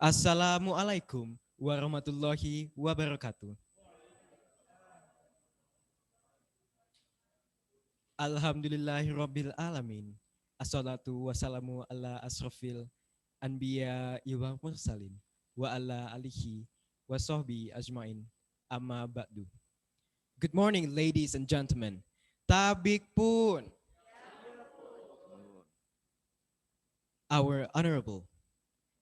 Assalamualaikum warahmatullahi wabarakatuh. Alhamdulillahirabbil alamin. Assalatu wassalamu ala asrofil anbiya wal mursalin wa ala alihi wa sahbi ajmain. Amma ba'du. Good morning, ladies and gentlemen. Tabik pun. Our Honorable,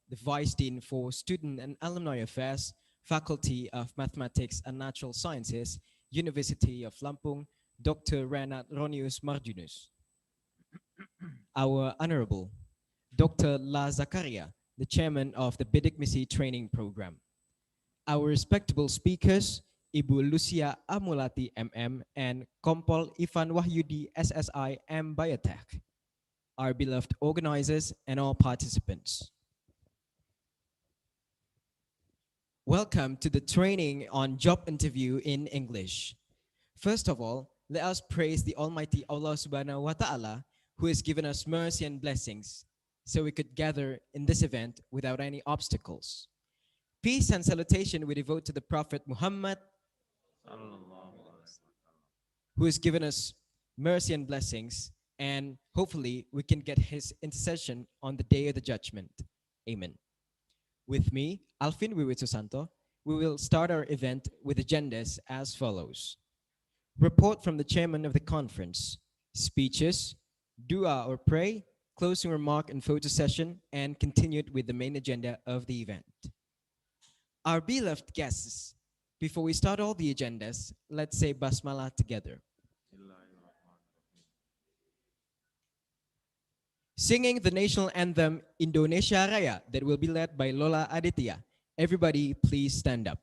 the Vice Dean for Student and Alumni Affairs, Faculty of Mathematics and Natural Sciences, University of Lampung, Dr. Renat Ronius Marjunus. Our Honorable, Dr. La Zakaria, the Chairman of the Bidikmisi Training Program. Our respectable speakers, Ibu Lucia Amulati MM and Kompol Ivan Wahyudi SSI M Biotech. Our beloved organizers and all participants. Welcome to the training on job interview in English. First of all, let us praise the Almighty Allah Subhanahu wa Ta'ala, who has given us mercy and blessings so we could gather in this event without any obstacles. Peace and salutation we devote to the Prophet Muhammad, who has given us mercy and blessings, and hopefully we can get his intercession on the day of the judgment. Amen. With me, Alvin Wiwitusanto, we will start our event with agendas as follows. Report from the chairman of the conference, speeches, dua or pray, closing remark and photo session, and continued with the main agenda of the event. Our beloved guests, before we start all the agendas, let's say Basmala together. Singing the national anthem Indonesia Raya that will be led by Lola Aditya. Everybody please stand up.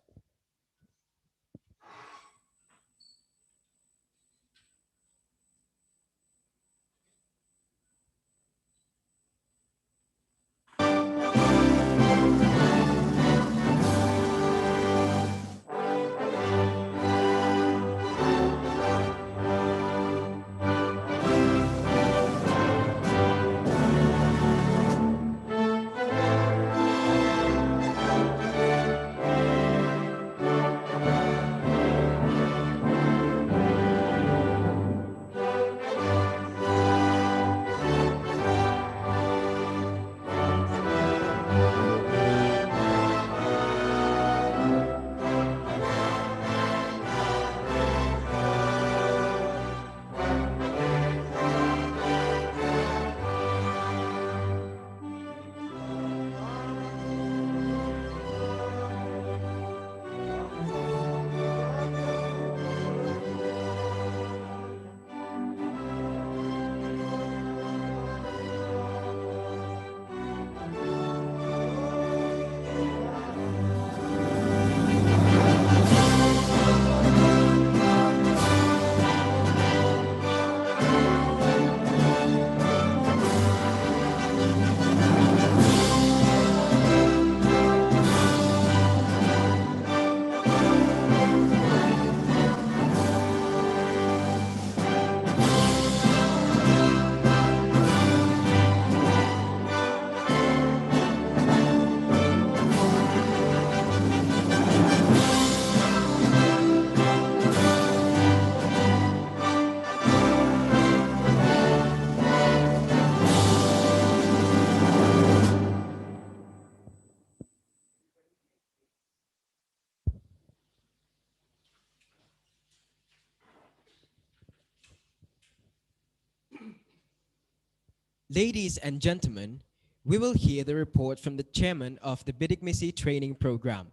Ladies and gentlemen, we will hear the report from the chairman of the Bidikmisi Training Program.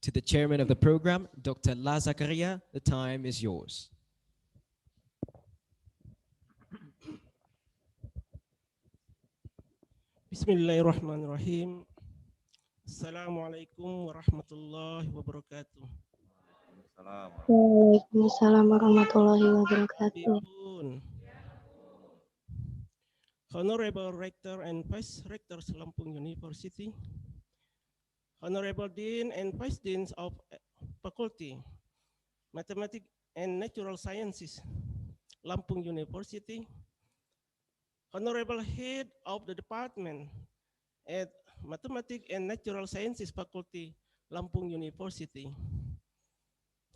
To the chairman of the program, Dr. La Zakaria, the time is yours. Bismillahirrahmanirrahim. Assalamualaikum warahmatullahi wabarakatuh. Waalaikumsalam warahmatullahi wabarakatuh. Honorable Rector and Vice Rectors Lampung University, Honorable Dean and Vice Deans of Faculty, Mathematics and Natural Sciences, Lampung University, Honorable Head of the Department at Mathematics and Natural Sciences Faculty, Lampung University.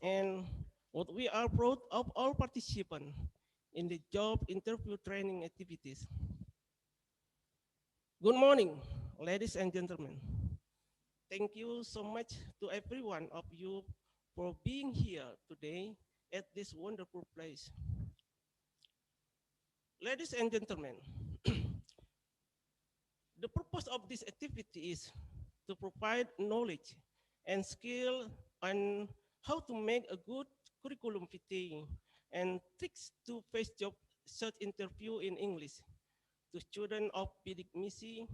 And what we are proud of all participants in the job interview training activities. Good morning, ladies and gentlemen. Thank you so much to every one of you for being here today at this wonderful place. Ladies and gentlemen, the purpose of this activity is to provide knowledge and skill on how to make a good curriculum vitae and tricks to face job search interview in English to students of Bidikmisi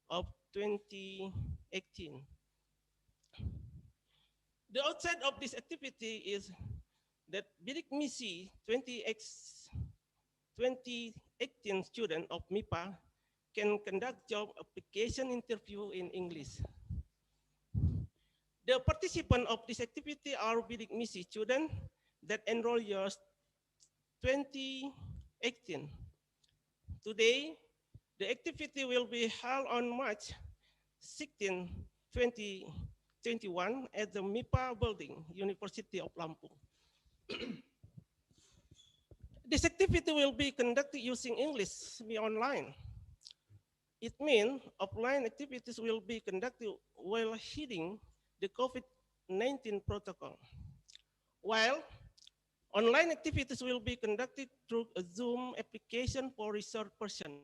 of 2018. The outside of this activity is that Bidikmisi 2018 student of MIPA can conduct job application interview in English. The participants of this activity are Bidikmisi students that enroll years 2018. Today, the activity will be held on March 16, 2021 at the MIPA building, University of Lampung. This activity will be conducted using English via online. It means offline activities will be conducted while heeding the COVID-19 protocol, while online activities will be conducted through a Zoom application for research persons.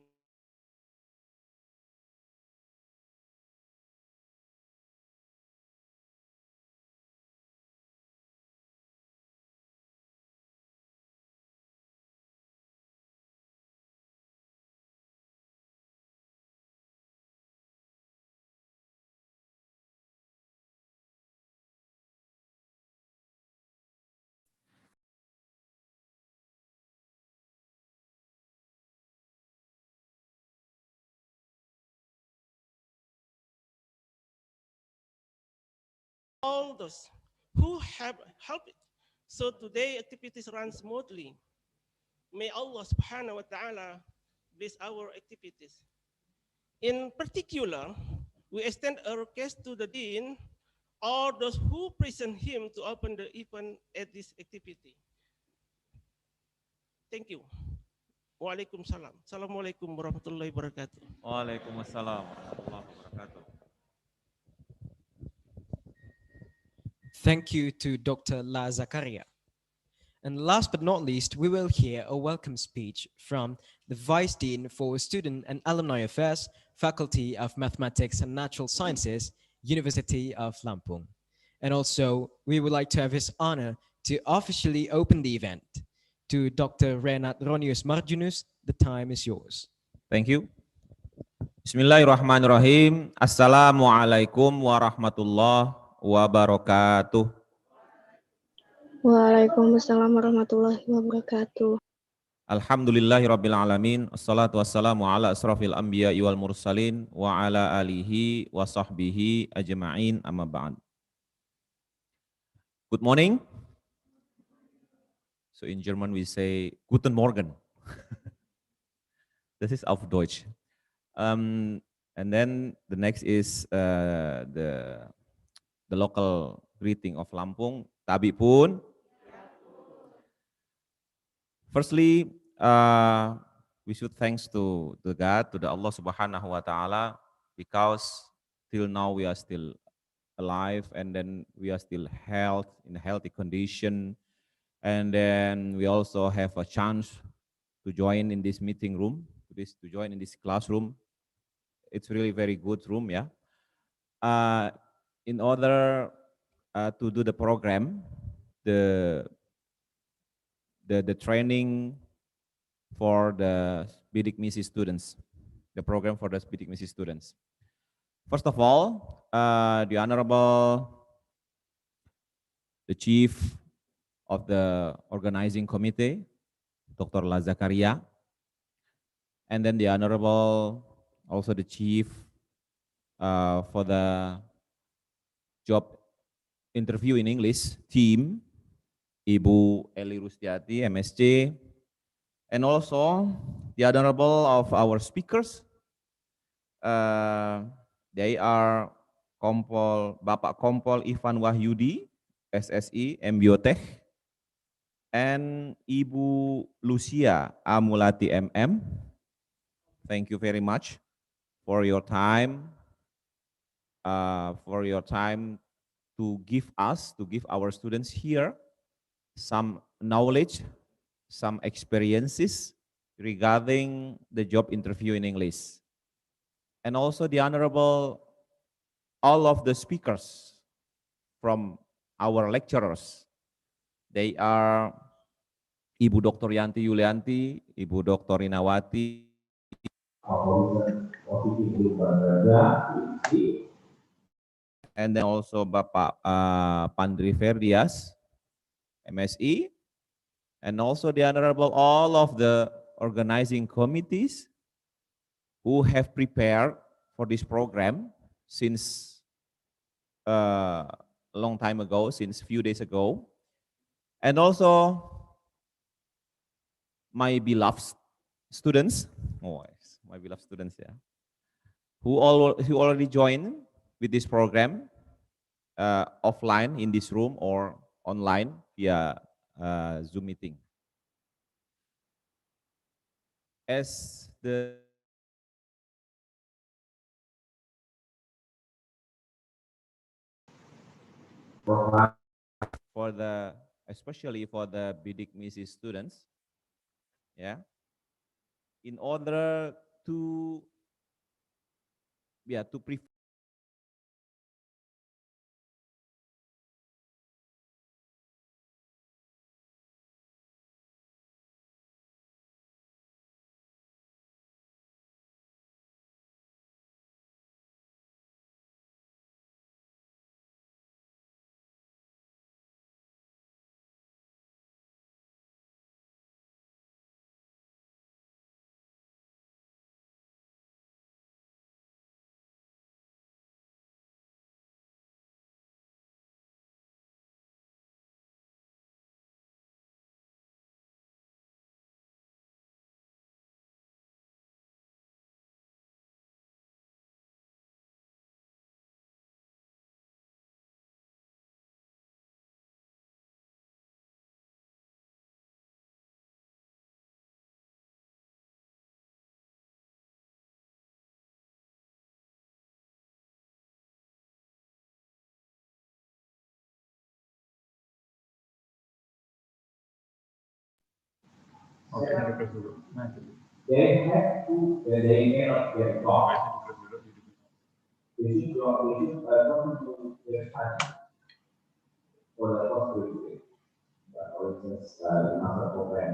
All those who have helped so today activities run smoothly. May Allah subhanahu wa ta'ala bless our activities. In particular, we extend a request to the Dean or those who present him to open the event at this activity. Thank you. Waalaikumsalam. Assalamualaikum warahmatullahi wabarakatuh. Waalaikumsalam warahmatullahi wabarakatuh. Thank you to Dr. La Zakaria. And last but not least, we will hear a welcome speech from the Vice Dean for Student and Alumni Affairs, Faculty of Mathematics and Natural Sciences, University of Lampung. And also, we would like to have his honor to officially open the event. To Dr. Renat Ronius Marjunus, the time is yours. Thank you. Bismillahirrahmanirrahim. Assalamualaikum warahmatullahi wabarakatuh. Waalaikumsalam warahmatullahi wabarakatuh. Alhamdulillahirabbil alamin. Assalatu wassalamu ala asrafil anbiya wal mursalin wa ala alihi wa sahbihi ajma'in amma ba'd. Good morning. So in German we say Guten Morgen. This is auf Deutsch. And then the next is the local greeting of Lampung. Tabi pun. Firstly, we should thanks to the God, to the Allah Subhanahu wa Taala, because till now we are still alive, and then we are still in a healthy condition, and then we also have a chance to join in this meeting room, to join in this classroom. It's really very good room, yeah. In order to do the program, the training for the Bidikmisi students, the program for the Bidikmisi students. First of all, the Honorable, the Chief of the Organizing Committee, Dr. La Zakaria, and then the Honorable, also the Chief for the job interview in English team, Ibu Eli Rustiati, MSc, and also the Honorable of our speakers, They are Bapak Kompol Ivan Wahyudi, SSI, MBioTech, and Ibu Lucia Amulati MM. Thank you very much for your time, to give our students here some knowledge, some experiences regarding the job interview in English. And also the honorable, all of the speakers from our lecturers. They are Ibu Dr. Yanti Yulianti, Ibu Dr. Inawati, and then also Bapak Pandri Ferdias, MSI, and also the honorable all of the organizing committees who have prepared for this program since a long time ago, since few days ago, and also my beloved students, my beloved students, yeah, who already joined with this program offline in this room or online via Zoom meeting. As the for the especially for the Bidikmisi students, yeah, in order to prepare they have to, they cannot get caught. They should talk to their study for the first week. For instance, another program.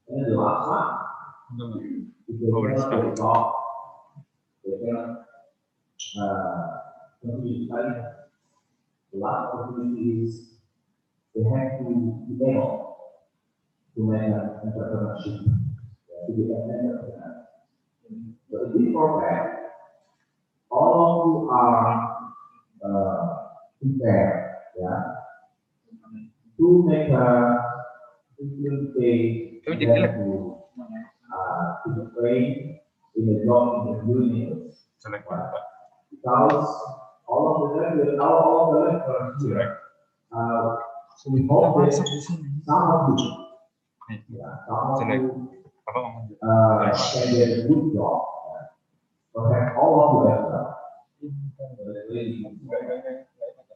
And the last one, if they cannot get caught, they cannot continue studying. The last opportunity is they have to be able to make an entrepreneurship, to be an entrepreneur. So in this program, all who are prepared, yeah, to make a day to train in the job interview, because all of the lecturers here, we hope that some of you, can get a good job, perhaps all of you as well.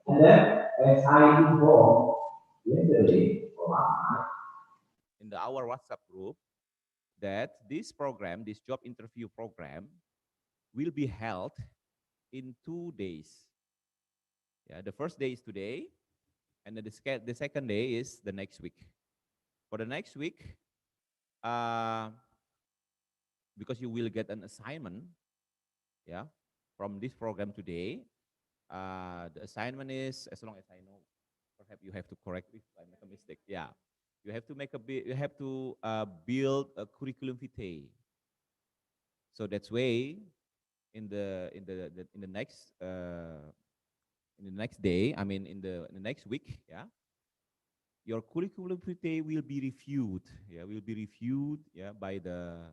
And then, as I informed yesterday or last night in our WhatsApp group, that this program, this job interview program, will be held in 2 days. Yeah, the first day is today, and the second day is the next week. For the next week, because you will get an assignment, yeah, from this program today. The assignment is, as long as I know, perhaps you have to correct if I make a mistake. Yeah, you have to build a curriculum vitae. So that's way in the next day, I mean in the next week, yeah, your curriculum vitae will be reviewed. Yeah, yeah, by the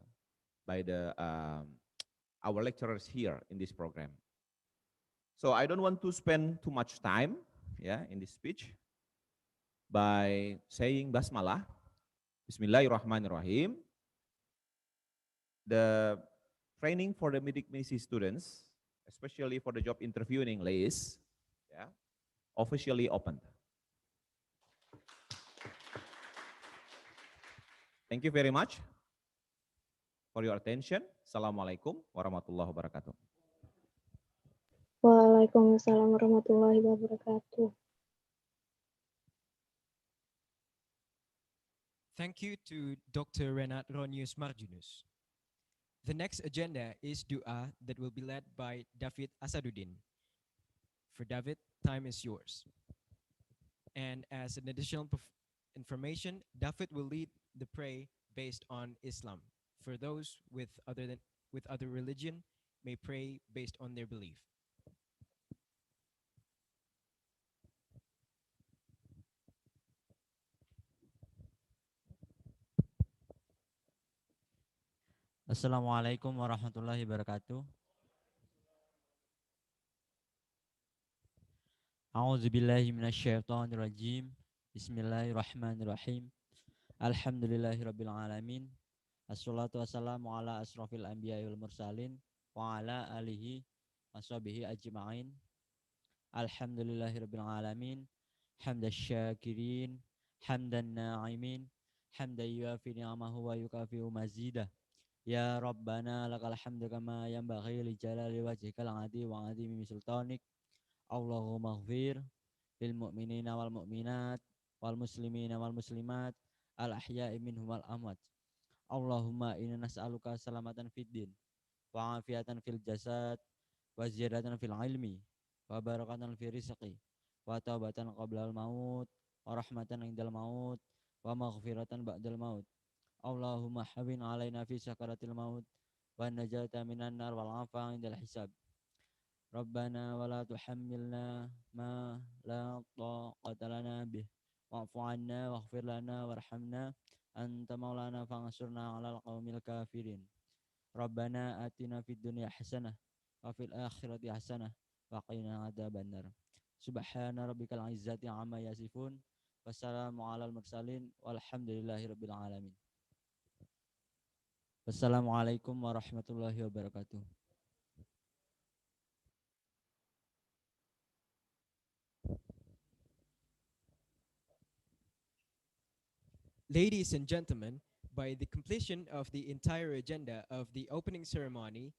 our lecturers here in this program. So I don't want to spend too much time, in this speech by saying basmalah. Bismillahirrahmanirrahim. The training for the Bidikmisi students, especially for the job interview in English, officially opened. Thank you very much for your attention. Assalamualaikum warahmatullahi wabarakatuh. Waalaikumsalam warahmatullahi wabarakatuh. Thank you to Dr. Renat Ronius Marjunus. The next agenda is Dua that will be led by David Asaduddin. For David, time is yours. And as an additional information, David will lead the prayer based on Islam. For those with other religion, may pray based on their belief. Assalamualaikum warahmatullahi wabarakatuh. A'udzubillahi minasyaitonirrajim. Bismillahirrahmanirrahim. Alhamdulillahirabbil alamin. Assalatu wassalamu ala asrofil anbiya'i wal mursalin wa ala alihi washabihi ajma'in. Alhamdulillahirabbil alamin. Hamdasy syakirin, hamdan na'imin, hamdan yuafi ni'amahu wa yukafi'u mazidah. Ya Rabbana lakal hamdu kama yanbaghi li jalali wajhikal adi wa azimi sultanik. Allahumma ighfir lil mu'minina wal mu'minat wal muslimina wal muslimat al ahya'i minhum wal amwat. Allahumma inna nas'aluka salamatan fid din wa afiatan fil jasad wa ziyadatan fil ilmi wa barakatan fil rizqi wa taubatan qabla al maut wa rahmatan indal maut wa maghfiratan ba'dal maut. Allahumma hawin alaina fi sakaratil maut wa najata minan nar wal afa indal hisab. Rabbana wa la tuhammilna ma la taqata lana bih wa'fu 'anna waghfir lana warhamna anta maulana fansurna 'alal qaumil kafirin. Rabbana atina fid dunya hasanah wa fil akhirati hasanah wa qina adzabannar. Subhana rabbikal izzati 'amma yasifun. Wassalamu 'alal mursalin walhamdulillahirabbil alamin. Wassalamualaikum warahmatullahi wabarakatuh. Ladies and gentlemen, by the completion of the entire agenda of the opening ceremony,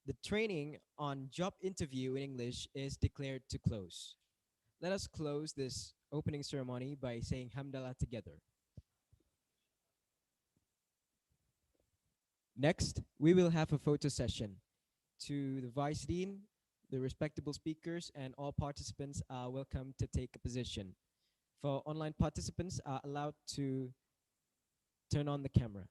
the training on job interview in English is declared to close. Let us close this opening ceremony by saying Hamdallah together. Next, we will have a photo session. To the Vice Dean, the respectable speakers, and all participants are welcome to take a position. For online participants are allowed to turn on the camera.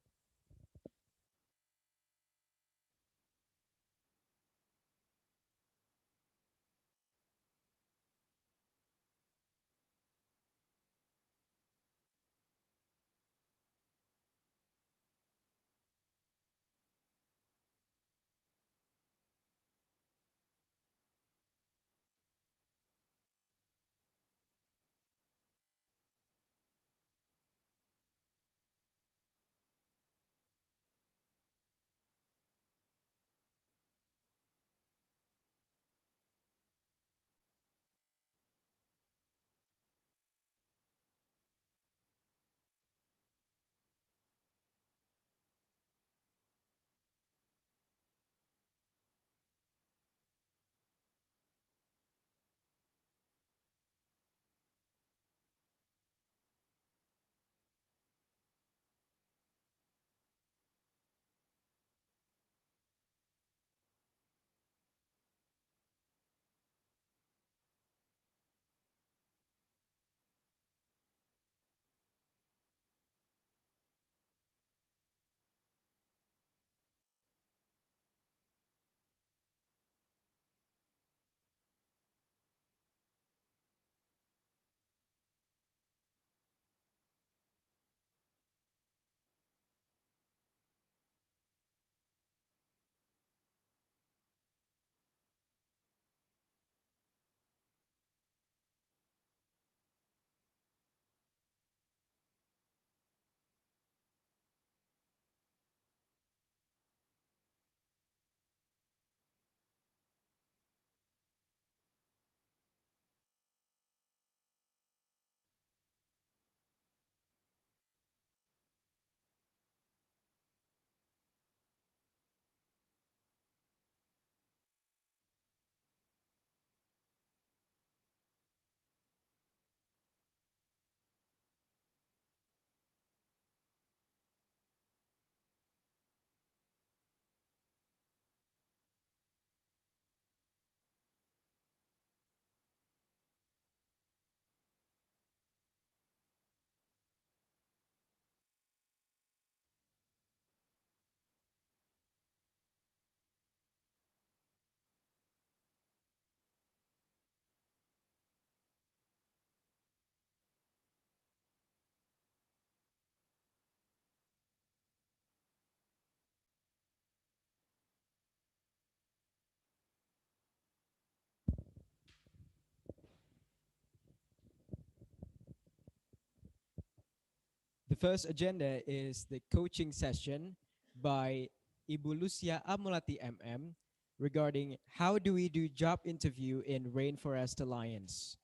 first agenda is the coaching session by Ibu Lucia Amulati MM regarding how do we do job interview in Rainforest Alliance.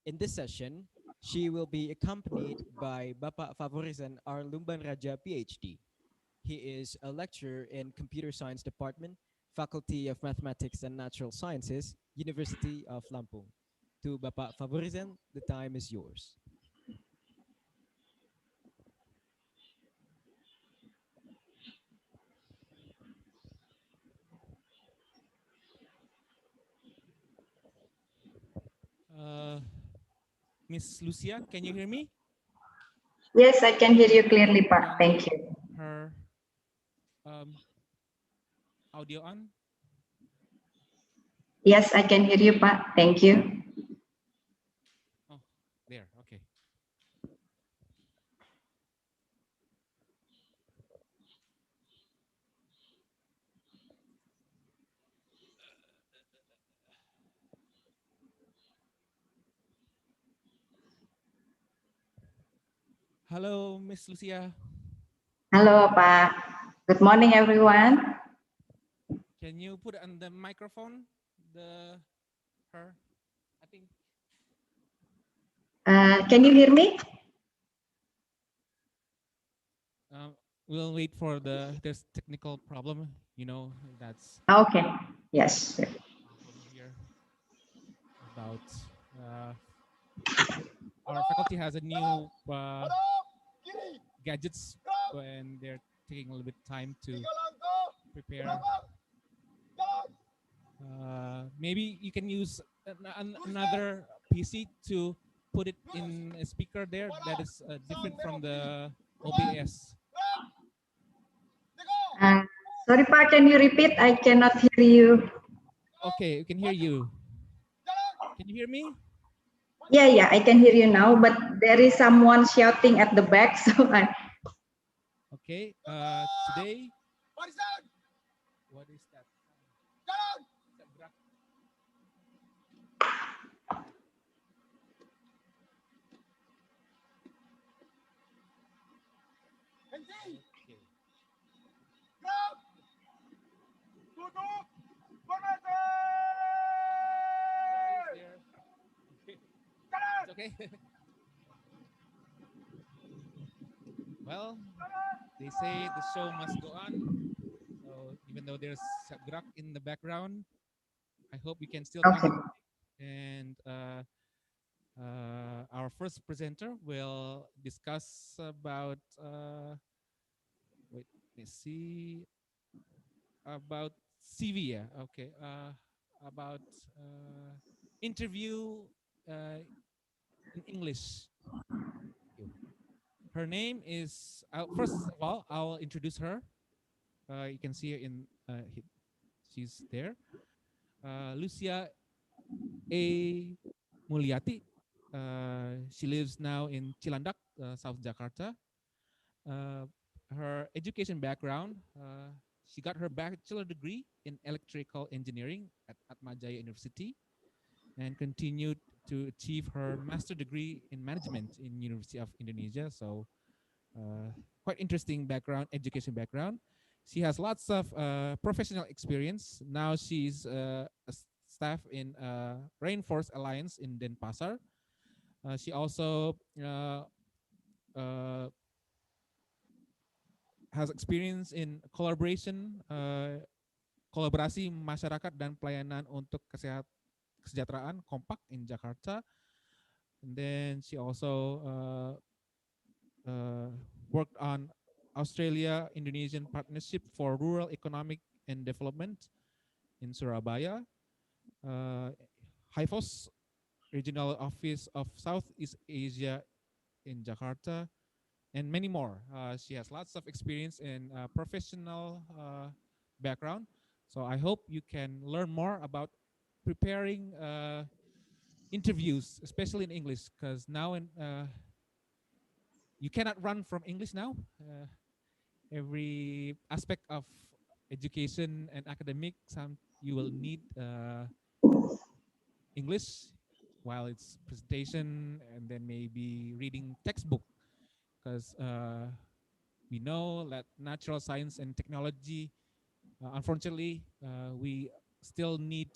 In this session, she will be accompanied by Bapak Favorizan R. Lumban Raja, PhD. He is a lecturer in Computer Science Department, Faculty of Mathematics and Natural Sciences, University of Lampung. To Bapak Favorizan, the time is yours. Miss Lucia, can you hear me? Yes, I can hear you clearly, Pak. Turn Thank you. her audio on. Yes, I can hear you, Pak. Thank you. Oh, there. Okay. Hello, Miss Lucia. Hello, Pak. Good morning, everyone. Can you put on the microphone? Her. I think. Can you hear me? We'll wait for there's technical problem. You know that's Okay. Yes. problem here about our faculty has a new gadgets and they're taking a little bit time to prepare. Maybe you can use another PC to put it in a speaker there that is different from the OBS. Sorry, Pak. Can you repeat? I cannot hear you. Okay, we can hear you. Can you hear me? Yeah, I can hear you now, but there is someone shouting at the back, so I. Okay. Today. What is that? Okay. It's okay. Well, they say the show must go on. So even though there's Grak in the background, I hope you can still Okay. concentrate. And our first presenter will discuss about wait, let's see about CV. Yeah, okay. About interview in English. Her name is first of all, I'll introduce her. You can see her in she's there. Lucia A. Mulyati. She lives now in Cilandak, South Jakarta. Her education background, she got her bachelor degree in electrical engineering at Atmajaya University and continued to achieve her master degree in management in University of Indonesia. So quite interesting background, education background. She has lots of professional experience. Now she's a staff in Rainforest Alliance in Denpasar. She also has experience in collaboration, kolaborasi masyarakat dan pelayanan untuk kesejahteraan kompak in Jakarta. And then she also worked on Australia-Indonesian Partnership for Rural Economic and Development in Surabaya, HIFOS, Regional Office of Southeast Asia in Jakarta, and many more. She has lots of experience in professional background. So I hope you can learn more about preparing interviews, especially in English, because now you cannot run from English now. Every aspect of education and academic, you will need English while it's presentation and then maybe reading textbook, because we know that natural science and technology, unfortunately, we still need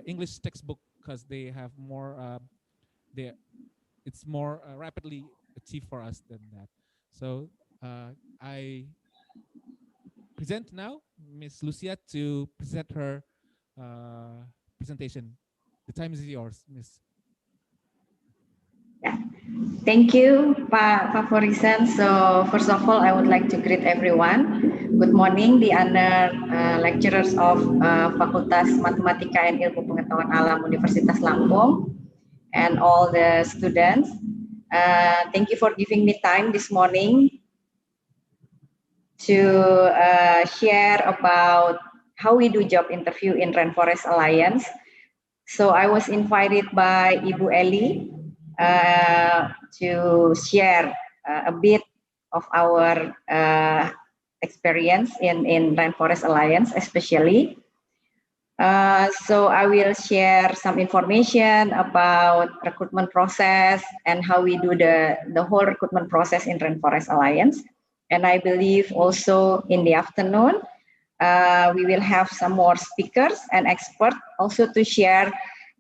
English textbook because they have more, it's more rapidly achieved for us than that. So I present now Miss Lucia to present her presentation. The time is yours, Miss. Yeah. Thank you, Pak Favorisan. So first of all, I would like to greet everyone. Good morning, the honored lecturers of Fakultas Matematika and Ilmu Pengetahuan Alam Universitas Lampung, and all the students. Thank you for giving me time this morning to share about how we do job interview in Rainforest Alliance. So I was invited by Ibu Eli to share a bit of our experience in Rainforest Alliance, especially. So I will share some information about recruitment process and how we do the whole recruitment process in Rainforest Alliance. And I believe also in the afternoon, we will have some more speakers and experts also to share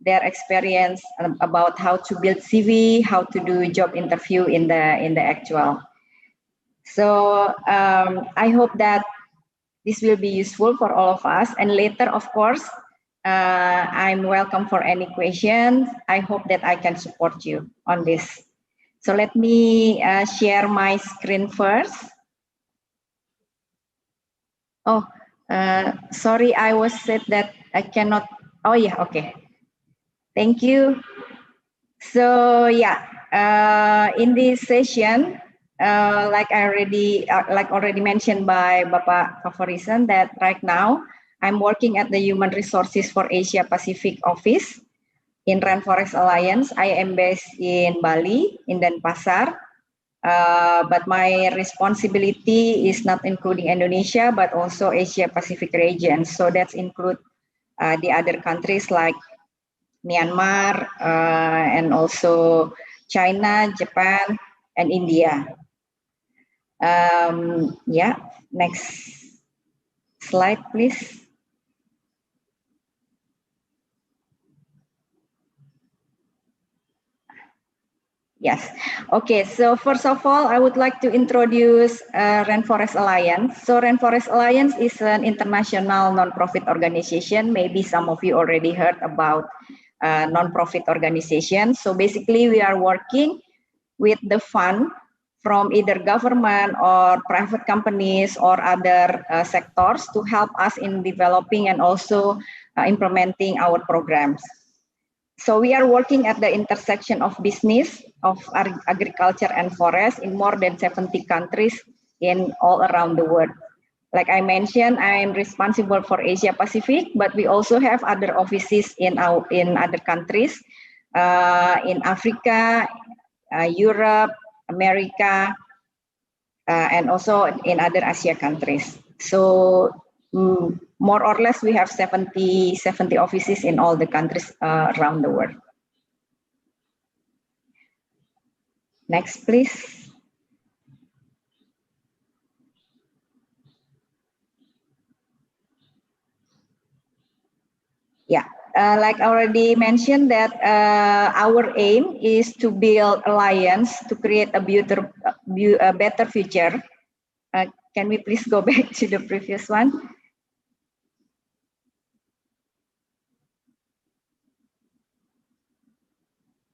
their experience about how to build CV, how to do job interview in the actual. So I hope that this will be useful for all of us. And later, of course, I'm welcome for any questions. I hope that I can support you on this. So let me share my screen first. Oh, sorry, I was said that I cannot. Oh yeah, okay. Thank you. So yeah, in this session, like already mentioned by Bapak Favorisan, that right now I'm working at the Human Resources for Asia Pacific Office in Rainforest Alliance. I am based in Bali, in Denpasar, but my responsibility is not including Indonesia, but also Asia Pacific region. So that's include the other countries like Myanmar, and also China, Japan, and India. Yeah, next slide, please. Yes. Okay. So first of all, I would like to introduce Rainforest Alliance. So Rainforest Alliance is an international non-profit organization. Maybe some of you already heard about non-profit organization. So basically, we are working with the fund from either government or private companies or other sectors to help us in developing and also implementing our programs. So we are working at the intersection of business, of agriculture and forest in more than 70 countries in all around the world. Like I mentioned, I am responsible for Asia Pacific, but we also have other offices in other countries, in Africa, Europe, America, and also in other Asia countries. So more or less, we have 70 offices in all the countries around the world. Next, please. Yeah, like I already mentioned that our aim is to build alliance to create a better future. Can we please go back to the previous one?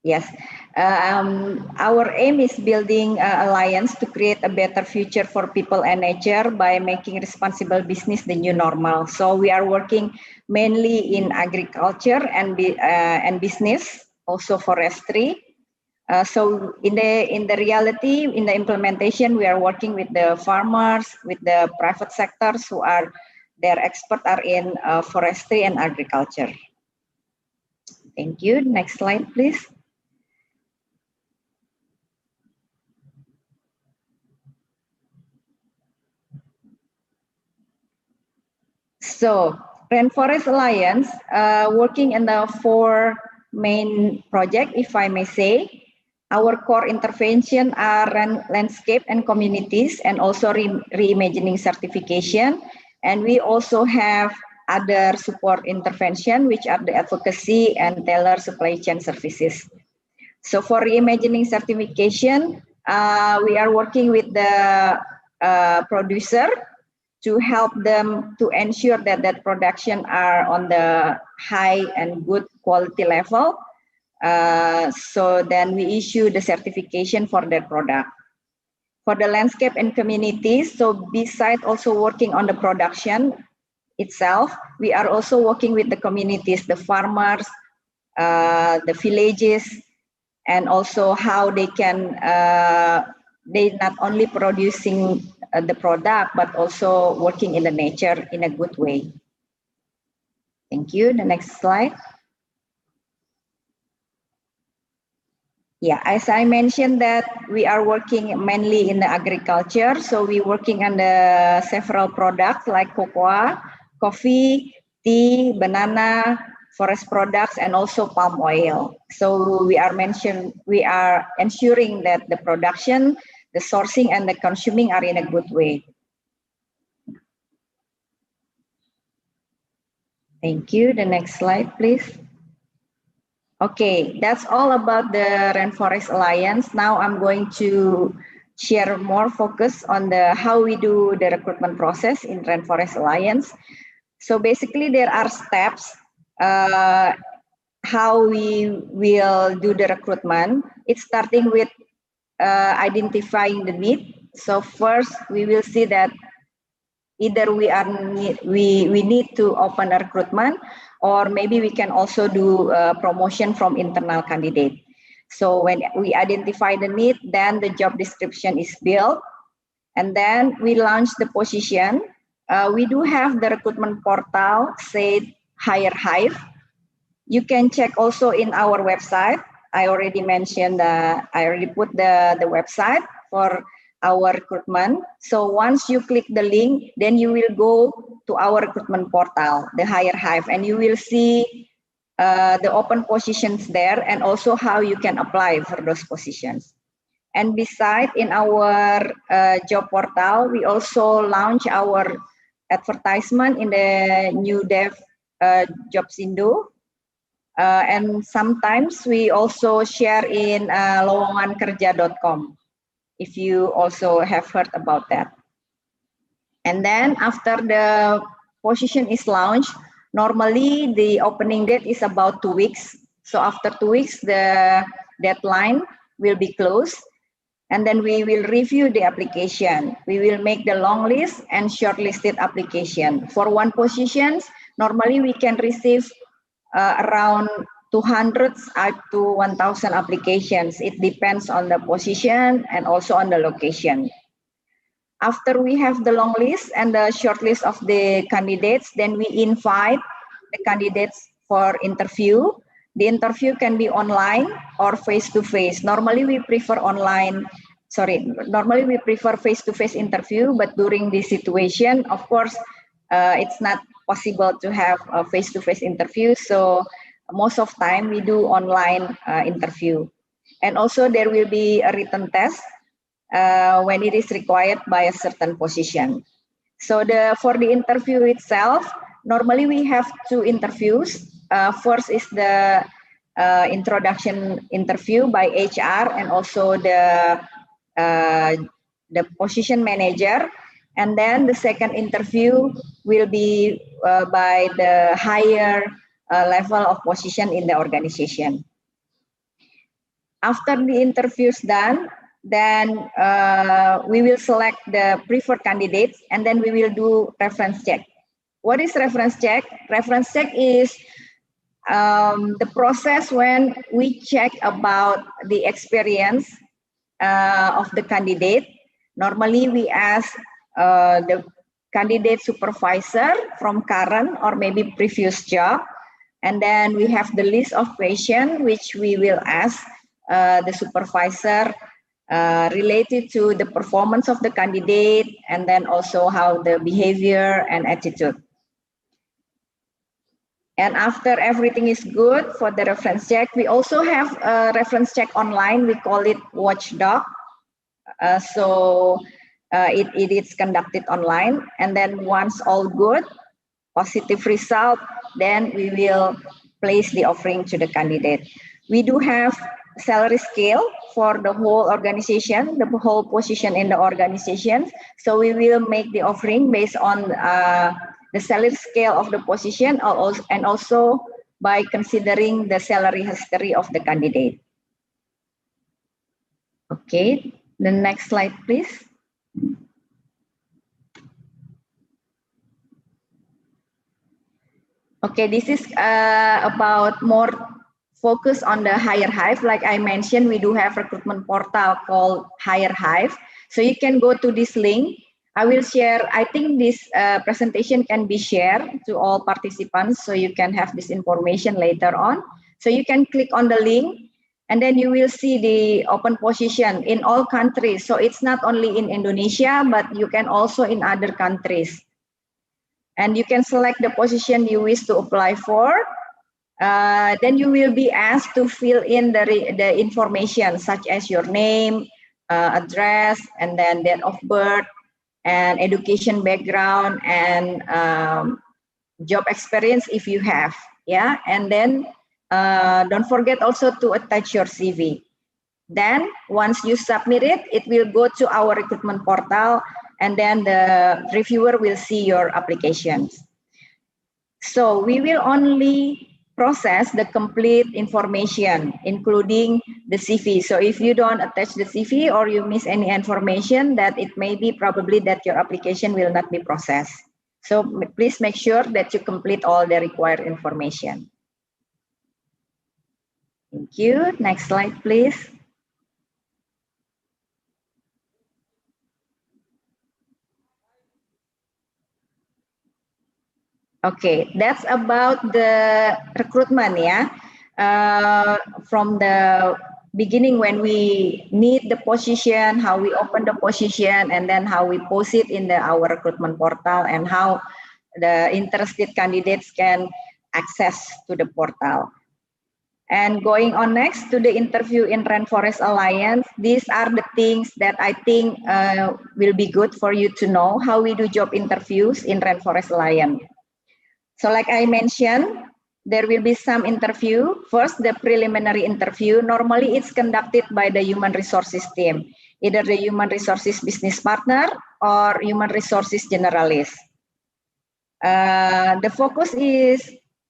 Yes, our aim is building alliance to create a better future for people and nature by making responsible business the new normal. So we are working mainly in agriculture and business, also forestry. So in the reality, in the implementation, we are working with the farmers, with the private sectors who are their experts are in forestry and agriculture. Thank you. Next slide, please. So, Rainforest Alliance, working in the 4 main projects, if I may say. Our core intervention are landscape and communities, and also reimagining certification. And we also have other support intervention, which are the advocacy and tailored supply chain services. So for reimagining certification, we are working with the producer to help them to ensure that production are on the high and good quality level. So then we issue the certification for their product. For the landscape and communities, so besides also working on the production itself, we are also working with the communities, the farmers, the villages, and also how they can, they not only producing the product, but also working in the nature in a good way. Thank you. The next slide. Yeah, as I mentioned that we are working mainly in the agriculture. So we're working on the several products like cocoa, coffee, tea, banana, forest products, and also palm oil. So we are ensuring that the production, the sourcing, and the consuming are in a good way. Thank you. The next slide, please. Okay, that's all about the Rainforest Alliance. Now I'm going to share more focus on the how we do the recruitment process in Rainforest Alliance. So basically there are steps how we will do the recruitment. It's starting with identifying the need. So first we will see that either we need to open a recruitment, or maybe we can also do promotion from internal candidate. So when we identify the need, then the job description is built, and then we launch the position. We do have the recruitment portal, say Hire Hive. You can check also in our website. I already mentioned, I already put the website for our recruitment. So once you click the link, then you will go to our recruitment portal, the Hire Hive, and you will see the open positions there, and also how you can apply for those positions. And besides, in our job portal, we also launch our advertisement in the new dev Jobsindo. And sometimes we also share in lowongankerja.com, if you also have heard about that. And then after the position is launched, normally the opening date is about 2 weeks. So after 2 weeks, the deadline will be closed. And then we will review the application. We will make the long list and shortlisted application. For one position, normally we can receive around 200 up to 1,000 applications. It depends on the position and also on the location. After we have the long list and the short list of the candidates, then we invite the candidates for interview. The interview can be online or face-to-face. Normally we prefer face-to-face interview, but during this situation, of course, it's not possible to have a face-to-face interview. So most of time we do online interview. And also there will be a written test when it is required by a certain position. So for the interview itself, normally we have 2 interviews. First is the introduction interview by HR and also the position manager. And then the second interview will be by the higher level of position in the organization. After the interview is done, then we will select the preferred candidates, and then we will do reference check. What is reference check? Reference check is the process when we check about the experience of the candidate. Normally we ask the candidate supervisor from current or maybe previous job, and then we have the list of questions which we will ask the supervisor related to the performance of the candidate, and then also how the behavior and attitude. And after everything is good for the reference check, we also have a reference check online. We call it Watchdog. It is conducted online. And then once all good, positive result, then we will place the offering to the candidate. We do have salary scale for the whole organization, the whole position in the organization. So we will make the offering based on the salary scale of the position and also by considering the salary history of the candidate. Okay, the next slide, please. Okay, this is about more focus on the Hire Hive. Like I mentioned, we do have recruitment portal called Hire Hive. So you can go to this link. I will share, I think this presentation can be shared to all participants so you can have this information later on. So you can click on the link and then you will see the open position in all countries. So it's not only in Indonesia, but you can also in other countries. And you can select the position you wish to apply for. Then you will be asked to fill in the information such as your name, address, and then date of birth, and education background, and job experience if you have. Yeah, and then don't forget also to attach your CV. Then once you submit it, it will go to our recruitment portal, and then the reviewer will see your applications. So we will only process the complete information, including the CV. So if you don't attach the CV or you miss any information, that it may be probably that your application will not be processed. So please make sure that you complete all the required information. Thank you. Next slide, please. Okay, that's about the recruitment, yeah. From the beginning when we need the position, how we open the position, and then how we post it in our recruitment portal, and how the interested candidates can access to the portal. And going on next to the interview in Rainforest Alliance, these are the things that I think will be good for you to know how we do job interviews in Rainforest Alliance. So like I mentioned, there will be some interview. First, the preliminary interview. Normally it's conducted by the human resources team, either the human resources business partner or human resources generalist. The focus is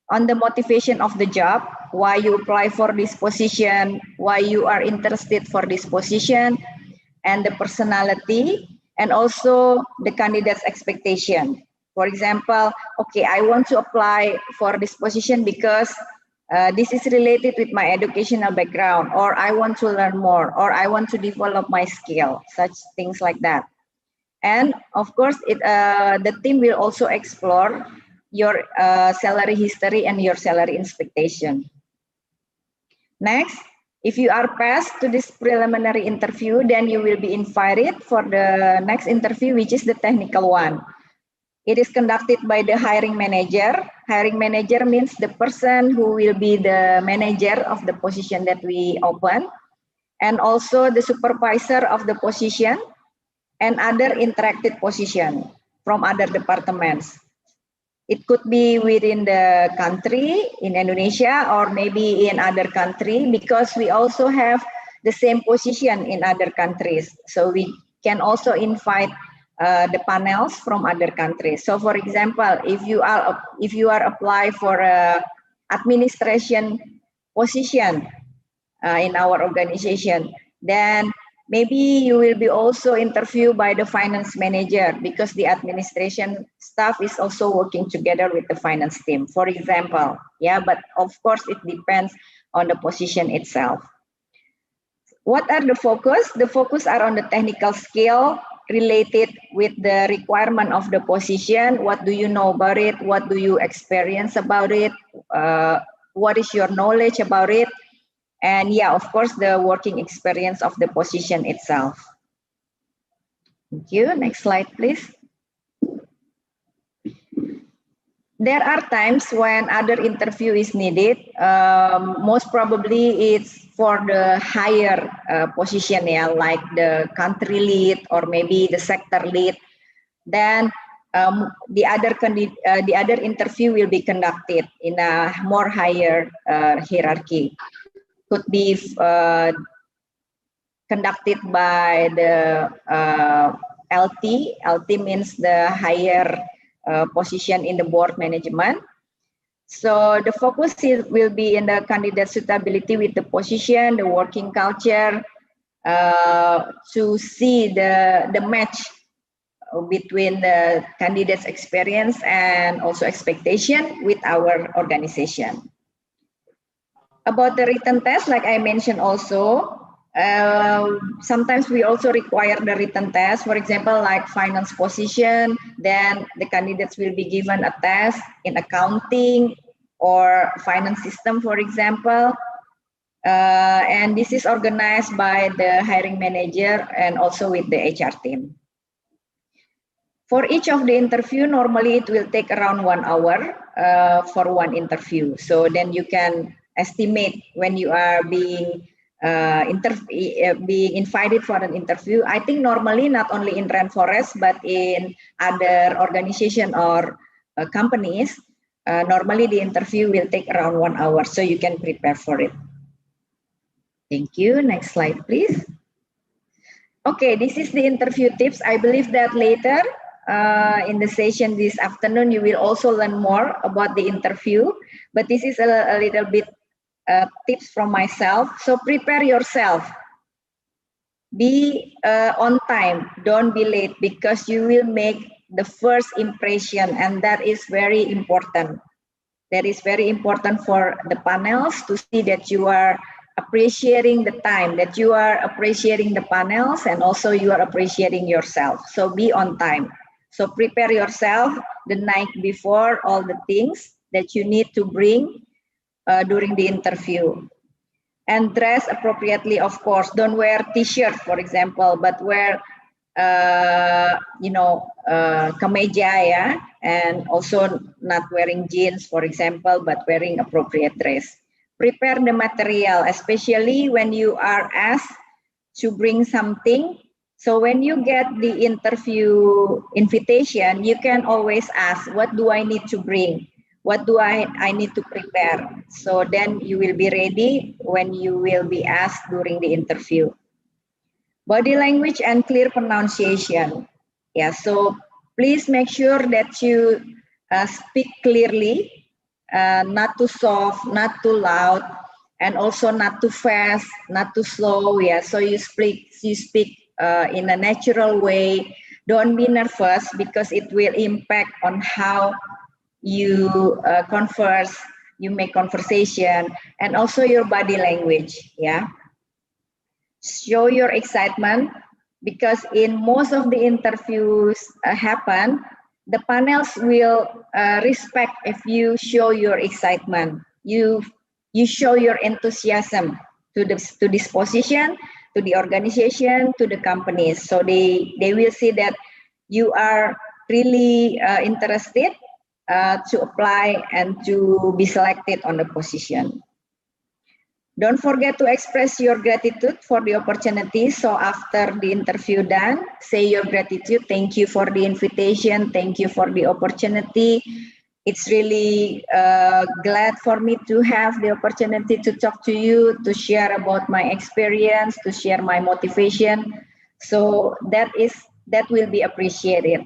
on the motivation of the job, why you apply for this position, why you are interested for this position, and the personality, and also the candidate's expectation. For example, okay, I want to apply for this position because this is related with my educational background, or I want to learn more, or I want to develop my skill, such things like that. And of course, the team will also explore your salary history and your salary expectation. Next, if you are passed to this preliminary interview, then you will be invited for the next interview, which is the technical one. It is conducted by the hiring manager. Hiring manager means the person who will be the manager of the position that we open, and also the supervisor of the position and other interacted position from other departments. It could be within the country, in Indonesia, or maybe in other country, because we also have the same position in other countries. So we can also invite the panels from other countries. So for example, if you are apply for a administration position in our organization, then maybe you will be also interviewed by the finance manager, because the administration staff is also working together with the finance team, for example. Yeah, but of course it depends on the position itself. What are the focus? The focus are on the technical skill related with the requirement of the position. What do you know about it? What do you experience about it? What is your knowledge about it? And yeah, of course, the working experience of the position itself. Thank you. Next slide, please. There are times when other interview is needed. Most probably it's for the higher position, yeah, like the country lead or maybe the sector lead. Then the other interview will be conducted in a more higher hierarchy. Could be conducted by the LT. LT means the higher position in the board management. So the focus will be in the candidate suitability with the position, the working culture, to see the match between the candidate's experience and also expectation with our organization. About the written test, like I mentioned also, sometimes we also require the written test. For example, like finance position, then the candidates will be given a test in accounting or finance system, for example. And this is organized by the hiring manager and also with the HR team. For each of the interview, normally it will take around 1 hour for one interview. So then you can estimate when you are being invited for an interview. I think normally not only in Rainforest, but in other organization or companies, normally the interview will take around 1 hour. So you can prepare for it. Thank you. Next slide, please. Okay, this is the interview tips. I believe that later in the session this afternoon, you will also learn more about the interview. But this is a little bit tips from myself. So prepare yourself. Be on time. Don't be late because you will make the first impression, and that is very important. That is very important for the panels to see that you are appreciating the time, that you are appreciating the panels, and also you are appreciating yourself. So be on time. So prepare yourself the night before, all the things that you need to bring during the interview. And dress appropriately, of course. Don't wear t-shirt, for example, but wear, kemeja, yeah, and also not wearing jeans, for example, but wearing appropriate dress. Prepare the material, especially when you are asked to bring something. So when you get the interview invitation, you can always ask, what do I need to bring? What do I need to prepare? So then you will be ready when you will be asked during the interview. Body language and clear pronunciation. Yeah, so please make sure that you speak clearly, not too soft, not too loud, and also not too fast, not too slow. Yeah, so you speak in a natural way. Don't be nervous because it will impact on how you converse, you make conversation, and also your body language. Yeah, show your excitement because in most of the interviews happen, the panels will respect if you show your excitement. You show your enthusiasm to this position, to the organization, to the companies. So they will see that you are really interested to apply and to be selected on the position. Don't forget to express your gratitude for the opportunity. So after the interview done, say your gratitude. Thank you for the invitation. Thank you for the opportunity. It's really glad for me to have the opportunity to talk to you, to share about my experience, to share my motivation. So that will be appreciated.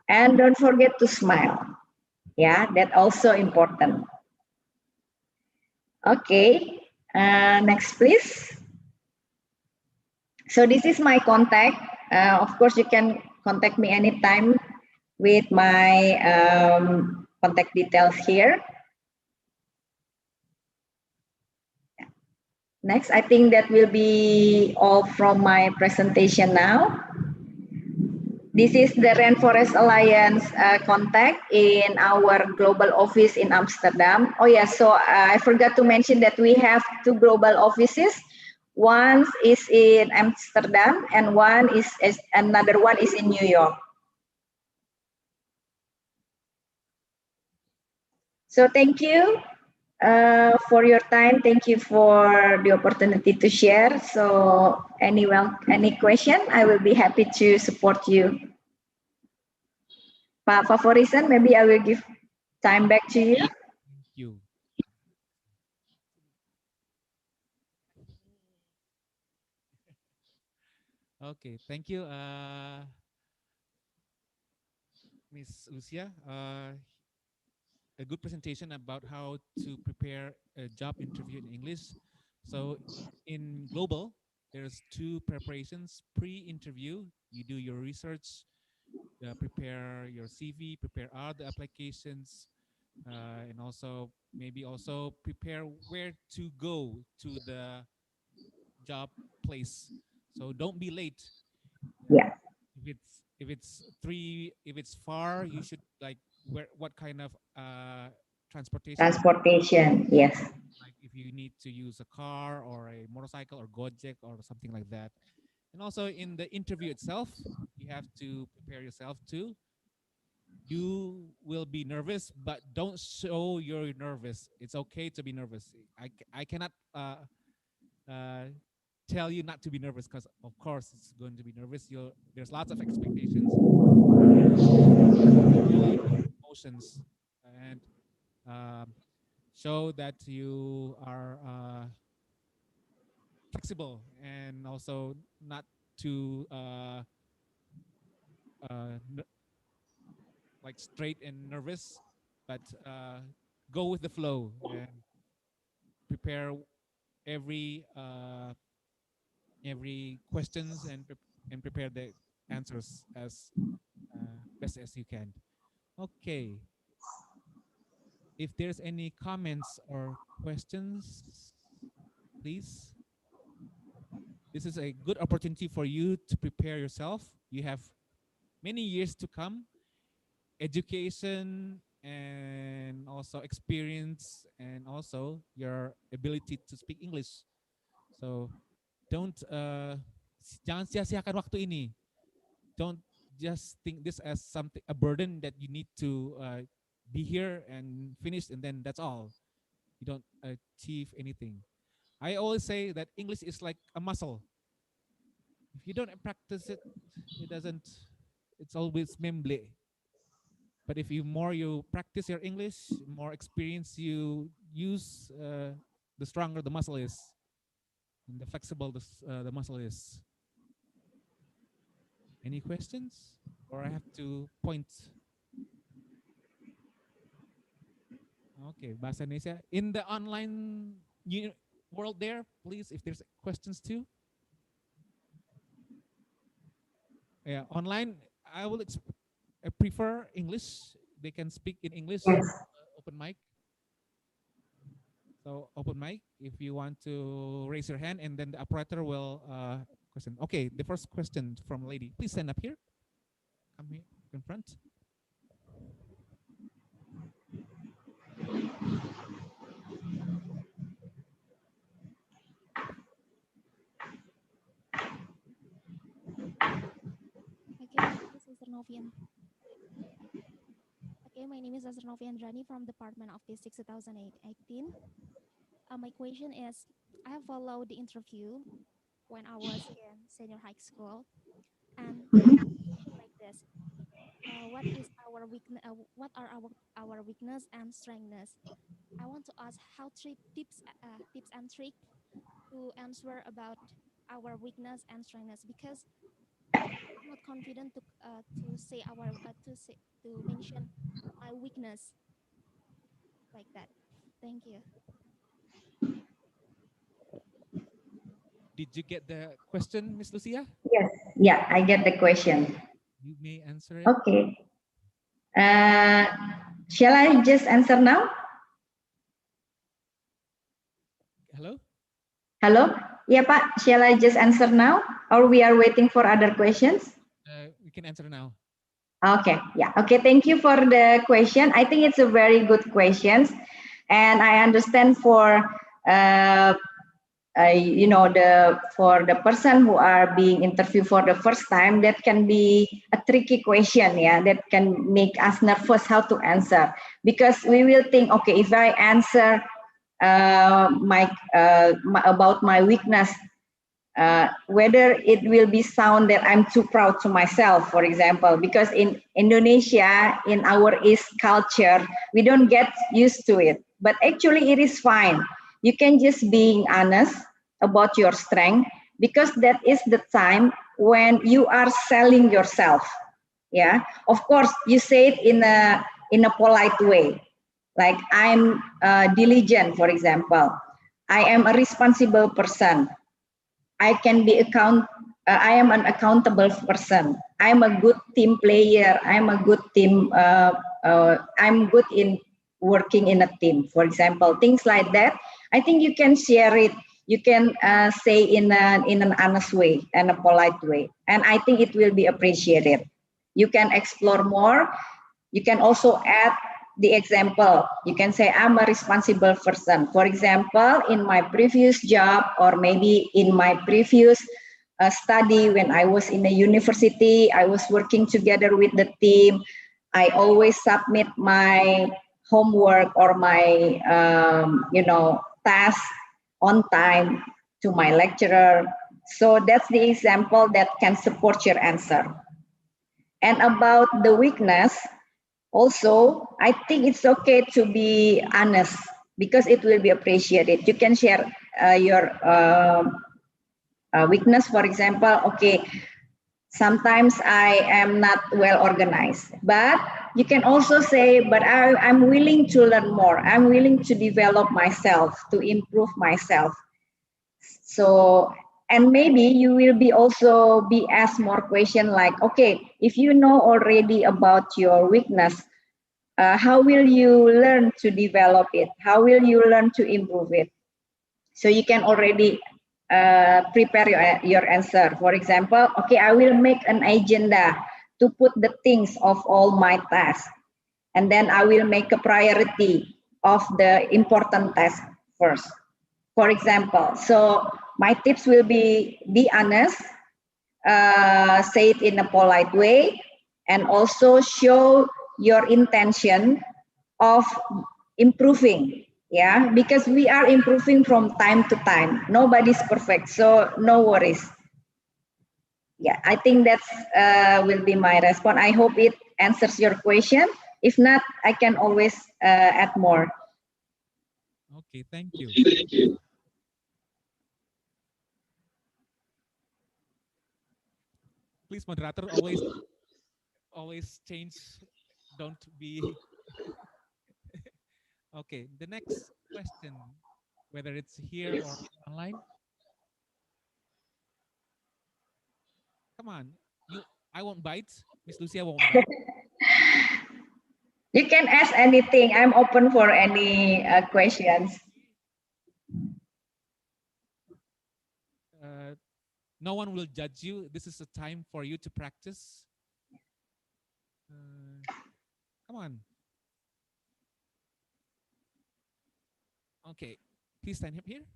And don't forget to smile. Yeah, that's also important. Okay. Next, please. So this is my contact. Of course, you can contact me anytime with my contact details here. Next, I think that will be all from my presentation now. This is the Rainforest Alliance contact in our global office in Amsterdam. Oh yeah, so I forgot to mention that we have 2 global offices. One is in Amsterdam and another one is in New York. So thank you for your time. Thank you for the opportunity to share. So any question, I will be happy to support you. Pak Favorisan, maybe I will give time back to you. Thank you. Okay, thank you, Miss Lucia. A good presentation about how to prepare a job interview in English. So in global, there's two preparations: pre-interview, you do your research, prepare your CV, prepare other applications, and also maybe also prepare where to go to the job place. So don't be late. Yeah. If it's far, you should like what kind of transportation. Transportation, yes. Like if you need to use a car or a motorcycle or Gojek or something like that. And also in the interview itself, you have to prepare yourself too. You will be nervous, but don't show you're nervous. It's okay to be nervous. I cannot tell you not to be nervous because of course it's going to be nervous. There's lots of expectations, emotions, and show that you are flexible and also not too like straight and nervous, but go with the flow and prepare every questions and prepare the answers as best as you can. Okay. If there's any comments or questions, please. This is a good opportunity for you to prepare yourself. You have many years to come, education and also experience and also your ability to speak English. So don't jangan sia-siakan waktu ini. Don't just think this as something, a burden that you need to be here and finish and then that's all. You don't achieve anything. I always say that English is like a muscle. If you don't practice it, it's always memble. But if you practice your English, more experience you use, the stronger the muscle is, and the flexible the muscle is. Any questions? Or I have to point? Okay, Bahasa Indonesia. In the online world there, please, if there's questions too. Yeah, online, I prefer English. They can speak in English. Yes. Open mic. So open mic, if you want to raise your hand, and then the operator will question. Okay, the first question from a lady. Please stand up here. Come here in front. Okay, my name is Azra Novian Drani from Department of Physics 2018. My question is, I have followed the interview when I was in senior high school, and like this, what are our weakness and strengths? I want to ask how tips and tricks to answer about our weakness and strengths, because I'm not confident to say to mention my weakness like that. Thank you. Did you get the question, Miss Lucia? Yes. Yeah, I get the question. You may answer it. Okay. Shall I just answer now? Hello? Hello? Yeah, Pak. Shall I just answer now? Or we are waiting for other questions? We can answer now. Okay. Yeah. Okay. Thank you for the question. I think it's a very good question. And I understand for you know, for the person who are being interviewed for the first time, that can be a tricky question, yeah, that can make us nervous how to answer, because we will think, okay, if I answer about my weakness, whether it will be sound that I'm too proud to myself, for example, because in Indonesia, in our East culture, we don't get used to it, but actually it is fine. You can just being honest about your strength, because that is the time when you are selling yourself. Yeah, of course, you say it in a polite way, like I'm diligent, for example. I am a responsible person. I can be I am an accountable person. I'm a good team player. I'm a good team. I'm good in working in a team, for example, things like that. I think you can share it. You can say in an honest way and a polite way, and I think it will be appreciated. You can explore more. You can also add the example. You can say, I'm a responsible person. For example, in my previous job, or maybe in my previous study when I was in a university, I was working together with the team. I always submit my homework or my, task on time to my lecturer. So that's the example that can support your answer. And about the weakness, also, I think it's okay to be honest, because it will be appreciated. You can share your weakness, for example. Okay, sometimes I am not well organized, but you can also say, but I'm willing to learn more. I'm willing to develop myself, to improve myself. So, and maybe you will be also be asked more question like, okay, if you know already about your weakness, how will you learn to develop it? How will you learn to improve it? So you can already prepare your answer. For example, okay, I will make an agenda to put the things of all my tasks. And then I will make a priority of the important task first. For example, so my tips will be honest, say it in a polite way, and also show your intention of improving. Yeah, because we are improving from time to time. Nobody's perfect, so no worries. Yeah, I think that's will be my response. I hope it answers your question. If not, I can always add more. Okay, thank you. Please, moderator, always change. Don't be. Okay, the next question, whether it's here or online. Come on, I won't bite. Miss Lucia won't bite. You can ask anything. I'm open for any questions. No one will judge you. This is a time for you to practice. Come on. Okay, please stand up here.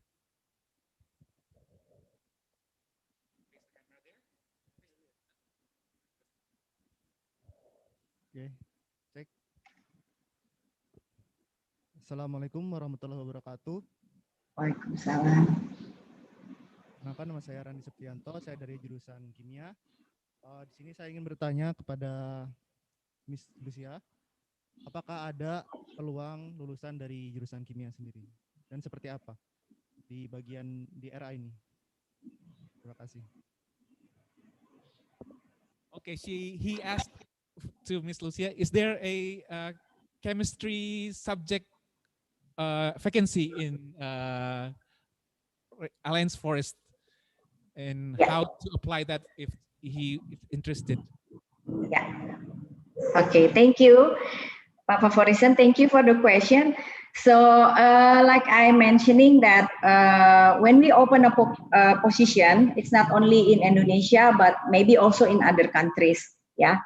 Oke, cek. Assalamualaikum warahmatullahi wabarakatuh. Waalaikumsalam. Kenalkan, nama saya Randi Septianto, saya dari jurusan kimia. Di sini saya ingin bertanya kepada Miss Lucia, apakah ada peluang lulusan dari jurusan kimia sendiri? Dan seperti apa di bagian di era ini? Terima kasih. Okay, he asked to Miss Lucia, is there a chemistry subject vacancy in Alliance Forest, and how to apply that if he is interested? Yeah. Okay, thank you, Papa Forison. Thank you for the question. So, like I mentioning that when we open a position, it's not only in Indonesia, but maybe also in other countries. Yeah.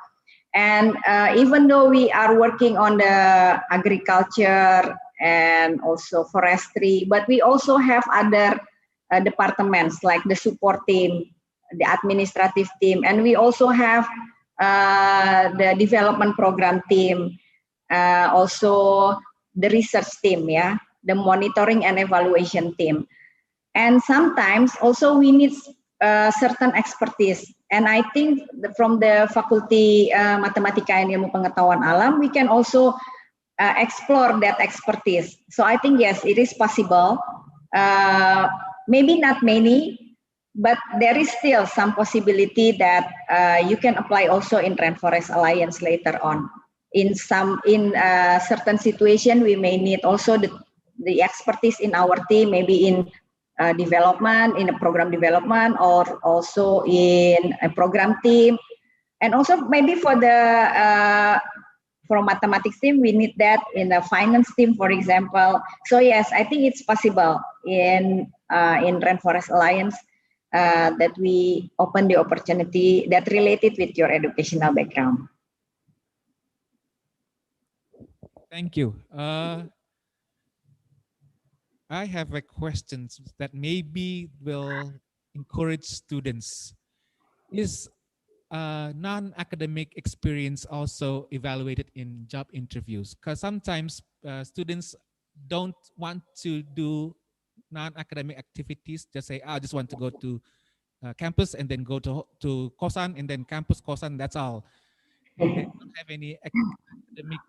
And even though we are working on the agriculture and also forestry, but we also have other departments like the support team, the administrative team, and we also have the development program team, also the research team, the monitoring and evaluation team. And sometimes also we need certain expertise. And I think from the Fakulty Matematika and Ilmu Pengetahuan Alam, we can also explore that expertise. So I think, yes, it is possible. Maybe not many, but there is still some possibility that you can apply also in Rainforest Alliance later on. In certain situation, we may need also the expertise in our team, maybe in development, in a program development, or also in a program team, and also maybe for the for mathematics team, we need that in the finance team, for example. So yes, I think it's possible in Rainforest Alliance that we open the opportunity that related with your educational background. Thank you. I have a question that maybe will encourage students. Is non-academic experience also evaluated in job interviews? Because sometimes students don't want to do non-academic activities. Just say, I just want to go to campus and then go to kosan and then campus kosan. That's all. They don't have any academic,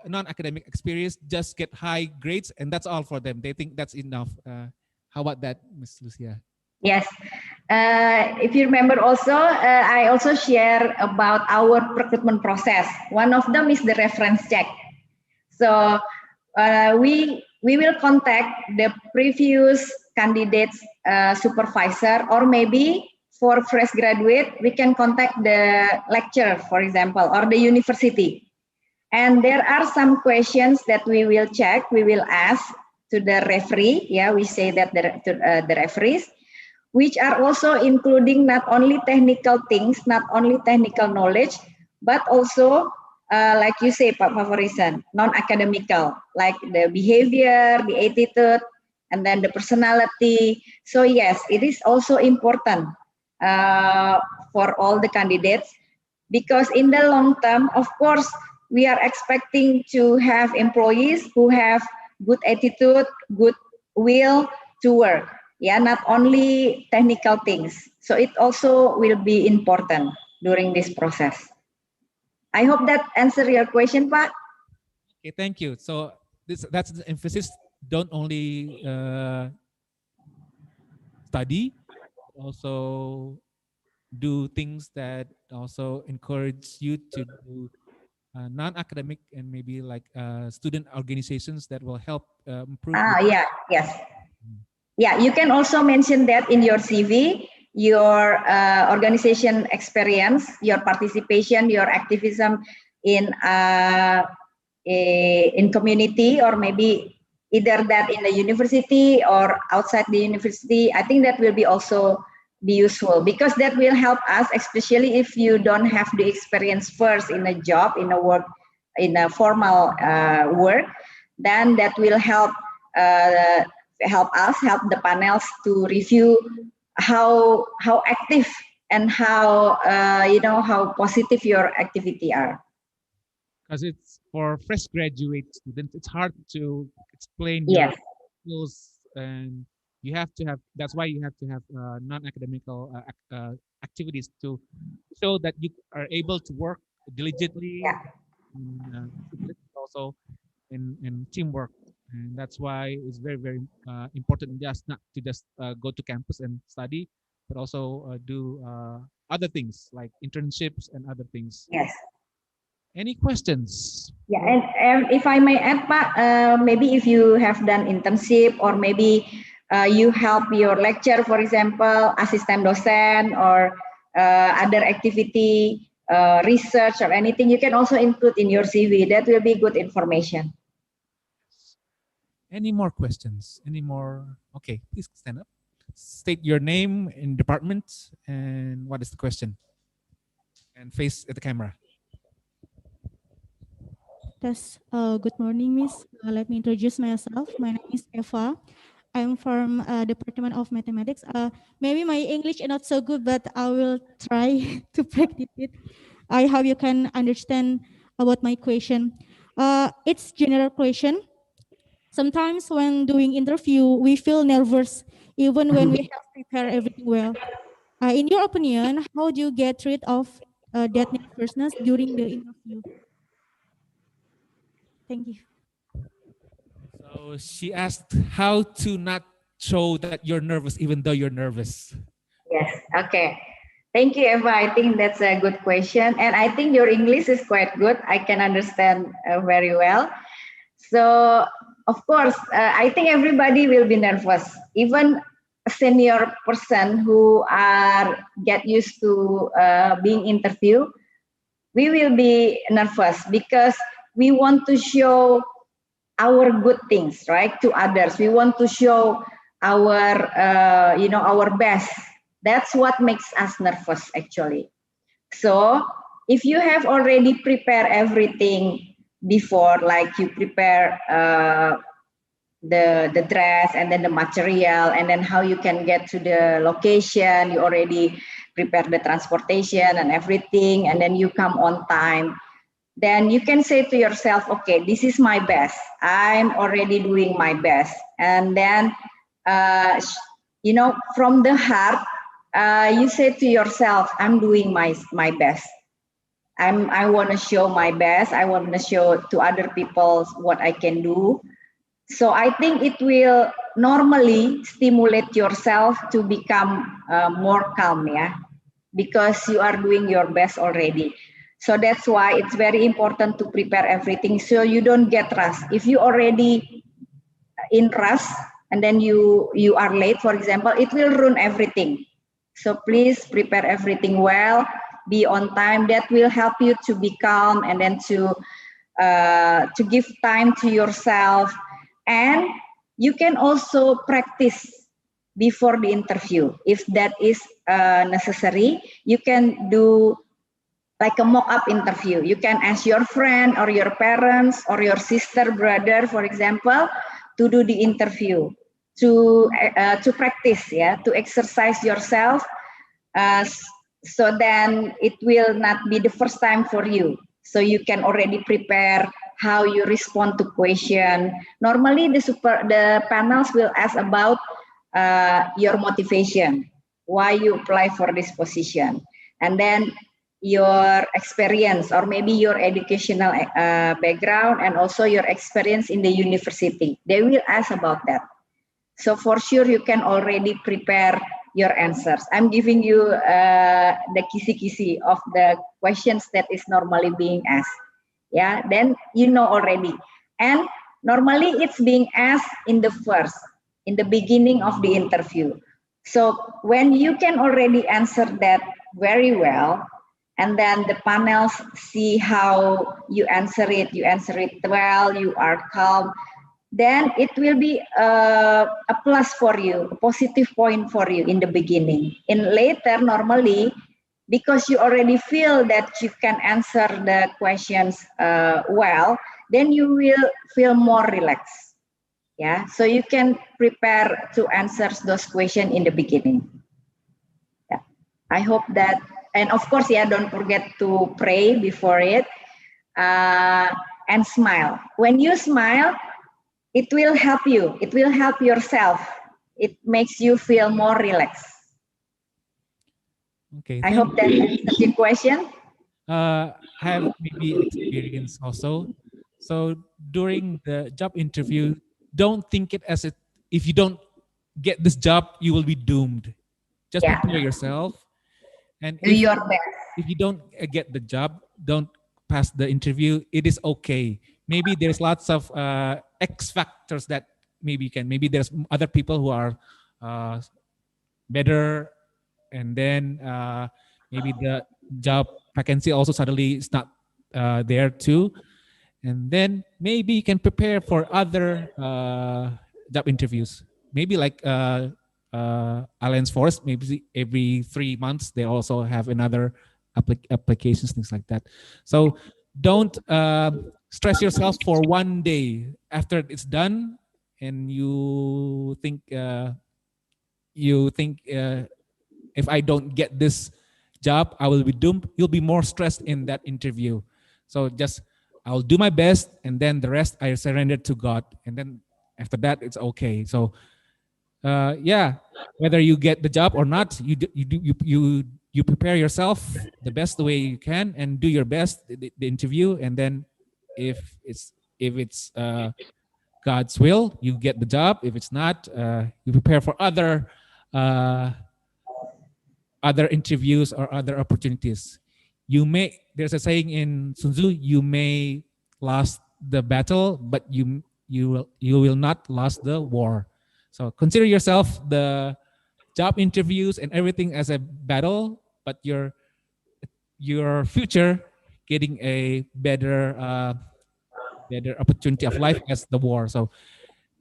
non-academic experience. Just get high grades and that's all for them. They think that's enough. How about that, Ms. Lucia? Yes. If you remember also, I also share about our recruitment process. One of them is the reference check. So we will contact the previous candidates supervisor, or maybe for fresh graduate, we can contact the lecturer, for example, or the university. And there are some questions that we will check, we will ask to the referee. Yeah, we say that the referees, which are also including not only technical things, not only technical knowledge, but also, like you say, Pak Favorisan, non-academical, like the behavior, the attitude, and then the personality. So yes, it is also important for all the candidates, because in the long term, of course, we are expecting to have employees who have good attitude, good will to work. Yeah, not only technical things. So it also will be important during this process. I hope that answers your question, Pak. Okay, thank you. So that's the emphasis. Don't only study, also do things that also encourage you to do non-academic and maybe like student organizations that will help improve. Yeah, yes. Yeah, you can also mention that in your CV, your organization experience, your participation, your activism in community, or maybe either that in the university or outside the university. I think that will be also be useful, because that will help us, especially if you don't have the experience first in a job, in a work, in a formal work, then that will help us, help the panels to review how active and how how positive your activity are. Because it's for fresh graduate students, it's hard to explain Yes. your skills, and you have to have. That's why you have to have non-academical activities to show that you are able to work diligently, also in teamwork. And that's why it's very, very important just not to just go to campus and study, but also do other things like internships and other things. Yes. Any questions? Yeah, and if I may add, Pak, maybe if you have done internship, or maybe you help your lecture, for example, assistant docent, or other activity, research, or anything, you can also include in your CV. That will be good information. Any more questions? Any more? Okay, please stand up. State your name and department and what is the question. And face at the camera. Good morning, Miss. Let me introduce myself. My name is Eva. I'm from Department of Mathematics. Maybe my English is not so good, but I will try to practice it. I hope you can understand about my question. It's general question. Sometimes when doing interview, we feel nervous even when we have prepared everything well. In your opinion, how do you get rid of that nervousness during the interview? Thank you. So she asked how to not show that you're nervous even though you're nervous. Yes. Okay. Thank you, Eva. I think that's a good question. And I think your English is quite good. I can understand very well. So, of course, I think everybody will be nervous. Even a senior person who are get used to being interviewed, we will be nervous because we want to show our good things, right, to others. We want to show our, our best. That's what makes us nervous, actually. So if you have already prepared everything before, like you prepare the dress and then the material and then how you can get to the location, you already prepare the transportation and everything, and then you come on time, then you can say to yourself, okay, this is my best. I'm already doing my best. And then, from the heart, you say to yourself, I'm doing my best. I want to show my best. I want to show to other people what I can do. So I think it will normally stimulate yourself to become more calm, yeah, because you are doing your best already. So that's why it's very important to prepare everything so you don't get rushed. If you already in rush and then you are late, for example, it will ruin everything. So please prepare everything well, be on time. That will help you to be calm and then to give time to yourself. And you can also practice before the interview. If that is necessary, you can do like a mock-up interview. You can ask your friend or your parents or your sister, brother, for example, to do the interview, to practice, yeah, to exercise yourself. So then it will not be the first time for you. So you can already prepare how you respond to question. Normally the panels will ask about your motivation, why you apply for this position, and then your experience or maybe your educational background and also your experience in the university. They will ask about that. So for sure you can already prepare your answers. I'm giving you the kisi-kisi of the questions that is normally being asked. Yeah, then you know already. And normally it's being asked in the beginning of the interview. So when you can already answer that very well, and then the panels see how you answer it well, you are calm, then it will be a plus for you, a positive point for you in the beginning. And later, normally, because you already feel that you can answer the questions well, then you will feel more relaxed. Yeah, so you can prepare to answer those questions in the beginning. Yeah, I hope that, and of course, yeah, don't forget to pray before it and smile. When you smile, it will help you. It will help yourself. It makes you feel more relaxed. Okay. I hope that answers your question. I have maybe experience also. So during the job interview, don't think it as if you don't get this job, you will be doomed. Just prepare yourself. And do your best. If you don't get the job, don't pass the interview. It is okay. Maybe there's lots of X factors that maybe there's other people who are better, and then maybe the job vacancy also suddenly is not there too, and then maybe you can prepare for other job interviews. Maybe like Alliance Force, maybe every 3 months they also have another applications, things like that. So don't stress yourself for one day. After it's done and you think if I don't get this job, I will be doomed. You'll be more stressed in that interview. So just I'll do my best, and then the rest I surrender to God, and then after that it's okay. So yeah, whether you get the job or not, you prepare yourself the best way you can and do your best the interview, and then if it's God's will, you get the job. If it's not, you prepare for other interviews or other opportunities. There's a saying in Sun Tzu, you may lose the battle, but you will not lose the war. So consider yourself the job interviews and everything as a battle, but your future getting a better opportunity of life as the war. So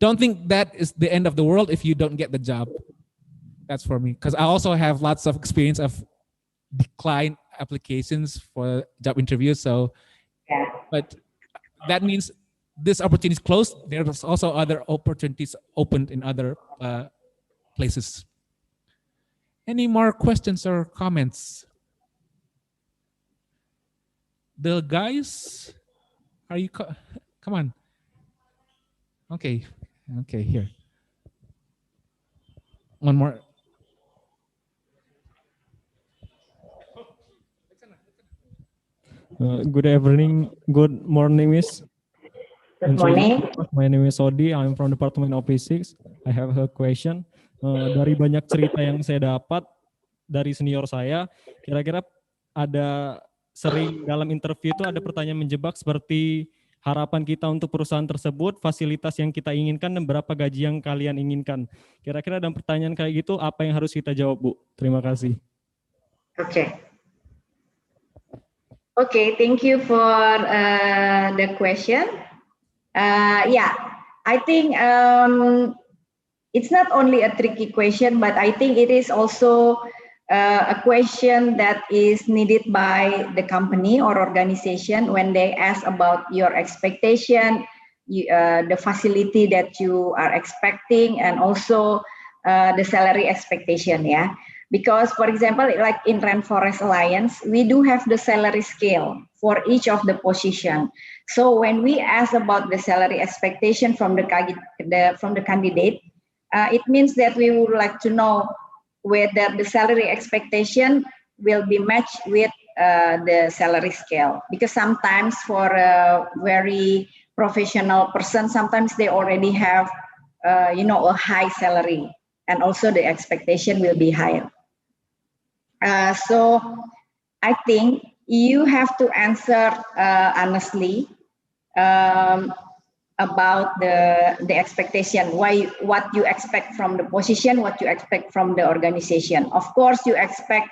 don't think that is the end of the world if you don't get the job. That's for me, because I also have lots of experience of decline applications for job interviews. So, but that means this opportunity is closed. There's also other opportunities opened in other places. Any more questions or comments? The guys, are you? Come on. Okay, here. One more. Good evening, good morning, Miss. Good morning. My name is Sodi. I'm from Department of Physics. I have a question. Dari banyak cerita yang saya dapat dari senior saya, kira-kira ada sering dalam interview itu ada pertanyaan menjebak seperti harapan kita untuk perusahaan tersebut, fasilitas yang kita inginkan, dan berapa gaji yang kalian inginkan. Kira-kira ada pertanyaan kayak gitu, apa yang harus kita jawab, Bu? Terima kasih. Okay, thank you for the question. Yeah, I think it's not only a tricky question, but I think it is also a question that is needed by the company or organization when they ask about your expectation, the facility that you are expecting, and also the salary expectation. Yeah. Because, for example, like in Rainforest Alliance, we do have the salary scale for each of the position. So when we ask about the salary expectation from the candidate, it means that we would like to know whether the salary expectation will be matched with the salary scale. Because sometimes for a very professional person, sometimes they already have, a high salary, and also the expectation will be higher. So I think you have to answer honestly about the expectation, what you expect from the position, what you expect from the organization. Of course, you expect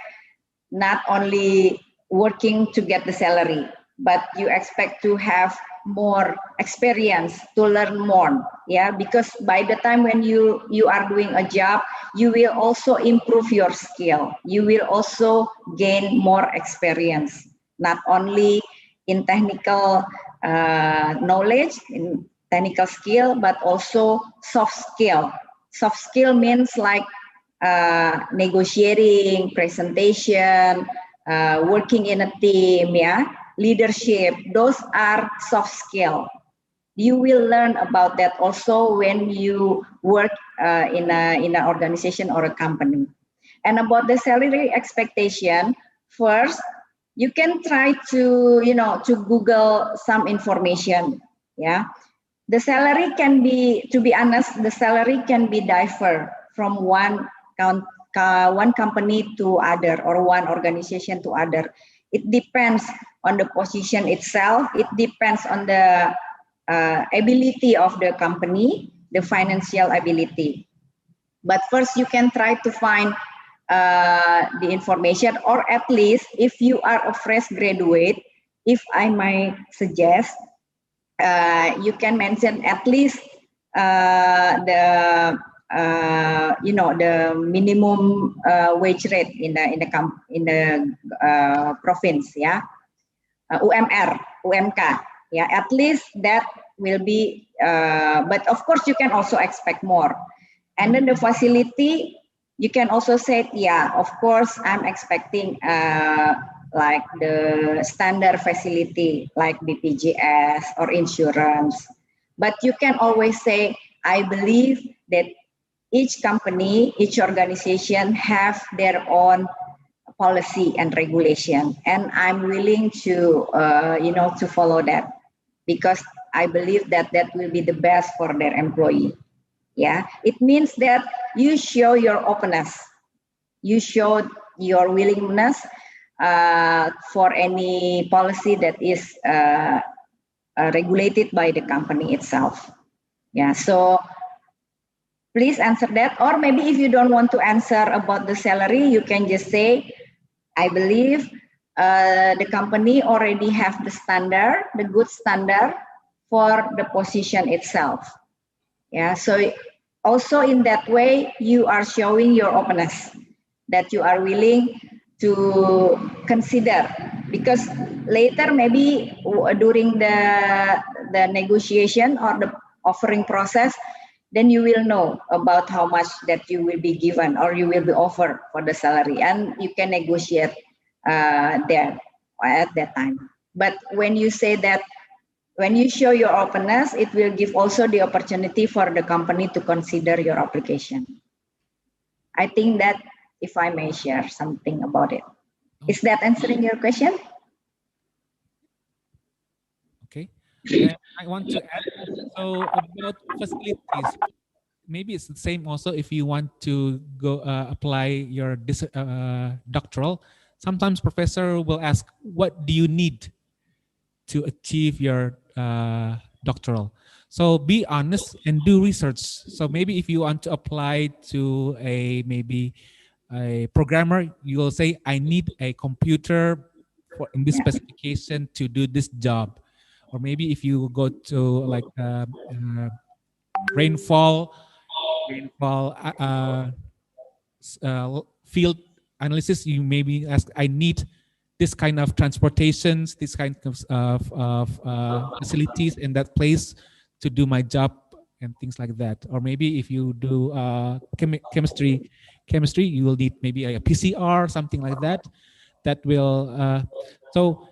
not only working to get the salary, but you expect to have more experience, to learn more. Yeah, because by the time when you are doing a job, you will also improve your skill. You will also gain more experience, not only in technical knowledge, in technical skill, but also soft skill. Soft skill means like negotiating, presentation, working in a team, yeah, leadership. Those are soft skill. You will learn about that also when you work in an organization or a company. And about the salary expectation, first, you can try to, to Google some information. Yeah, the salary can be, to be honest, the salary can be differ from one company to other, or one organization to other. It depends on the position itself. It depends on the ability of the company, the financial ability. But first, you can try to find the information, or at least if you are a fresh graduate, if I might suggest, you can mention at least the minimum wage rate in the province, yeah, UMR, UMK, yeah, at least that will be. But of course, you can also expect more. And then the facility, you can also say, yeah, of course, I'm expecting like the standard facility like BPJS or insurance. But you can always say, I believe that each company, each organization have their own policy and regulation, and I'm willing to, to follow that because I believe that that will be the best for their employee. Yeah, it means that you show your openness, you show your willingness for any policy that is regulated by the company itself. Yeah, so please answer that. Or maybe if you don't want to answer about the salary, you can just say, I believe the company already have the standard, the good standard for the position itself. Yeah, so also in that way, you are showing your openness that you are willing to consider, because later maybe during the negotiation or the offering process, then you will know about how much that you will be given or you will be offered for the salary, and you can negotiate there at that time. But when you say that, when you show your openness, it will give also the opportunity for the company to consider your application. I think that if I may share something about it. Is that answering your question? Okay. And I want to add, so about facilities, maybe it's the same also if you want to go apply your doctoral. Sometimes professor will ask, what do you need to achieve your doctoral? So be honest and do research. So maybe if you want to apply to maybe a programmer, you will say, I need a computer in this specification to do this job. Or maybe if you go to like rainfall field analysis, you maybe ask, I need this kind of transportations, this kind of facilities in that place to do my job and things like that. Or maybe if you do chemistry, you will need maybe a PCR, something like that. That will, so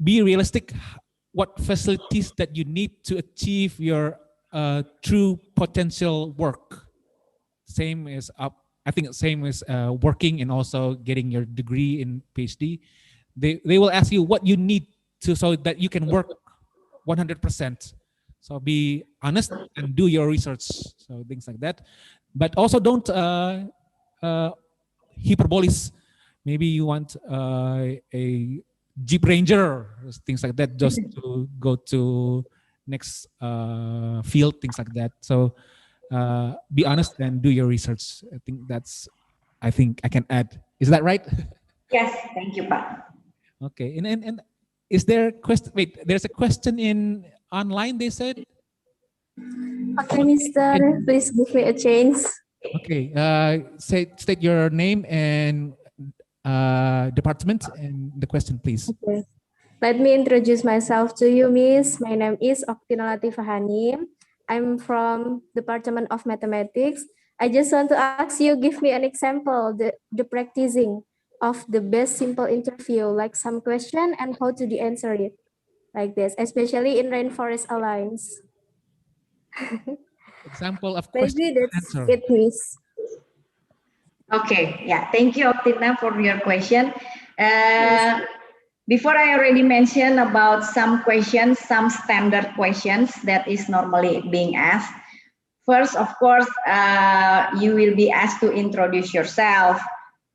be realistic. What facilities that you need to achieve your true potential work. Same as I think same as working and also getting your degree in PhD. They will ask you what you need to so that you can work 100%. So be honest and do your research. So things like that. But also don't hyperbolis. Maybe you want a Jeep Ranger, things like that, just to go to next field, things like that. So be honest and do your research. I think I can add. Is that right? Yes, thank you, Pak. Okay, and is there a question? Wait, there's a question in online. They said. Okay, Mister, please give me a chance. Okay, state your name and department and the question, please. Okay. Let me introduce myself to you, Miss. My name is Oktina Latifahani. I'm from Department of Mathematics. I just want to ask you, give me an example, the practicing of the best simple interview, like some question and how to answer it, like this, especially in Rainforest Alliance. Example of question. Maybe that's it, Miss. Okay, yeah, thank you, Oktina, for your question. Before I already mentioned about some questions, some standard questions that is normally being asked. First, of course, you will be asked to introduce yourself,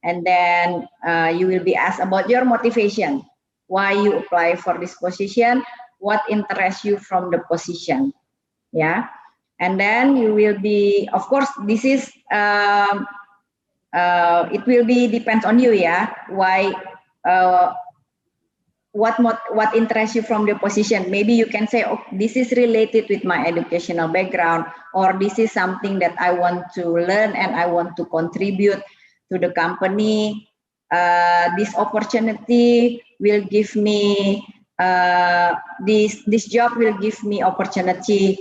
and then you will be asked about your motivation, why you apply for this position, what interests you from the position, yeah. And then you will be, of course, this is, it will be depends on you, yeah, why, what interests you from the position. Maybe you can say, oh, this is related with my educational background, or this is something that I want to learn and I want to contribute to the company. This opportunity will give me, this job will give me opportunity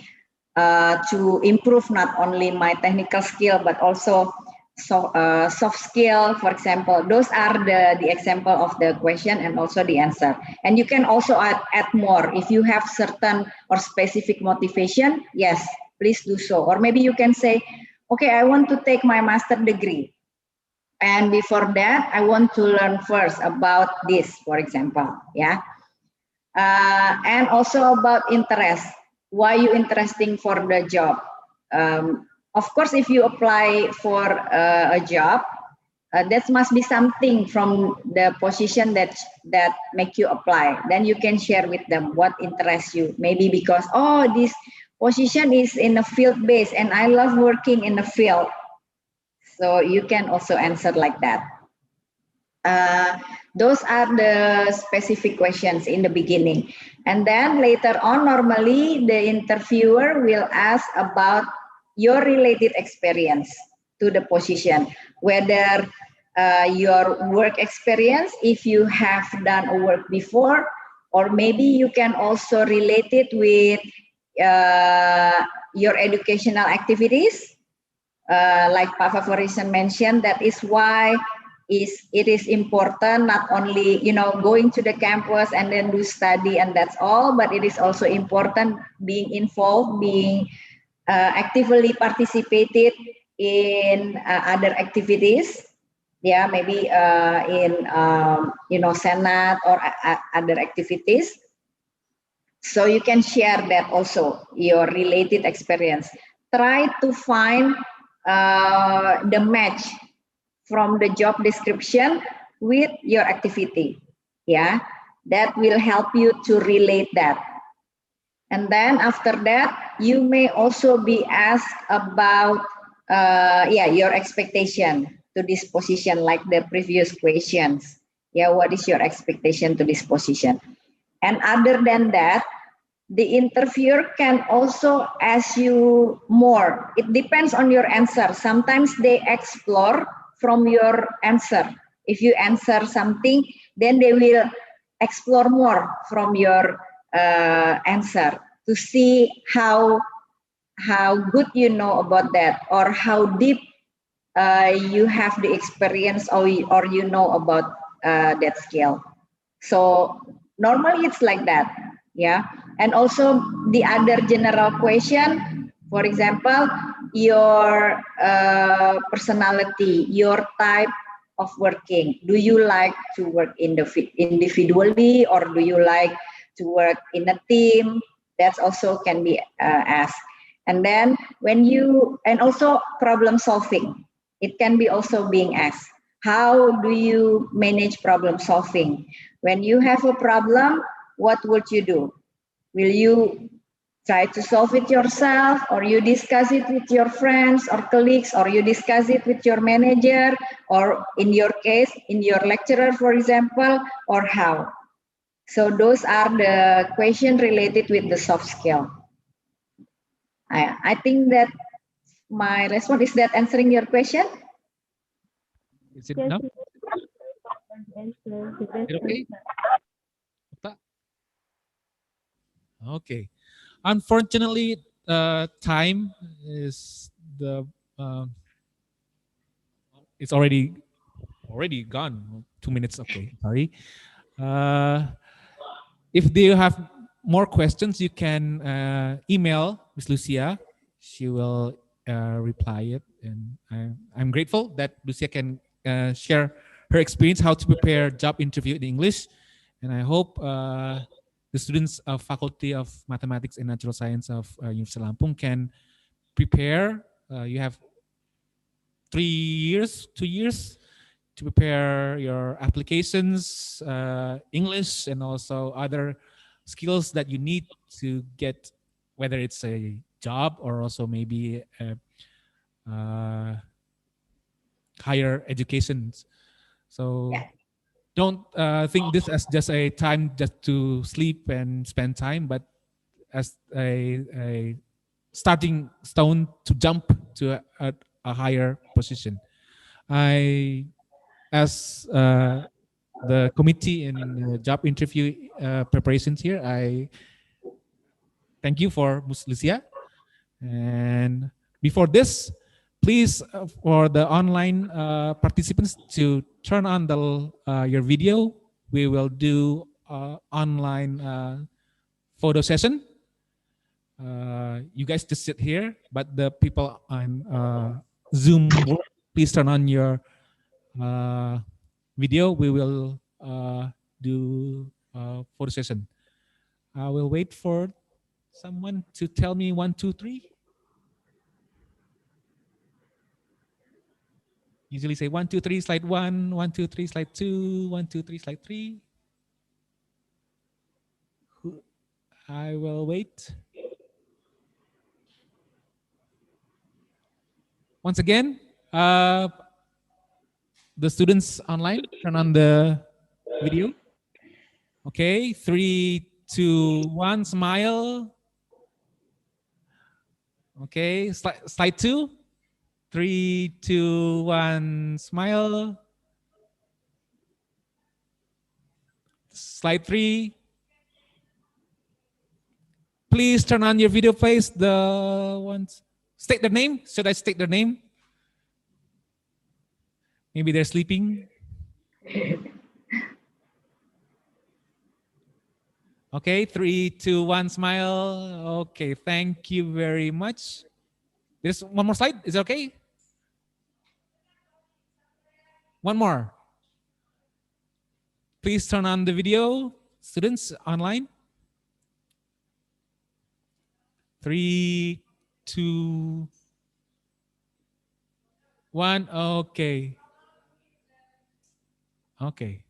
to improve not only my technical skill but also soft skill, for example. Those are the example of the question and also the answer. And you can also add more if you have certain or specific motivation. Yes, please do so. Or maybe you can say, okay, I want to take my master degree, and before that I want to learn first about this, for example. Yeah. And also about interest. Why you interesting for the job? Of course, if you apply for a job, that must be something from the position that make you apply. Then you can share with them what interests you. Maybe because, oh, this position is in a field base and I love working in the field. So you can also answer like that. Those are the specific questions in the beginning. And then later on, normally the interviewer will ask about your related experience to the position, whether your work experience, if you have done a work before, or maybe you can also relate it with your educational activities. Like Pak Favorizon mentioned, that is why it is important not only going to the campus and then do study and that's all, but it is also important being involved, being actively participated in other activities. Yeah, maybe in Senate or other activities. So you can share that also, your related experience. Try to find the match from the job description with your activity. Yeah, that will help you to relate that. And then after that, you may also be asked about your expectation to this position, like the previous questions. Yeah, what is your expectation to this position? And other than that, the interviewer can also ask you more. It depends on your answer. Sometimes they explore from your answer. If you answer something, then they will explore more from your answer to see how good you know about that, or how deep you have the experience, or you know about that skill. So normally it's like that. Yeah. And also the other general question, for example, your personality, your type of working. Do you like to work individually, or do you like to work in a team? That also can be asked. And then and also problem solving. It can be also being asked. How do you manage problem solving? When you have a problem, what would you do? Will you try to solve it yourself, or you discuss it with your friends or colleagues, or you discuss it with your manager, or in your case, in your lecturer, for example, or how? So those are the questions related with the soft skill. I think that my response, is that answering your question? Is it enough? Is it okay? Okay. Unfortunately, time is it's already gone. 2 minutes. Okay, sorry. If you have more questions, you can email Miss Lucia. She will reply it, and I'm grateful that Lucia can share her experience how to prepare job interview in English, and I hope the students of Faculty of Mathematics and Natural Science of University of Lampung can prepare. You have 2 years to prepare your applications, English, and also other skills that you need to get, whether it's a job or also maybe higher education. So don't think this as just a time just to sleep and spend time, but as a starting stone to jump to a higher position. As the committee in job interview preparations here, I thank you for Ms. Lucia And before this, please, for the online participants to turn on your video. We will do online photo session. You guys just sit here, but the people on Zoom, please turn on your video. We will do photo session. I will wait for someone to tell me 1, 2, 3. Usually say 1, 2, 3, slide 1, 1, 2, 3, slide 2, 1, 2, 3, slide 3. I will wait. Once again, the students online, turn on the video. Okay, 3, 2, 1, smile. Okay, slide 2. 3, 2, 1, smile. Slide 3. Please turn on your video, please. The ones. State their name. Should I state their name? Maybe they're sleeping. Okay, 3, 2, 1, smile. Okay, thank you very much. There's one more slide. Is it okay? One more. Please turn on the video, students online. 3, 2, 1. Okay. Okay.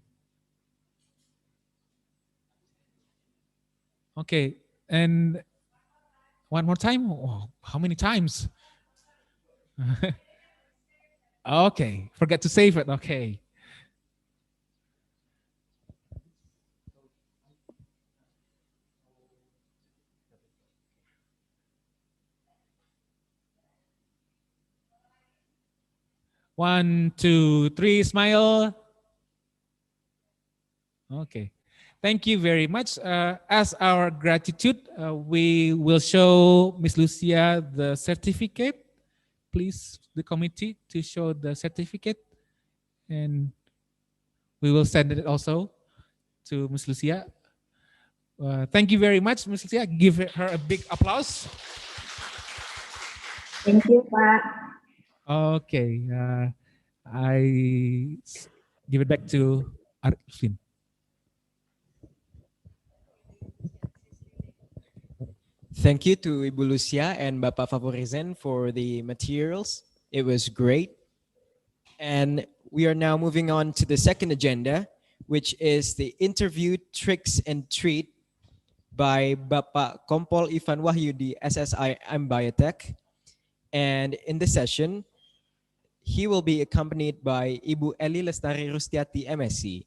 Okay. And one more time. Oh, how many times? Okay. Forget to save it. Okay. One, 2, 3, smile. Okay. Thank you very much. As our gratitude, we will show Miss Lucia the certificate. Please, the committee, to show the certificate. And we will send it also to Miss Lucia. Thank you very much, Miss Lucia. Give her a big applause. Thank you, Pak. Okay. I give it back to Arifin. Thank you to Ibu Lucia and Bapak Favorizen for the materials. It was great. And we are now moving on to the second agenda, which is the interview tricks and treat by Bapak Kompol Ivan Wahyudi, SSIM Biotech. And in this session, he will be accompanied by Ibu Eli Lestari Rustiati, MSc.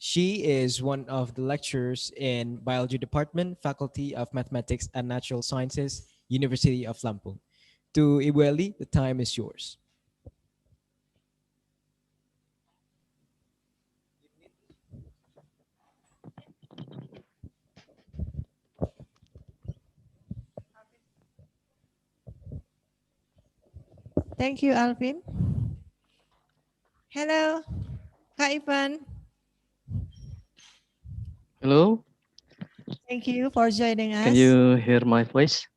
She is one of the lecturers in Biology Department, Faculty of Mathematics and Natural Sciences, University of Lampung. To Ibu Eli, the time is yours. Thank you, Alvin. Hello, Kak Ivan. Hello, Thank you for joining us. can you hear my voice?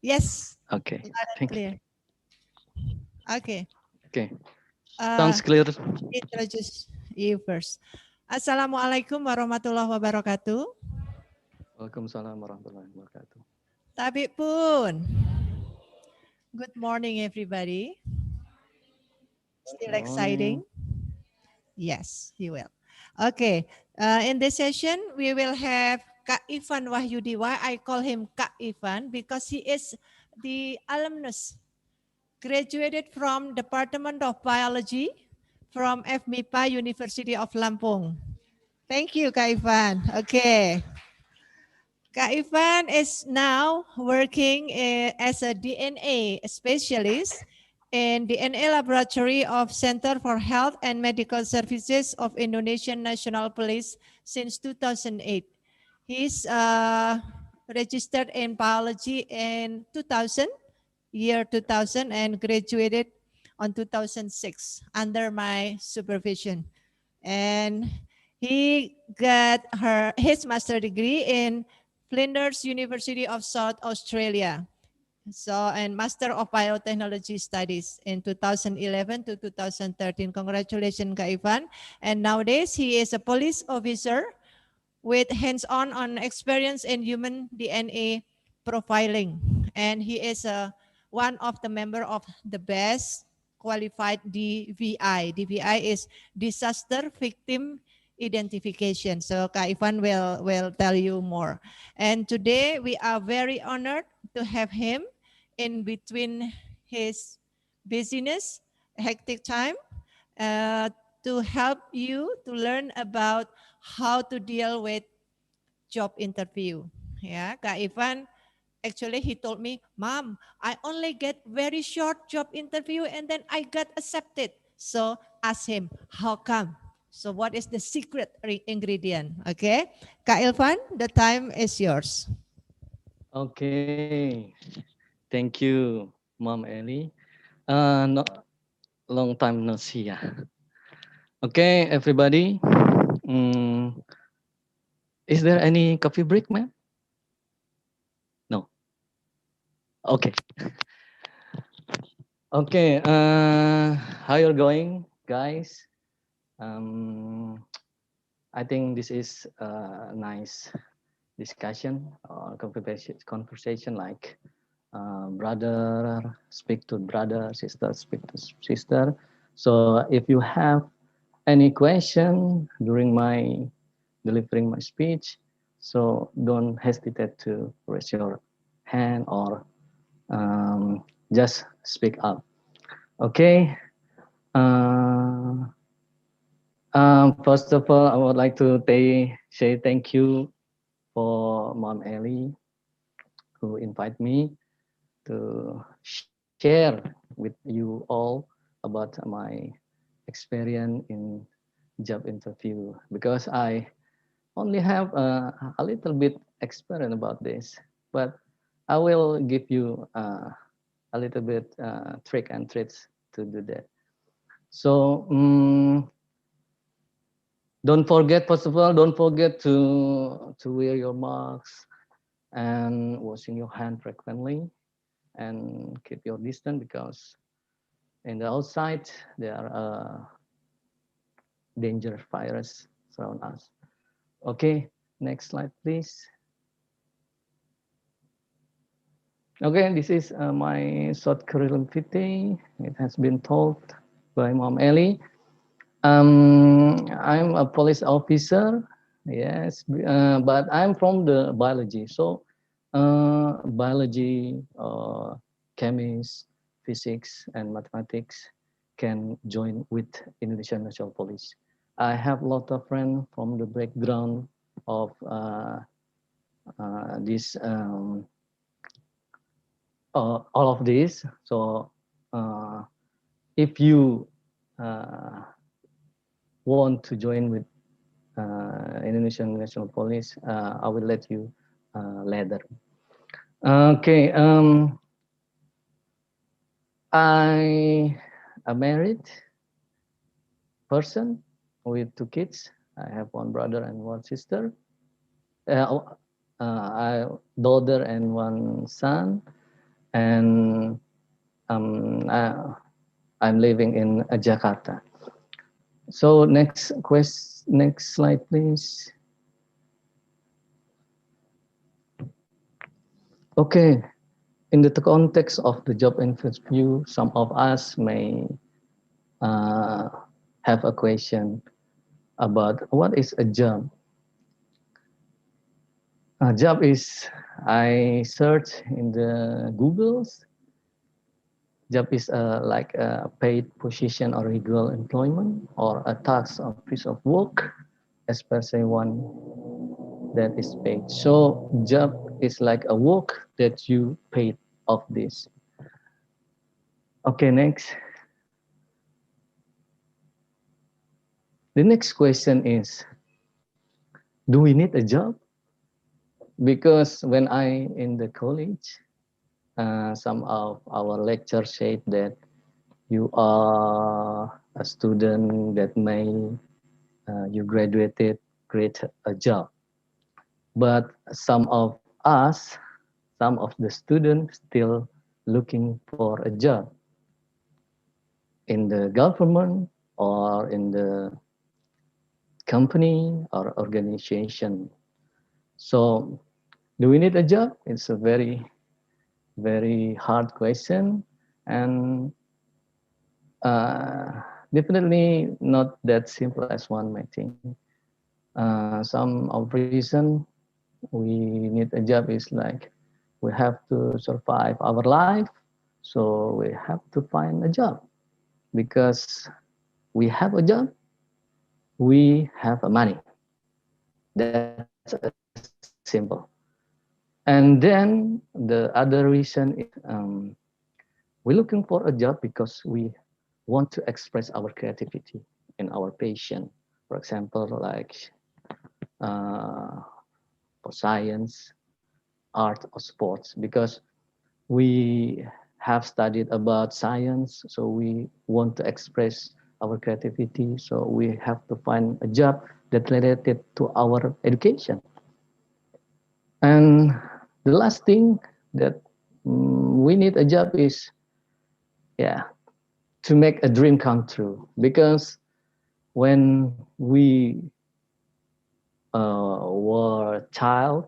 Yes. Okay, Loud and thank you. clear. Okay. Okay, sounds clear. Introduce you first. Assalamualaikum warahmatullahi wabarakatuh. Waalaikumsalam warahmatullahi wabarakatuh. Tabi pun. Good morning, everybody. Still exciting? Yes, you will. Okay. In this session, we will have Kak Ivan Wahyudi. Why I call him Kak Ivan? Because he is the alumnus, graduated from Department of Biology from FMIPA University of Lampung. Thank you, Kak Ivan. Okay. Kak Ivan is now working as a DNA specialist in the DNA Laboratory of Center for Health and Medical Services of Indonesian National Police since 2008. He's registered in biology in 2000 year 2000 and graduated on 2006 under my supervision. And he got his master degree in Flinders University of South Australia. So, and Master of Biotechnology Studies in 2011 to 2013. Congratulations, Kak Ivan. And nowadays, he is a police officer with hands-on experience in human DNA profiling. And he is one of the member of the best qualified DVI. DVI is Disaster Victim Identification. So Kak Ivan will tell you more. And today we are very honored to have him in between his busyness, hectic time, to help you to learn about how to deal with job interview. Yeah, Kak Ivan, actually he told me, Mom, I only get very short job interview and then I got accepted. So ask him, how come? So what is the secret ingredient? Okay, Kak Ilvan, the time is yours. Okay, thank you, Mom Ellie. No, long time no see. Okay, everybody. Is there any coffee break, ma'am? No. Okay. Okay. How you're going, guys? I think this is a nice discussion or conversation like brother speak to brother, sister speak to sister. So if you have any question during my delivering my speech, so don't hesitate to raise your hand or just speak up. Okay. First of all, I would like to say thank you for Mom Ellie who invite me to share with you all about my experience in job interview because I only have a little bit experience about this, but I will give you a little bit trick and tricks to do that. So don't forget, first of all, don't forget to wear your masks and washing your hand frequently and keep your distance because in the outside there are dangerous virus around us. Okay, next slide, please. Okay, this is my short curriculum vitae. It has been told by Mom Ellie. I'm a police officer, yes, but I'm from the biology. So biology, chemistry, physics, and mathematics can join with Indonesian National Police. I have a lot of friends from the background of this all of this. So if you want to join with Indonesian National Police, I will let you later. Okay, I a married person with 2 kids. I have 1 brother and 1 sister. I daughter and 1 son, and I'm living in Jakarta. So next slide, please. Okay, in the context of the job interview, some of us may have a question about what is a job. A job is, I search in the Google's. Job is like a paid position or regular employment or a task or piece of work, especially one that is paid. So job is like a work that you paid of this. Okay, next. The next question is, do we need a job? Because when I in the college, some of our lectures said that you are a student that may you graduated, create a job. But some of us, some of the students still looking for a job in the government or in the company or organization. So do we need a job? It's a very, very hard question, and definitely not that simple as one might think. Some of reason we need a job is like we have to survive our life, so we have to find a job. Because we have a job, we have a money. That's simple. And then the other reason is we're looking for a job because we want to express our creativity and our passion. For example, like for science, art, or sports, because we have studied about science, so we want to express our creativity. So we have to find a job that related to our education. And the last thing that we need a job is, yeah, to make a dream come true. Because when we were a child,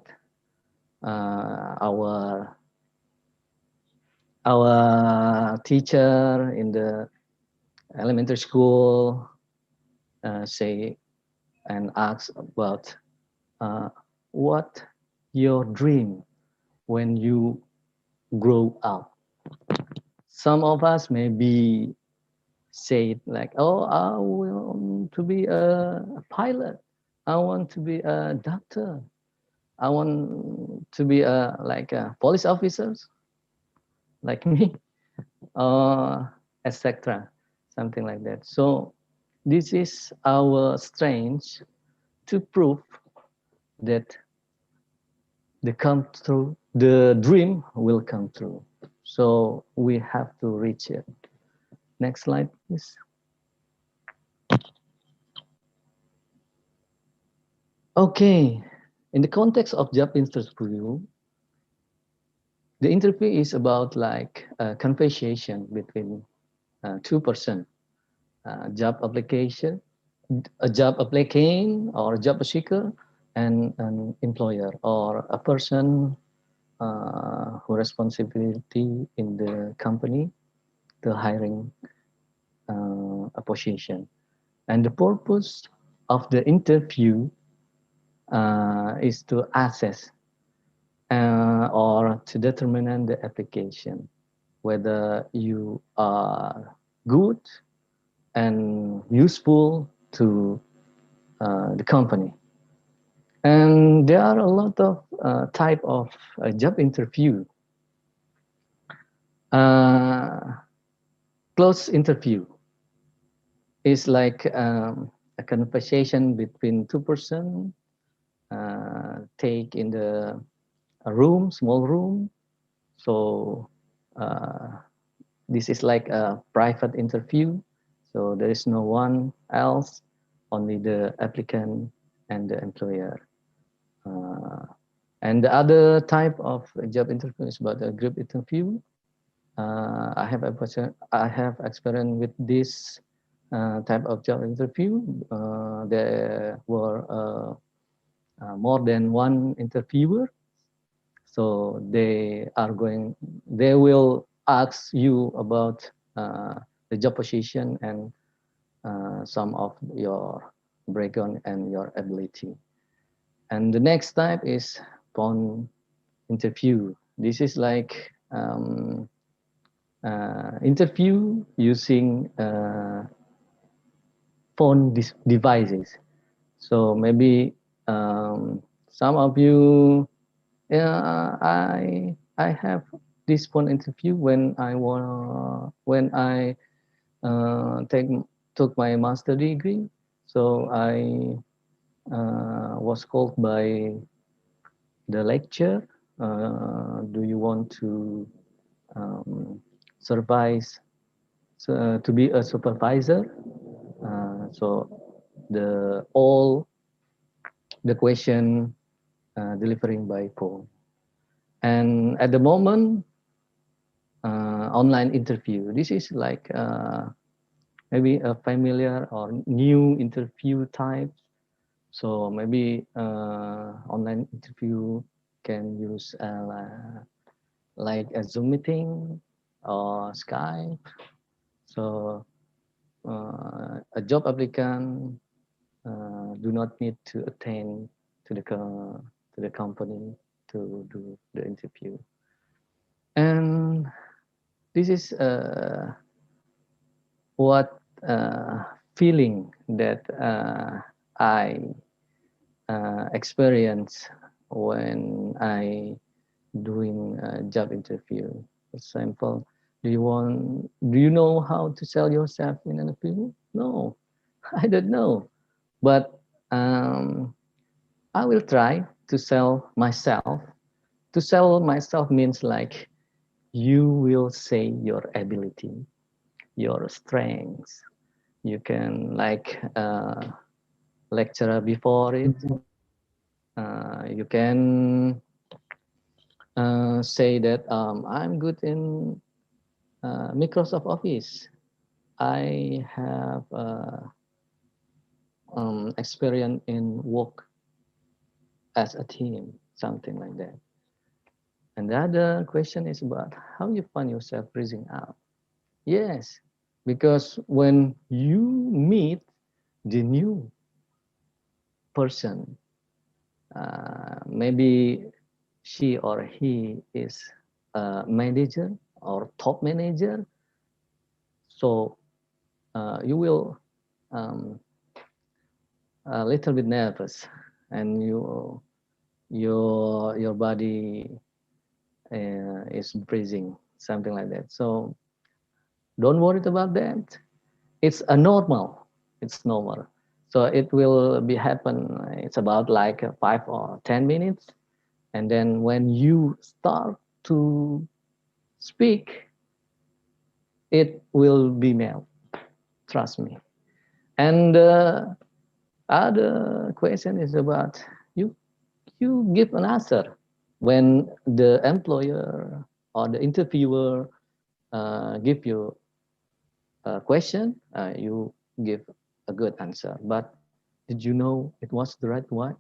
our teacher in the elementary school say and ask about what your dream when you grow up. Some of us maybe say like, oh, I want to be a pilot. I want to be a doctor. I want to be like a police officers like me, etc. Something like that. So this is our strength to prove that the dream will come true. So we have to reach it. Next slide, please. Okay, in the context of job interview, the interview is about like a conversation between two persons, job application, a job applicant or job seeker, and an employer or a person who responsibility in the company to hiring a position. And the purpose of the interview is to assess or to determine the application, whether you are good and useful to the company. And there are a lot of type of job interview. Close interview is like a conversation between two persons take in the a room, small room. So this is like a private interview. So there is no one else, only the applicant and the employer. And the other type of job interview is about a group interview. I have experience with this type of job interview. There were more than one interviewer. So they will ask you about the job position and some of your background and your ability. And the next type is phone interview. This is like interview using phone devices. So maybe some of you, yeah, I have this phone interview when I took my master degree. So I was called by the lecturer. Do you want to supervise, to be a supervisor. So all the question delivering by phone. And at the moment, online interview, this is like maybe a familiar or new interview type. So maybe online interview can use like a Zoom meeting or Skype. So a job applicant do not need to attend to the company to do the interview. And this is what feeling that I experience when I doing a job interview. For example, do you know how to sell yourself in an interview? No, I don't know, but I will try to sell myself. To sell myself means like you will say your ability, your strengths. You can like lecture before it. You can say that I'm good in Microsoft Office. I have experience in work as a team, something like that. And the other question is about how you find yourself breathing out. Yes, because when you meet the new person, maybe she or he is a manager or top manager, so you will a little bit nervous, and your body is breathing, something like that. So don't worry about that. It's a normal. It's normal. So it will be happen. It's about like 5 or 10 minutes, and then when you start to speak, it will be melt. Trust me. And other question is about you give an answer when the employer or the interviewer give you a question, you give a good answer. But did you know it was the right one?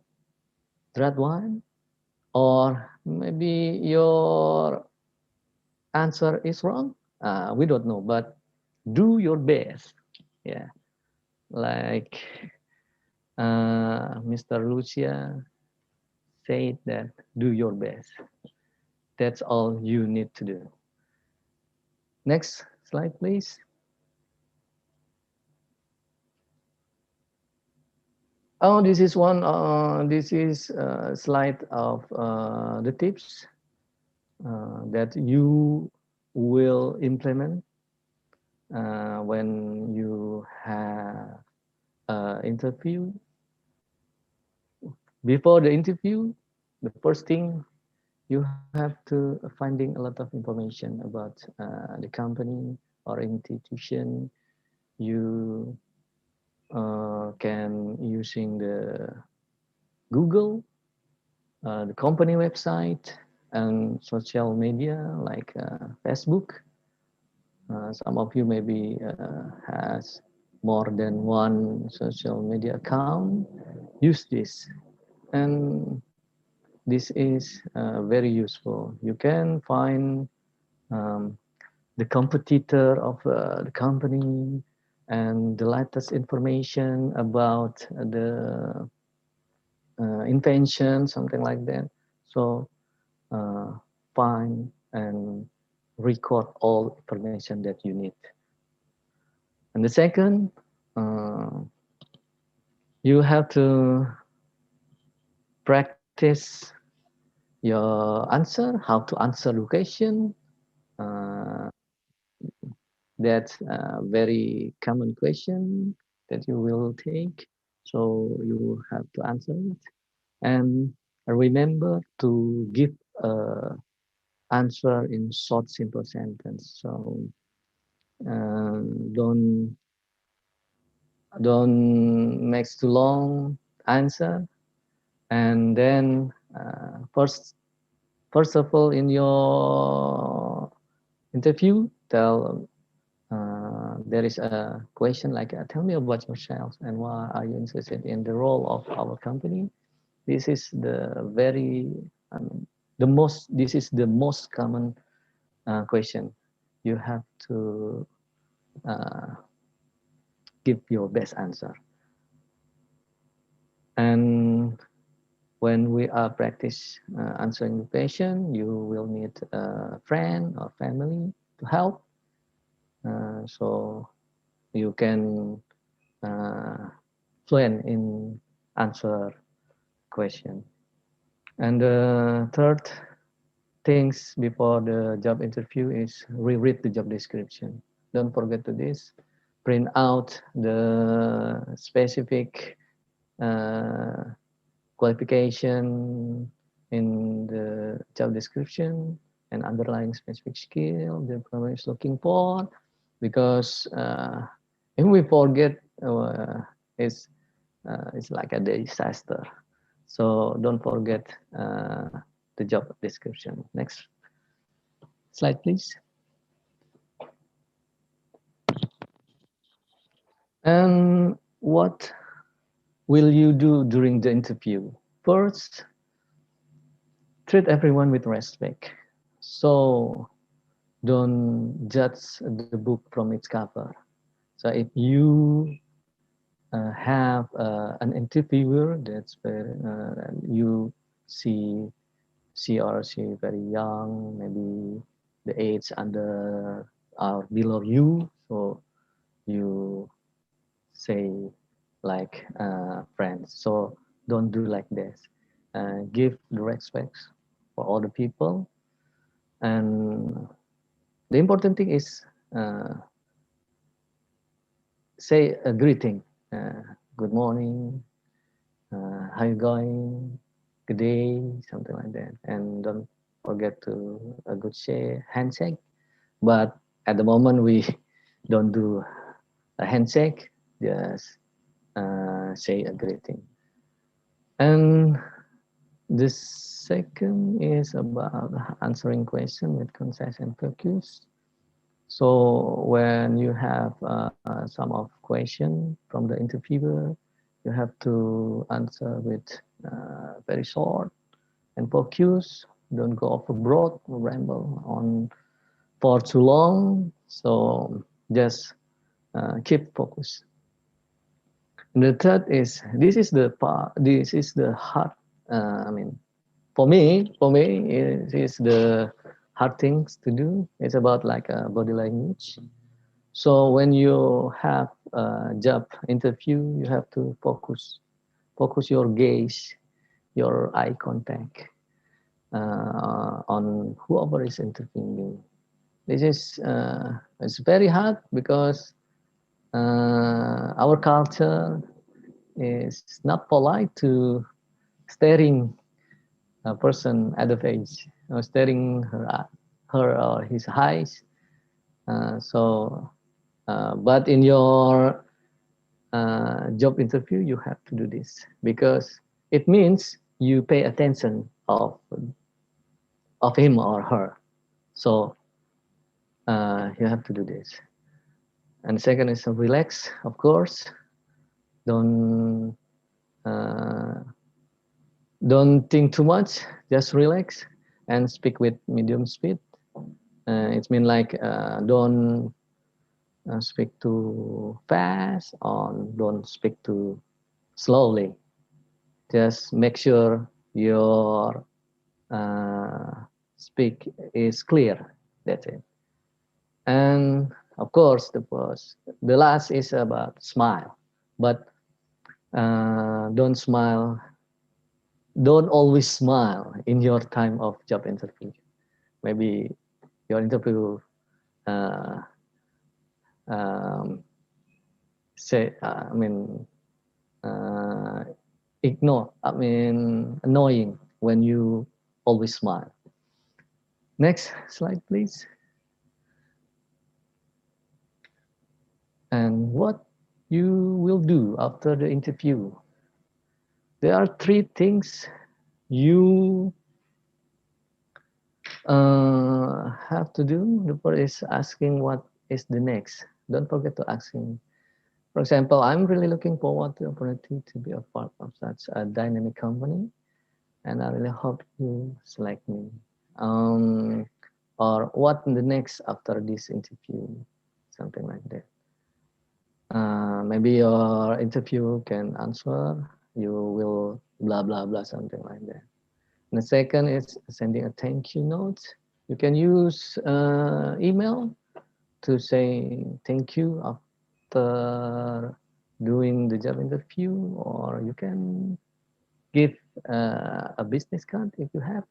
The right one? Or maybe your answer is wrong? We don't know, but do your best. Yeah, like Mr. Lucia said that do your best. That's all you need to do. Next slide, please. Oh, this is one. This is a slide of the tips that you will implement when you have an interview. Before the interview, the first thing you have to finding a lot of information about the company or institution. You can using the Google, the company website, and social media like Facebook. Some of you maybe has more than one social media account. Use this, and this is very useful. You can find the competitor of the company and the latest information about the invention, something like that. So find and record all information that you need. And the second, you have to practice your answer, how to answer the question. That's a very common question that you will take. So you have to answer it. And remember to give answer in short, simple sentence. So don't make too long answer. And then first of all, in your interview, tell there is a question like, tell me about yourself and why are you interested in the role of our company. This is the very, this is the most common question. You have to give your best answer. And when we are practice answering the question, you will need a friend or family to help. So you can fluent in answer question. And the third things before the job interview is reread the job description. Don't forget to this. Print out the specific qualification in the job description and underlying specific skill the employer is looking for, because if we forget, it's like a disaster. So don't forget the job description. Next slide, please. And what will you do during the interview? First, treat everyone with respect. So don't judge the book from its cover. So if you have an interviewer that's very, you see or she very young, maybe the age under or below you, so you say like friends. So don't do like this. Give the respect for all the people. And the important thing is say a greeting. Good morning, how you going, good day, something like that. And don't forget to a good handshake. But at the moment we don't do a handshake, just say a greeting. And the second is about answering question with concise and focus. So when you have some of question from the interviewer, you have to answer with very short and focus. Don't go overboard or ramble on for too long. So just keep focus. And the third is, this is the part. This is the hard. For me, it is the hard things to do. It's about like a body language. So when you have a job interview, you have to focus your gaze, your eye contact on whoever is interviewing you. This is it's very hard because our culture is not polite to staring a person at the face, or staring her or his eyes. But in your job interview, you have to do this because it means you pay attention of him or her. So you have to do this. And second is relax, of course. Don't think too much. Just relax and speak with medium speed. It means like don't speak too fast or don't speak too slowly. Just make sure your speak is clear. That's it. And of course, the last is about smile, but don't smile. Don't always smile in your time of job interview. Maybe your interview annoying when you always smile. Next slide, please. And what you will do after the interview. There are three things you have to do. The first is asking what is the next. Don't forget to asking. For example, I'm really looking forward to the opportunity to be a part of such a dynamic company, and I really hope you select me. Or what the next after this interview, something like that. Maybe your interview can answer, you will blah, blah, blah, something like that. And the second is sending a thank you note. You can use email to say thank you after doing the job interview, or you can give a business card if you have.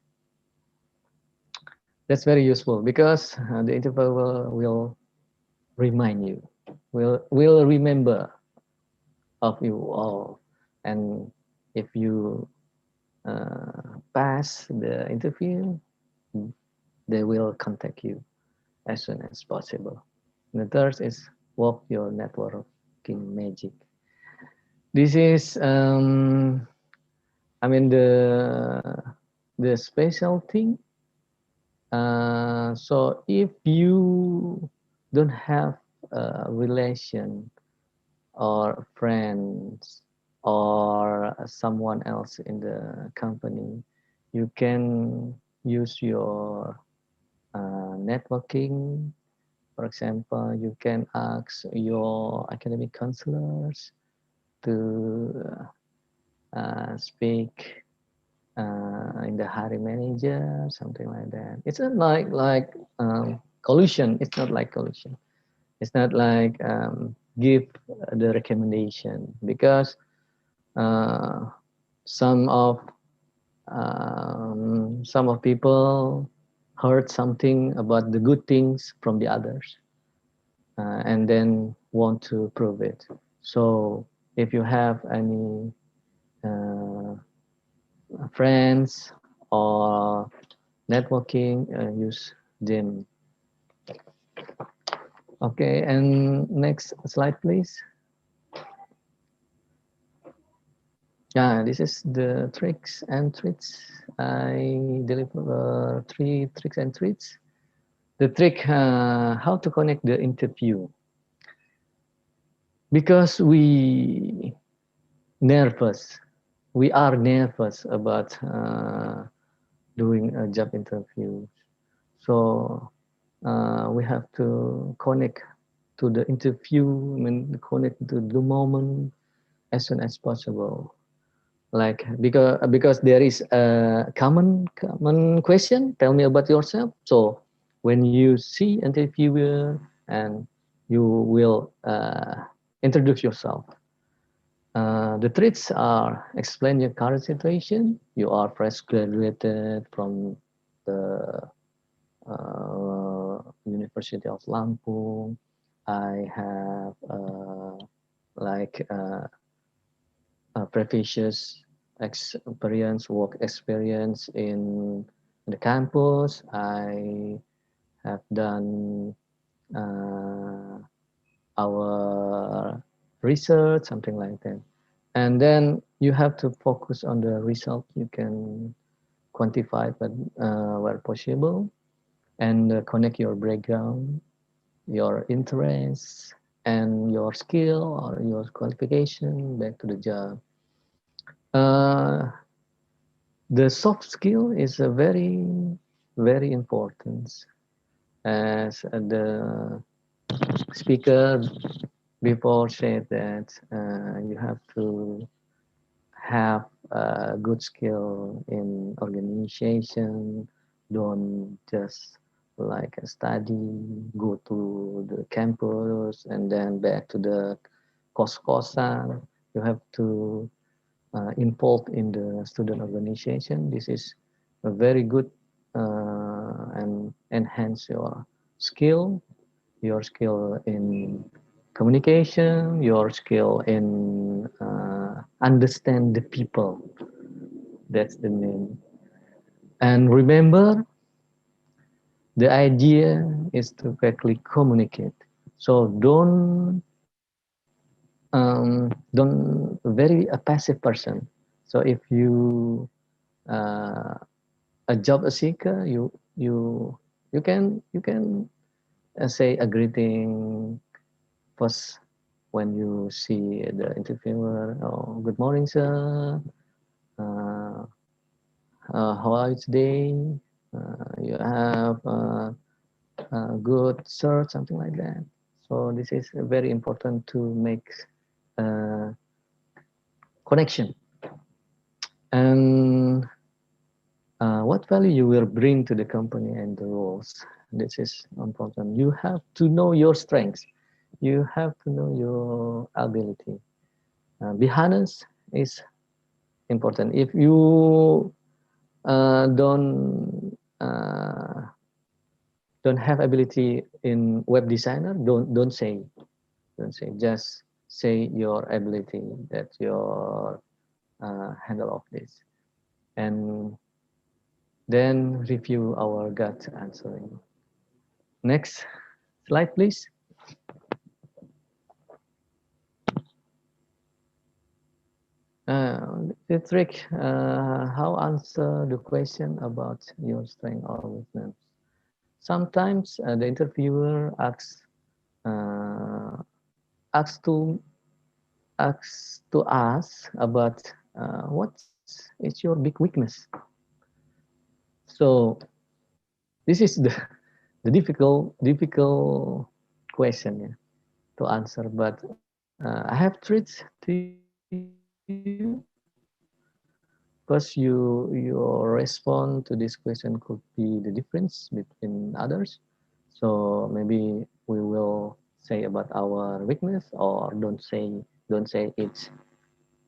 That's very useful because the interviewer will remind you, will remember of you all, and if you pass the interview, they will contact you as soon as possible. And the third is work your networking magic. This is, I mean, the special thing. So if you don't have a relation or friends or someone else in the company, you can use your networking. For example, you can ask your academic counselors to speak in the hiring manager, something like that. It's not like collusion. It's not like collusion. It's not like give the recommendation, because some of people heard something about the good things from the others and then want to prove it. So if you have any friends or networking, use them. Okay, and next slide, please. Yeah, this is the tricks and treats. I deliver 3 tricks and treats. The trick, how to connect the interview. Because we are nervous about doing a job interview. So we have to connect to the interview, connect to the moment as soon as possible. Like because there is a common question, tell me about yourself. So when you see interviewer and you will introduce yourself. The traits are explain your current situation. You are fresh graduated from the University of Lampung. I have a previous work experience in the campus. I have done our research, something like that. And then you have to focus on the result you can quantify, but where possible, and connect your background, your interests, and your skill or your qualification back to the job. The soft skill is a very, very important. As the speaker before said that you have to have a good skill in organization. Don't just like study, go to the campus and then back to the kos-kosan. You have to involved in the student organization. This is a very good and enhance your skill in communication, your skill in understand the people. That's the main. And remember, The idea is to quickly communicate. So don't very a passive person. So if you a job seeker, you can say a greeting first when you see the interviewer. Oh, good morning, sir. Uh, how are you today? You have a good search, something like that. So this is very important to make connection. And what value you will bring to the company and the roles. This is important. You have to know your strengths. You have to know your ability. Be honest is important. If you don't have ability in web designer, don't say. Just say your ability that your handle of this, and then review our gut answering. Next slide, please. The trick, how answer the question about your strength or weakness. Sometimes the interviewer uh, asks to us about what is your big weakness. So this is the difficult question, yeah, to answer. But I have traits to you. First, your response to this question could be the difference between others. So maybe we will say about our weakness, or don't say it.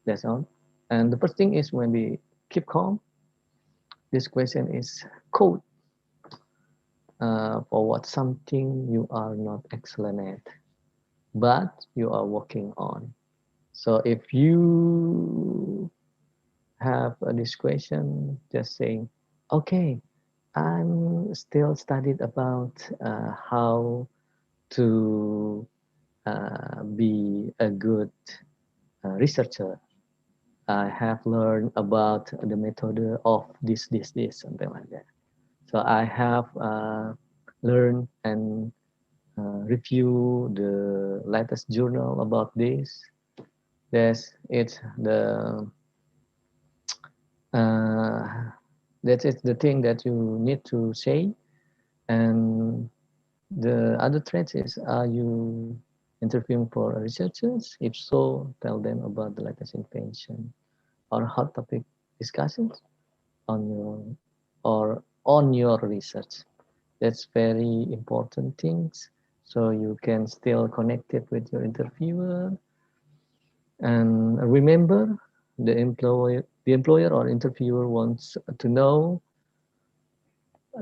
That's all. And the first thing is maybe keep calm. This question is code for what something you are not excellent at, but you are working on. So if you have this question, just saying, okay, I'm still studied about how to be a good researcher. I have learned about the method of this, something like that. So I have learned and review the latest journal about this. It's the that is the thing that you need to say. And the other threat is, are you interviewing for researchers? If so, tell them about the latest invention or hot topic discussions on your research. That's very important things. So you can still connect it with your interviewer. And remember, the employer or interviewer wants to know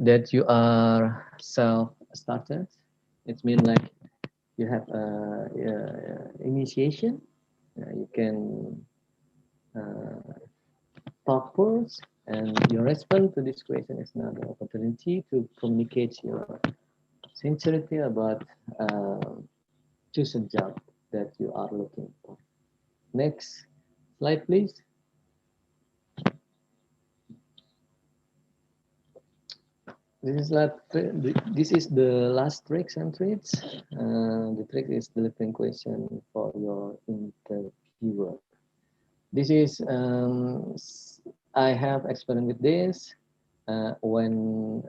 that you are self-started. It means like you have initiation. You can talk first, and your response to this question is another opportunity to communicate your sincerity about choosing job that you are looking for. Next slide, please. This is the last tricks and treats. The trick is delivering question for your interviewer. This is I have experience with this when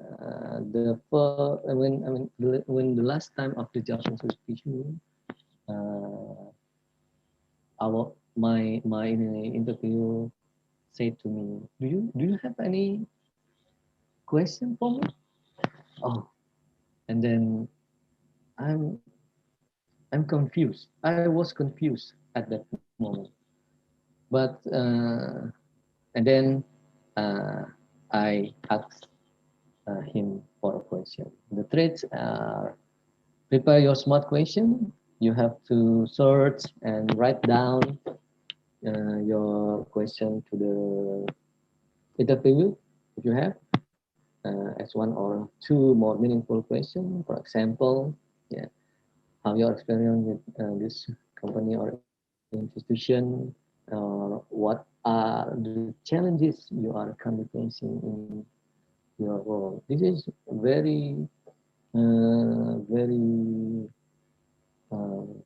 when the last time of the job interview, my interview said to me, do you have any question for me? Oh, and then I'm confused. I was confused at that moment. But and then I asked him for a question. The traits are: prepare your smart question. You have to search and write down your question to the interview if you have. as one or two more meaningful questions. For example, yeah, how your experience with this company or institution, what are the challenges you are currently facing in your role. This is very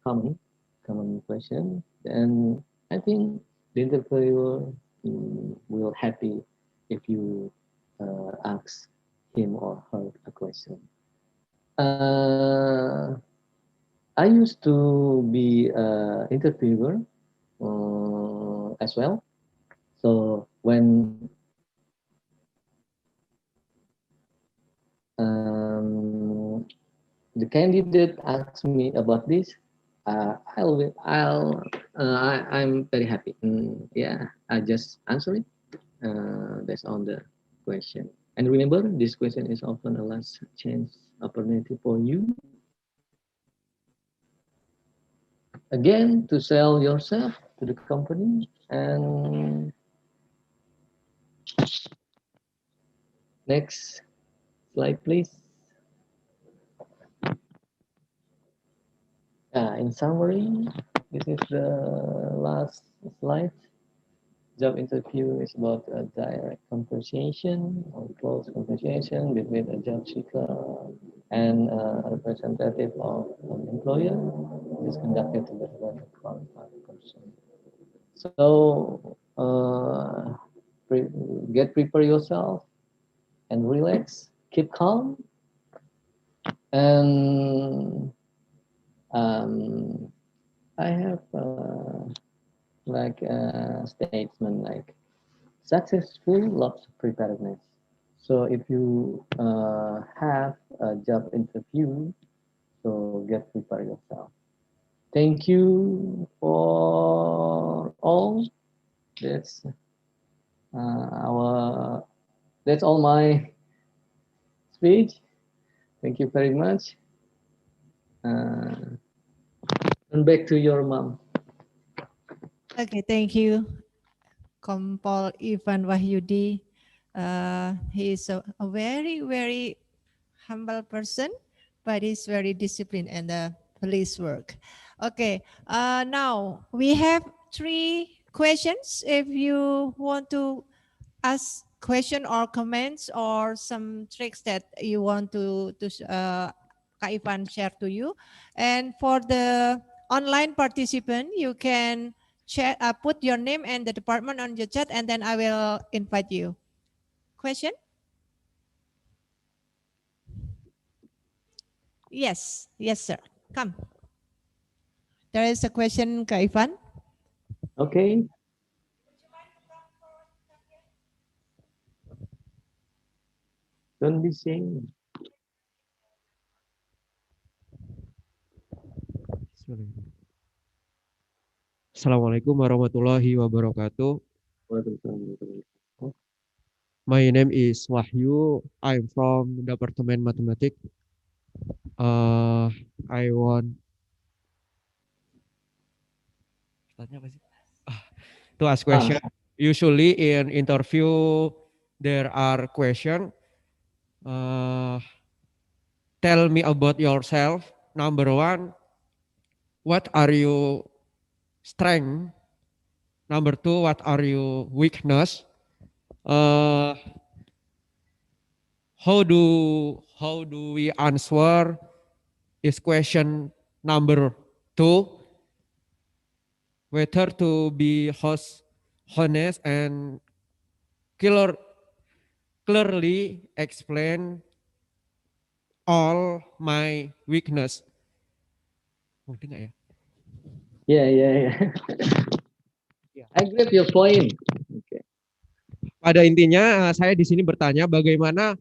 common question, and I think the interviewer will happy if you ask him or her a question. I used to be an interviewer as well. So when the candidate asked me about this, I'm very happy. Yeah, I just answer it based on the question. And remember, this question is often a last chance opportunity for you again to sell yourself to the company. And next slide, please. In summary, this is the last slide. Job interview is about a direct conversation or close conversation between a job seeker and a representative of an employer. It is conducted to the qualified person. So prepare yourself and relax, keep calm, and I have like a statement like successful loves preparedness. So if you have a job interview, so get prepared yourself. Thank you for all. That's our. That's all my speech. Thank you very much. And back to your mom. Okay, thank you, Kompol Ivan Wahyudi. He is a very, very humble person, but he's very disciplined and police work. Okay, now we have 3 questions. If you want to ask question or comments or some tricks that you want to Kak Ivan share to you. And for the online participant, you can chat, put your name and the department on your chat, and then I will invite you. Question? Yes, yes, sir. Come. There is a question, Kak Ivan. Okay. Don't be shy. Assalamualaikum warahmatullahi wabarakatuh. My name is Wahyu. I'm from Department Mathematics. I want to ask question. Usually in interview there are question. Tell me about yourself. Number 1, what are you strength? Number 2, what are you weakness? How do we answer is question number 2? Whether to be honest and clearly explain all my weakness. Mungkin nggak ya? Yeah. I get your point. Okay. Pada intinya saya di sini bertanya bagaimana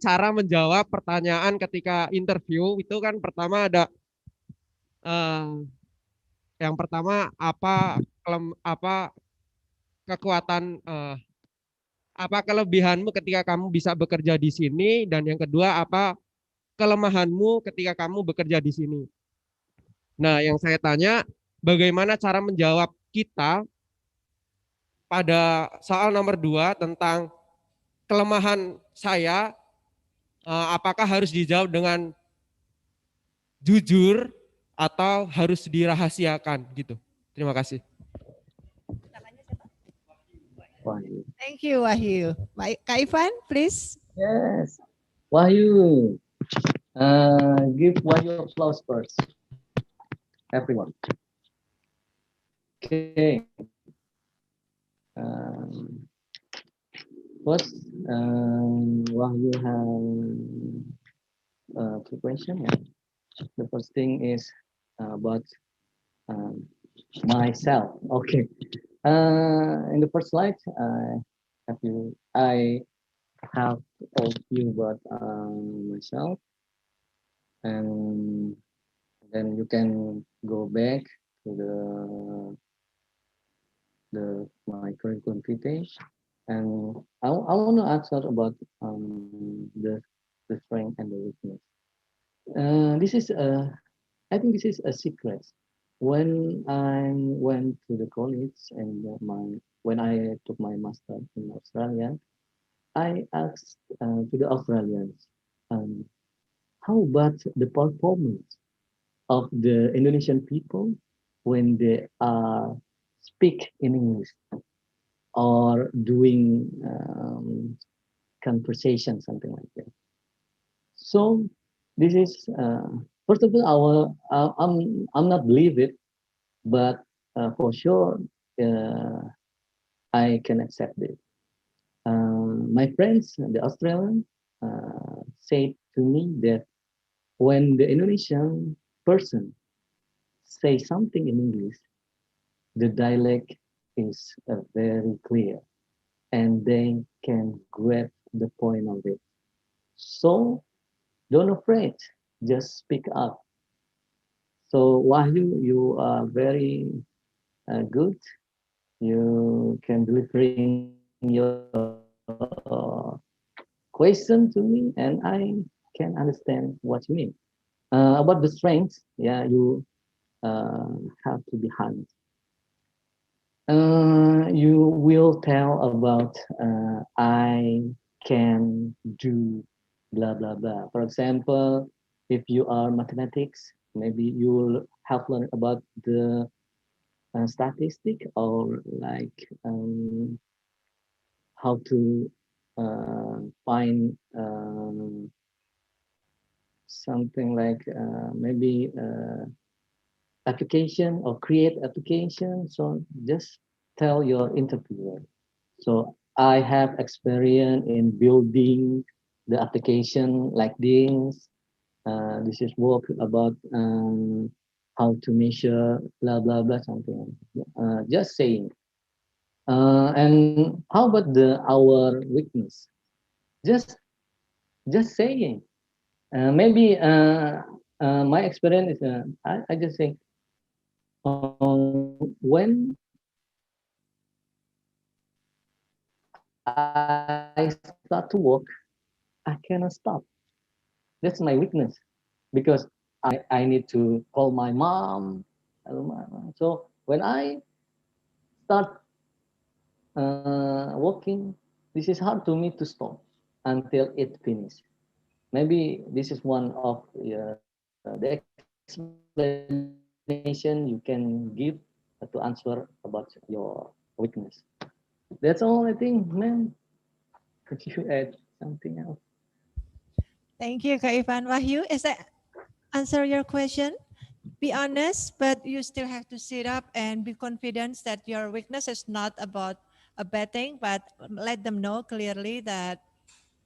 cara menjawab pertanyaan ketika interview itu kan pertama ada yang pertama apa kekuatan apa kelebihanmu ketika kamu bisa bekerja di sini, dan yang kedua apa kelemahanmu ketika kamu bekerja di sini. Nah, yang saya tanya bagaimana cara menjawab kita pada soal nomor 2 tentang kelemahan saya apakah harus dijawab dengan jujur atau harus dirahasiakan gitu. Terima kasih. Thank you, Wahyu. Baik, Kak Ivan, please. Yes. Wahyu. Give Wahyu applause first. Everyone. Okay. First, Wahyu have two questions. Yeah. The first thing is about myself. Okay. In the first slide, I have told you about myself, and then you can go back to my curriculum Vitae, and I want to answer about the strength and the weakness. This is I think this is a secret. When I went to the college and when I took my master in Australia, I asked to the Australians, how about the performance of the Indonesian people when they speak in English or doing conversation, something like that. So this is first of all, I'm not believe it, but for sure I can accept it. My friends, the Australian, said to me that when the Indonesian person say something in English, the dialect is very clear and they can grab the point of it. So don't afraid, just speak up. So Wahyu, you are very good. You can delivering your question to me, and I can understand what you mean. About the strength, yeah, you have to be honest. You will tell about I can do blah blah blah. For example, if you are mathematics, maybe you will have learned about the statistic or like how to find something like maybe application or create application. So just tell your interviewer. So I have experience in building the application like this. This is work about how to measure blah blah blah something. Just saying. And how about our weakness? Just saying. Maybe my experience is I just think when I start to work, I cannot stop. That's my weakness because I need to call my mom. So when I start working, this is hard to me to stop until it finishes. Maybe this is one of the explanation you can give to answer about your weakness. That's all I think, man. Could you add something else? Thank you, Kak Ivan. Wahyu, is that answer your question? Be honest, but you still have to sit up and be confident that your weakness is not about a bad thing, but let them know clearly that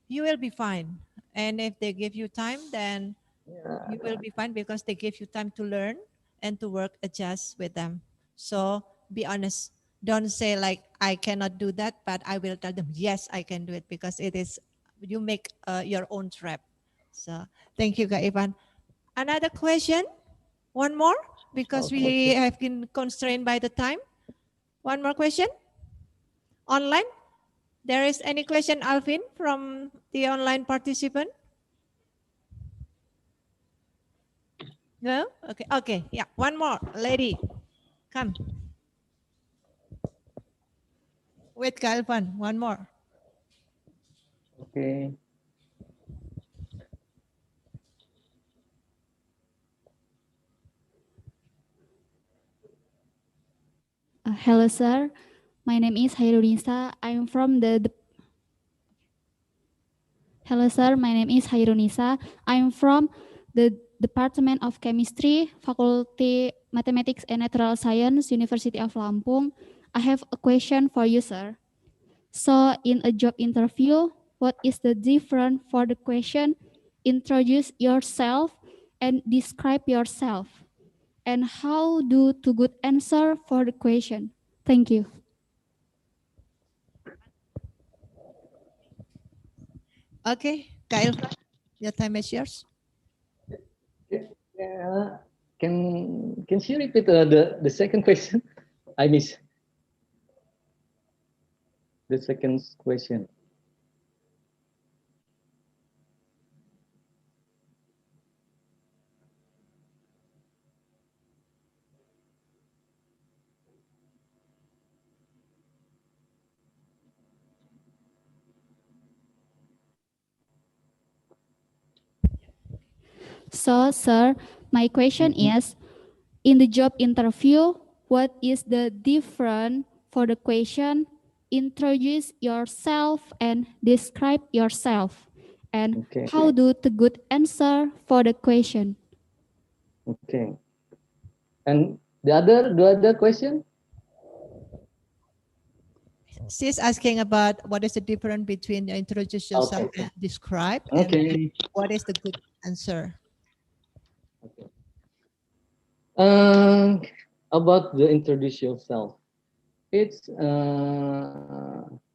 you will be fine. And if they give you time, then you will be fine because they give you time to learn and to work, adjust with them. So be honest. Don't say like, I cannot do that, but I will tell them, yes, I can do it because it is, you make your own trap. So thank you, Kak Ivan. Another question? One more? Because we have been constrained by the time. One more question? Online? There is any question, Alvin, from the online participant? No? Okay, okay, yeah, one more, lady, come. Wait, Kalpan, one more. Okay. Hello, sir. My name is Hairunisa. I'm from the. Hello, sir. My name is Hairunisa. I'm from the Department of Chemistry, Faculty Mathematics and Natural Science, University of Lampung. I have a question for you, sir. So, in a job interview, what is the difference for the question? Introduce yourself and describe yourself. And how do to good answer for the question? Thank you. Okay, Kak Ilvan, your time is yours. Yeah. Can she repeat the second question? I missed the second question. So, sir, my question is, in the job interview, what is the difference for the question? Introduce yourself and describe yourself. And how do the good answer for the question? Okay. And the other question? She's asking about what is the difference between introduce yourself and describe. Okay. And what is the good answer? About the introduce yourself, it's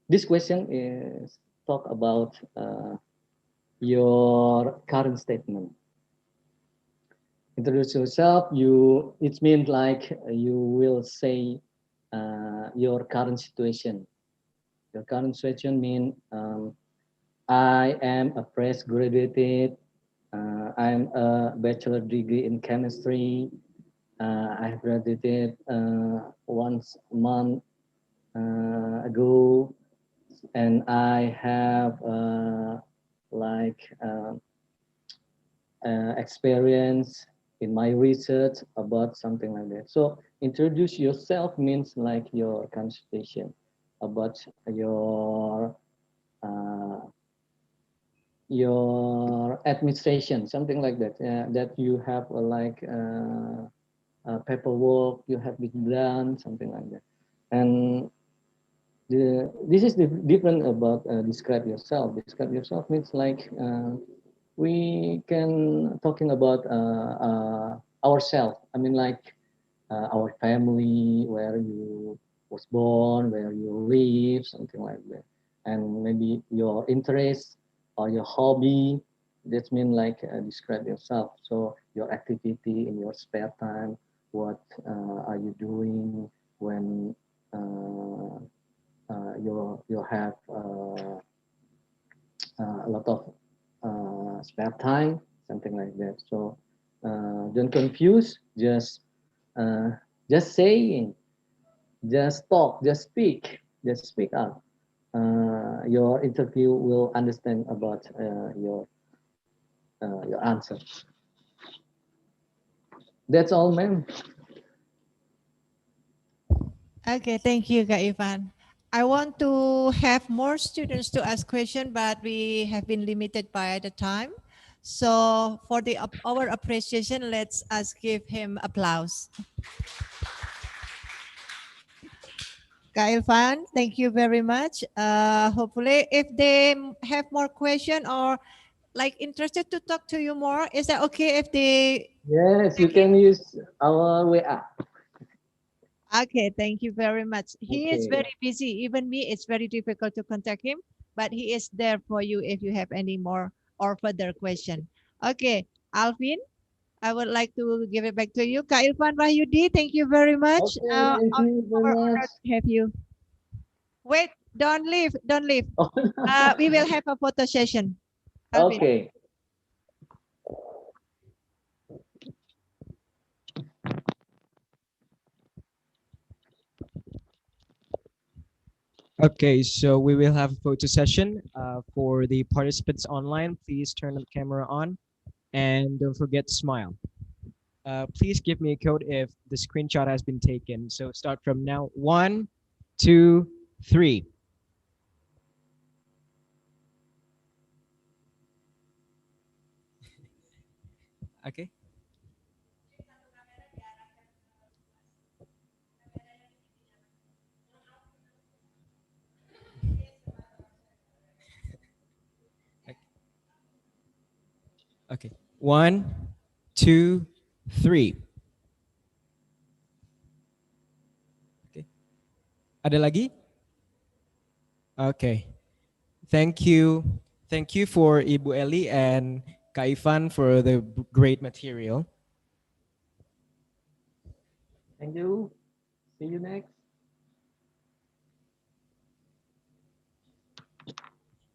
this question is talk about your current statement. Introduce yourself. It means like you will say your current situation. Your current situation means I am a fresh graduated. I'm a bachelor degree in chemistry. I graduated 1 month ago, and I have experience in my research about something like that. So introduce yourself means like your consultation about your administration, something like that. That you have paperwork you have been done, something like that. And this is the different about describe yourself. Describe yourself means like we can talking about ourselves. I mean like our family, where you was born, where you live, something like that. And maybe your interest or your hobby. That mean like describe yourself. So your activity in your spare time. What are you doing when you have a lot of spare time, something like that. So don't confuse. Just saying, just talk, just speak up. Your interview will understand about your answer. That's all, ma'am. Okay, thank you, Kak Ivan. I want to have more students to ask questions, but we have been limited by the time. So for our appreciation, let's give him applause. Kak Irfan, thank you very much. Hopefully, if they have more question or like interested to talk to you more, is that okay if they? Yes, you can use our WA. Okay, thank you very much. He is Okay. very busy. Even me, it's very difficult to contact him, but he is there for you if you have any more or further question. Okay, Alvin, I would like to give it back to you. Kak Irfan Wahyudi, thank you very much. Okay, thank you very Our much. honor to have you. Wait, don't leave, don't leave. We will have a photo session. Alvin. Okay. Okay, so we will have a photo session For the participants online, please turn the camera on and don't forget to smile. Please give me a code if the screenshot has been taken. So start from now. 1, 2, 3. Okay. Okay. 1, 2, 3. Okay. Ada lagi? Okay. Thank you. Thank you for Ibu Eli and Kak Ifan for the great material. Thank you. See you next.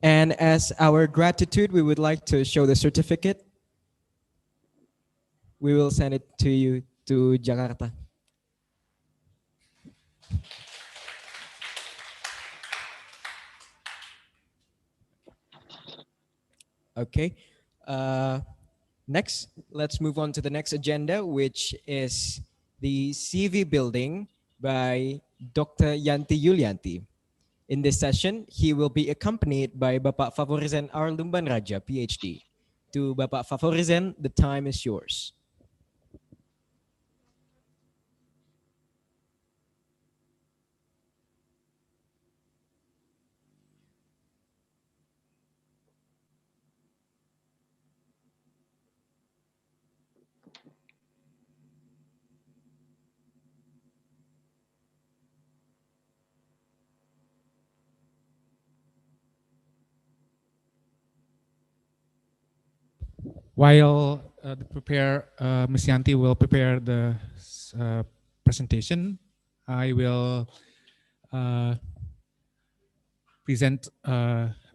And as our gratitude, we would like to show the certificate. We will send it to you to Jakarta. Okay. Next, let's move on to the next agenda, which is the CV building by Dr. Yanti Yulianti. In this session, he will be accompanied by Bapak Favorizen Arlumban Raja, PhD. To Bapak Favorizen, the time is yours. While Ms. Yanti will prepare the presentation, I will present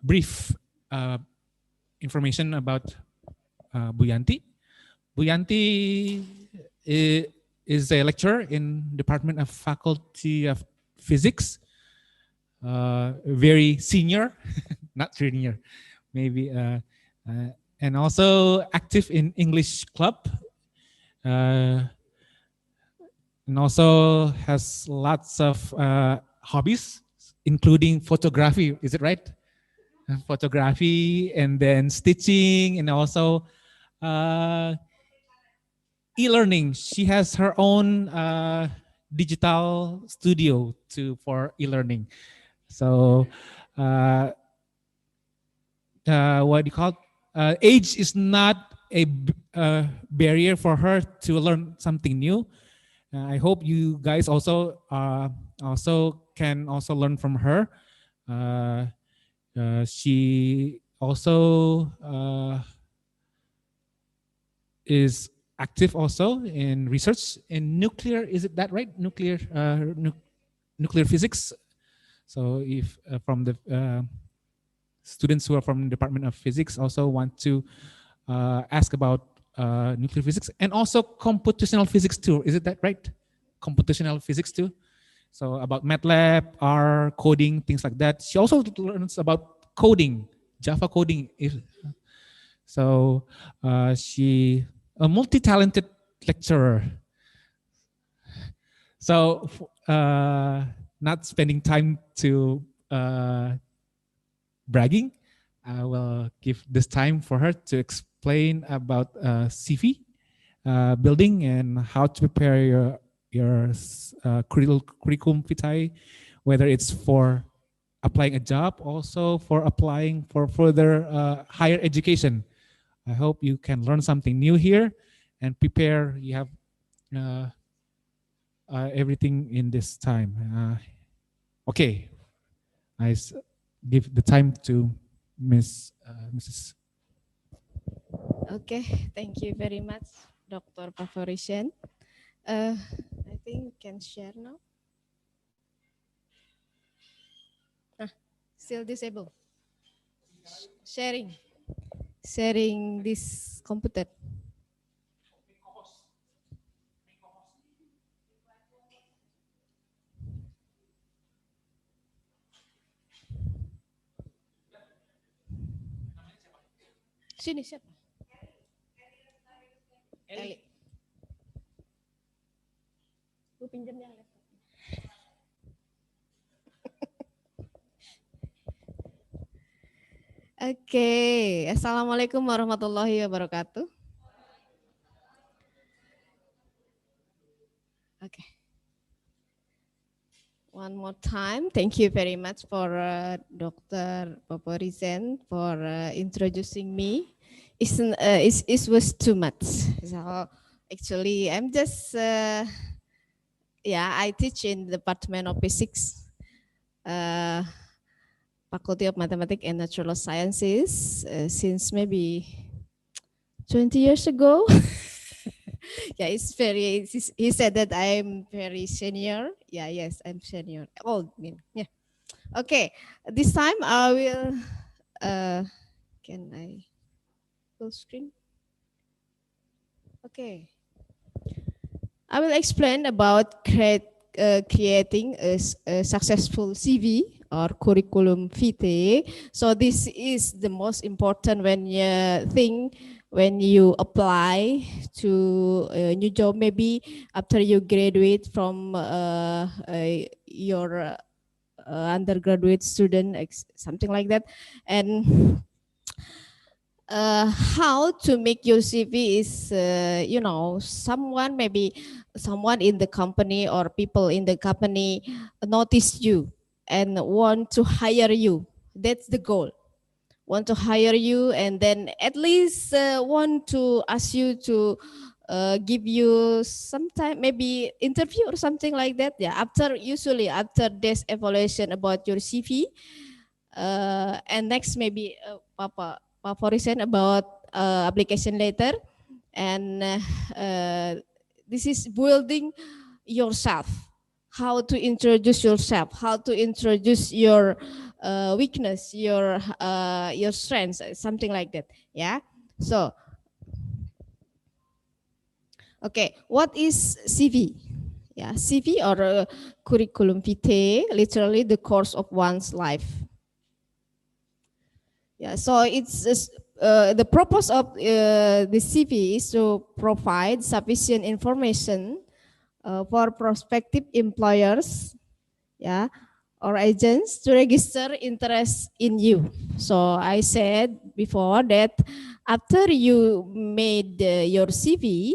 brief information about Bu Yanti. Bu Yanti is a lecturer in Department of Faculty of Physics, very senior, not junior, maybe, and also active in English club, and also has lots of hobbies, including photography. Is it right? Photography, and then stitching, and also e-learning. She has her own digital studio for e-learning. So what do you call it? Age is not a barrier for her to learn something new. I hope you guys also can also learn from her. She also is active also in research in nuclear. Is it that right? Nuclear physics. So if from the students who are from the Department of Physics also want to ask about nuclear physics and also computational physics too. Is it that right? Computational physics too. So about MATLAB, R, coding, things like that. She also learns about coding, Java coding. So she a multi-talented lecturer. So not spending time to bragging, I will give this time for her to explain about CV building and how to prepare your curriculum vitae, whether it's for applying a job, also for applying for further higher education. I hope you can learn something new here and prepare. You have everything in this time. Okay, I give the time to Mrs. Okay, thank you very much, Dr. Favorishen. I think can share now. Still disabled. Sharing this computer. Sini siapa? Eli. Gue pinjam yang laptop. Oke, Assalamualaikum warahmatullahi wabarakatuh. Okay. One more time, thank you very much for Dr. Poporizen for introducing me. It was too much. So actually, I'm just I teach in the Department of Physics, Faculty of Mathematics and Natural Sciences since maybe 20 years ago. Yeah, he said that I'm very senior. Yeah, yes, I'm senior. Old, yeah. Okay, this time I will, can I full screen? Okay. I will explain about creating a successful CV or curriculum vitae. So this is the most important when you apply to a new job, maybe after you graduate from your undergraduate student, something like that. And how to make your CV is, someone in the company or people in the company notice you and want to hire you. That's the goal. Want to hire you, and then at least want to ask you to give you some time, maybe interview or something like that. Yeah, usually after this evaluation about your CV, and next maybe Papa Forisen about application letter, and this is building yourself. How to introduce yourself, how to introduce your weakness, your strengths, something like that. Yeah. So, okay, what is CV? Yeah, CV or curriculum vitae, literally the course of one's life. Yeah, so it's the purpose of the CV is to provide sufficient information for prospective employers, yeah, or agents to register interest in you. So I said before that after you made your CV,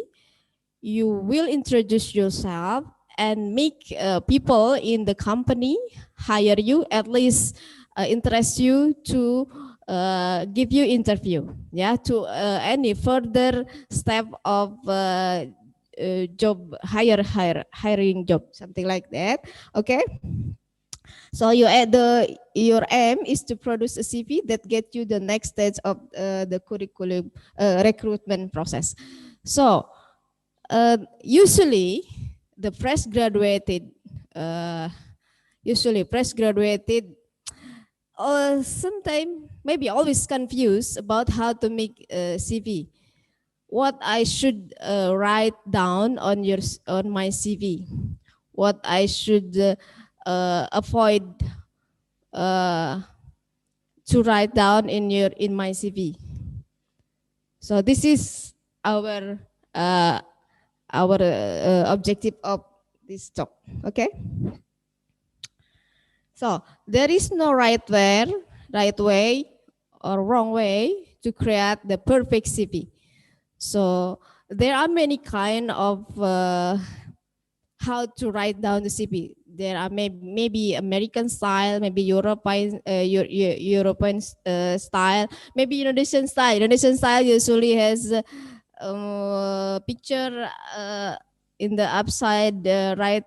you will introduce yourself and make people in the company hire you, at least interest you to give you interview, yeah, to any further step of job hiring job, something like that. Okay. So your aim is to produce a CV that get you the next stage of the curriculum recruitment process. So usually the fresh graduated, sometimes maybe always confused about how to make a CV. What I should write down on my CV, what I should avoid to write down in my CV. So this is our objective of this talk. Okay. So there is no right way or wrong way to create the perfect CV. So there are many kind of how to write down the CV. There are maybe American style, maybe European style, maybe Indonesian style. Indonesian style usually has picture in the upside right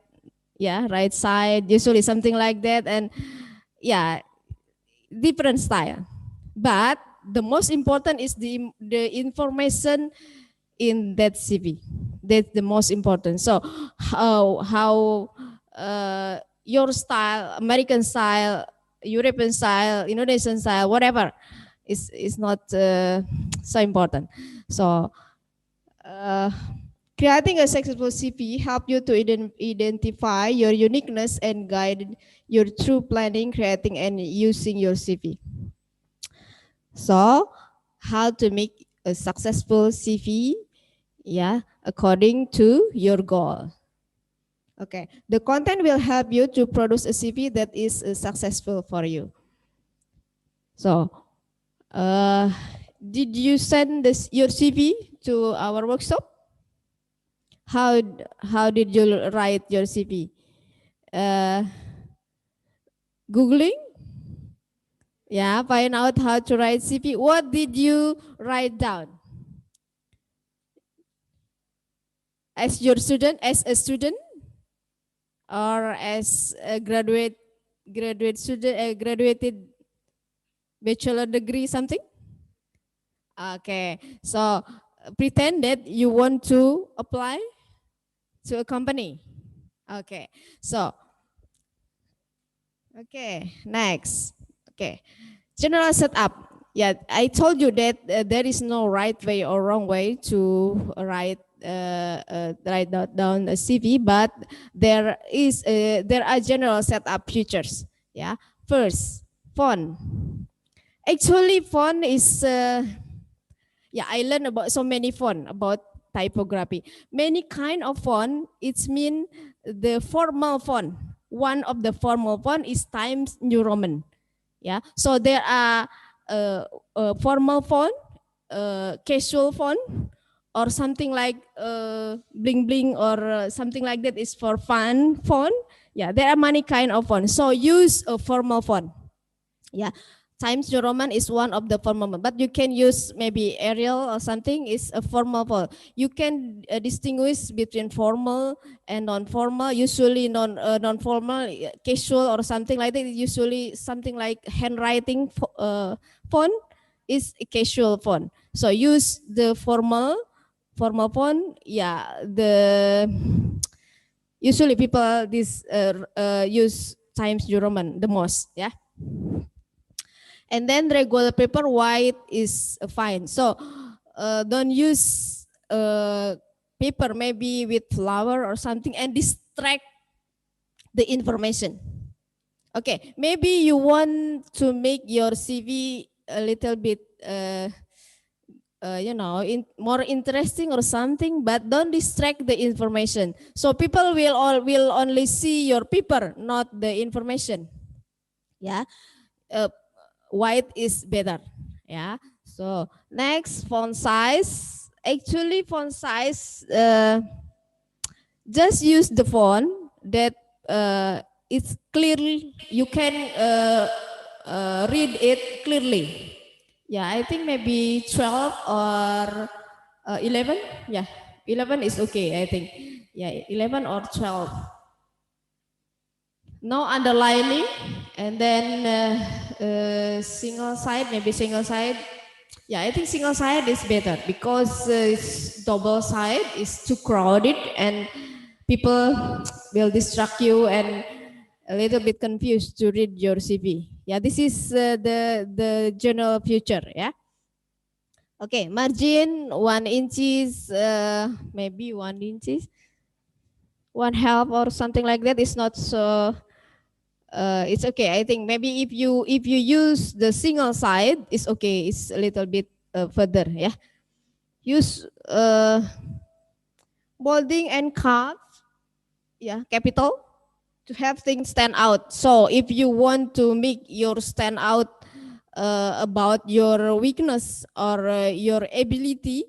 side, usually something like that, and yeah, different style. But the most important is the information in that CV. That's the most important. So how your style, American style, European style, Indonesian style, whatever, is not so important. So creating a successful CV help you to identify your uniqueness and guide your true planning, creating and using your CV. So how to make a successful CV, yeah, according to your goal. Okay, the content will help you to produce a CV that is successful for you. So, did you send your CV to our workshop? How did you write your CV? Googling? Yeah, find out how to write CV. What did you write down? As your student, as a student, or as a graduate student, graduated bachelor degree, something? Okay, so pretend that you want to apply to a company. Okay, so, okay, next. Okay, general setup. Yeah, I told you that there is no right way or wrong way to write down a CV, but there are general setup features. Yeah, first, font. Actually, font is yeah, I learned about so many font, about typography. Many kind of font. It's mean the formal font. One of the formal font is Times New Roman. Yeah, so there are formal font, casual font, or something like bling bling, or something like that is for fun font. Yeah, there are many kind of font. So use a formal font. Yeah, Times New Roman is one of the formal font, but you can use maybe Arial or something is a formal font. You can distinguish between formal and non-formal. Usually non-formal, casual or something like that. Usually something like handwriting font is a casual font. So use the formal font. Yeah, usually people use Times New Roman the most. Yeah. And then regular paper, white is fine. So don't use paper maybe with flower or something and distract the information. Okay, maybe you want to make your CV a little bit, you know, more interesting or something, but don't distract the information. So people will only see your paper, not the information. Yeah. White is better. Yeah. So next, font size. Actually, font size, just use the font that it's clearly, you can read it clearly. Yeah, I think maybe 12 or 11. Yeah, 11 is okay, I think. Yeah, 11 or 12. No underlining, and then single side, maybe single side. Yeah, I think single side is better because double side is too crowded and people will distract you and a little bit confused to read your CV. Yeah, this is the general feature. Yeah. Okay, margin 1 inches, maybe 1 inches, 1/2 or something like that is not so. It's okay. I think maybe if you use the single side, it's okay. It's a little bit further. Yeah. Use bolding and curve. Yeah, capital to have things stand out. So if you want to make your stand out about your weakness or your ability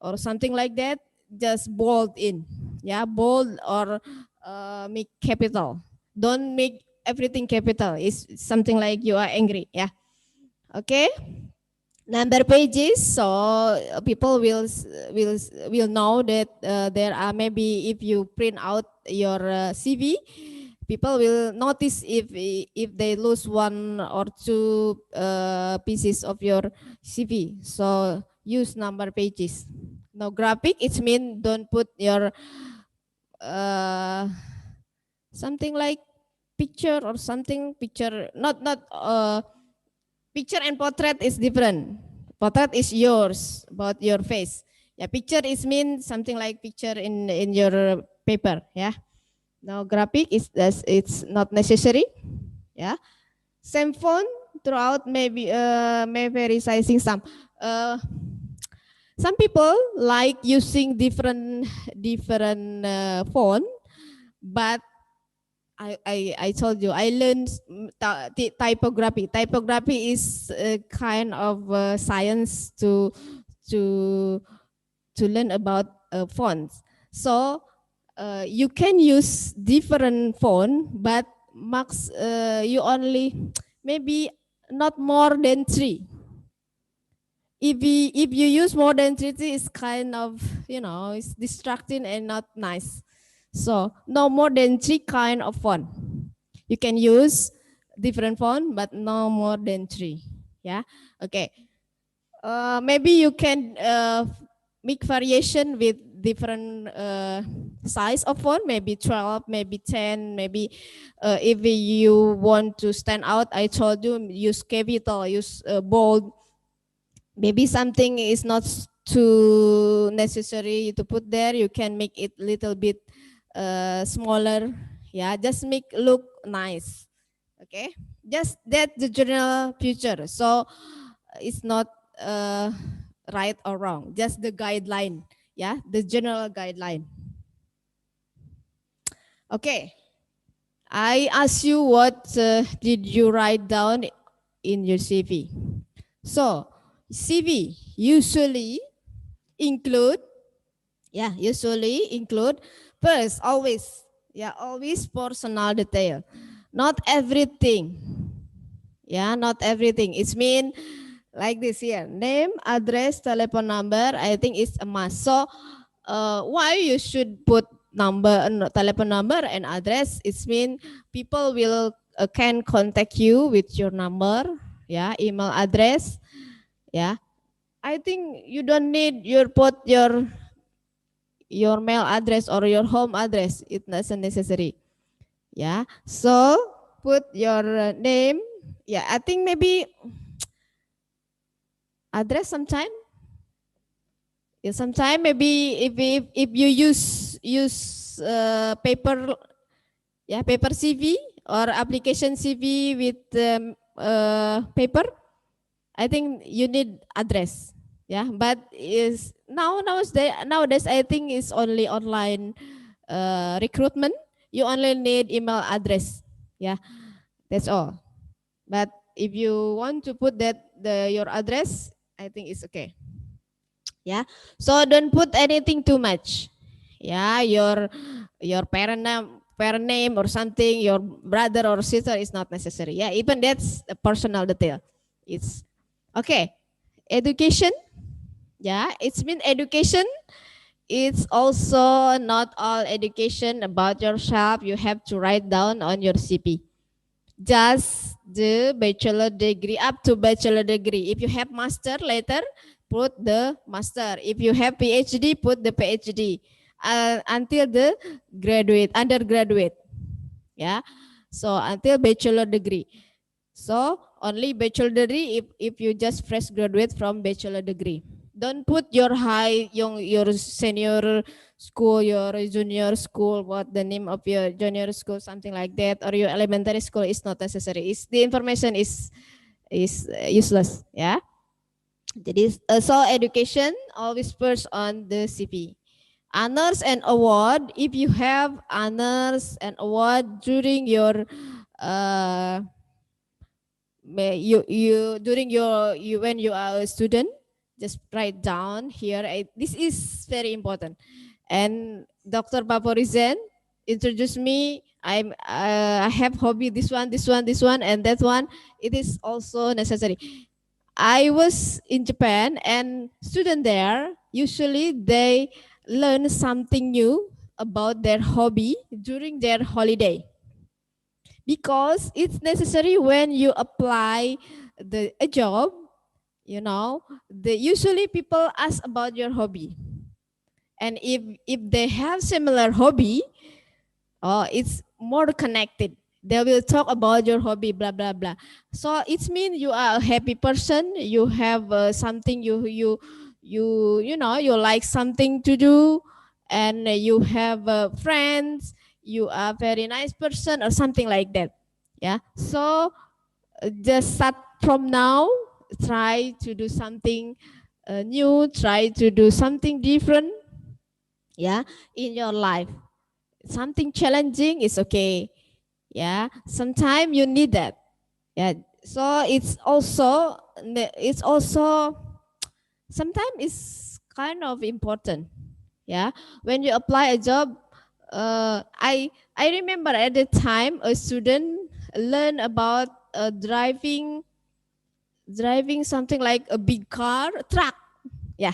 or something like that, just bold in. Yeah, bold or make capital. Don't make everything capital. It's something like you are angry. Yeah. Okay. Number pages, so people will know that there are, maybe if you print out your CV, people will notice if they lose 1 or 2 pieces of your CV. So use number pages. Now graphic, it means don't put your something like picture or something, picture, not picture and portrait is different. Portrait is yours, about your face. Yeah, picture is mean something like picture in your paper. Yeah. Now graphic is it's not necessary. Yeah. Same font throughout maybe maybe resizing some people like using different font, but I told you I learned typography. Typography is a kind of science to learn about fonts. So you can use different font, but max you only maybe not more than 3. If you use more than 3, it's kind of, you know, it's distracting and not nice. So no more than 3 kind of font. You can use different font, but no more than 3. Yeah. Okay. Maybe you can make variation with different size of font, maybe 12, maybe 10, maybe if you want to stand out, I told you use capital, use bold. Maybe something is not too necessary to put there, you can make it little bit smaller. Yeah, just make look nice. Okay, just that the general picture. So it's not right or wrong, just the guideline. Yeah, the general guideline. Okay, I ask you what did you write down in your CV? So CV usually include first, always personal detail. Not everything. Yeah, not everything. It's mean like this here. Name, address, telephone number, I think it's a must. So why you should put telephone number and address? It's mean people will can contact you with your number, yeah, email address. Yeah, I think you don't need put your mail address or your home address. It doesn't necessary. Yeah, so put your name. Yeah, I think maybe address sometime. Yeah, sometime maybe if you use paper, paper CV or application CV with paper, I think you need address. Yeah, but nowadays I think it's only online recruitment. You only need email address. Yeah, that's all. But if you want to put your address, I think it's okay. Yeah, so don't put anything too much. Yeah, your parent name or something, your brother or sister is not necessary. Yeah, even that's a personal detail. It's okay. Education. Yeah, it's mean education. It's also not all education about yourself. You have to write down on your CP. Just the bachelor degree, up to bachelor degree. If you have master later, put the master. If you have PhD, put the PhD. Until the undergraduate. Yeah. So until bachelor degree. So only bachelor degree if you just fresh graduate from bachelor degree. Don't put your your senior school, your junior school, what the name of your junior school, something like that, or your elementary school is not necessary. The information is useless. Yeah. Jadi so education always first on the CP. Honors and award. If you have honors and award during your when you are a student, just write down here. This is very important. And Dr. Paporizen introduced me. I have hobby this one, and that one. It is also necessary. I was in Japan, and students there usually they learn something new about their hobby during their holiday, because it's necessary when you apply a job. You know, usually people ask about your hobby, and if they have similar hobby, it's more connected. They will talk about your hobby, blah blah blah. So it means you are a happy person. You have something you know you like something to do, and you have friends. You are a very nice person or something like that. Yeah. So just from now, try to do something new, try to do something different, yeah, in your life. Something challenging is okay, yeah. Sometimes you need that, yeah. So it's also sometimes it's kind of important, yeah. When you apply a job, I remember at the time a student learned about driving something like a big car, a truck, yeah.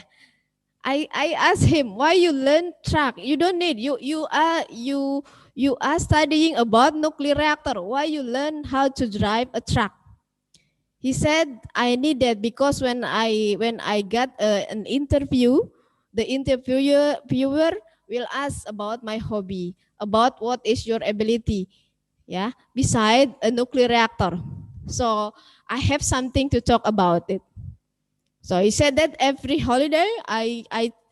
I asked him, why you learn truck? You don't need, you are studying about nuclear reactor. Why you learn how to drive a truck? He said, I need that because when I got an interview, the interviewer will ask about my hobby, about what is your ability, yeah, beside a nuclear reactor. So I have something to talk about it. So he said that every holiday,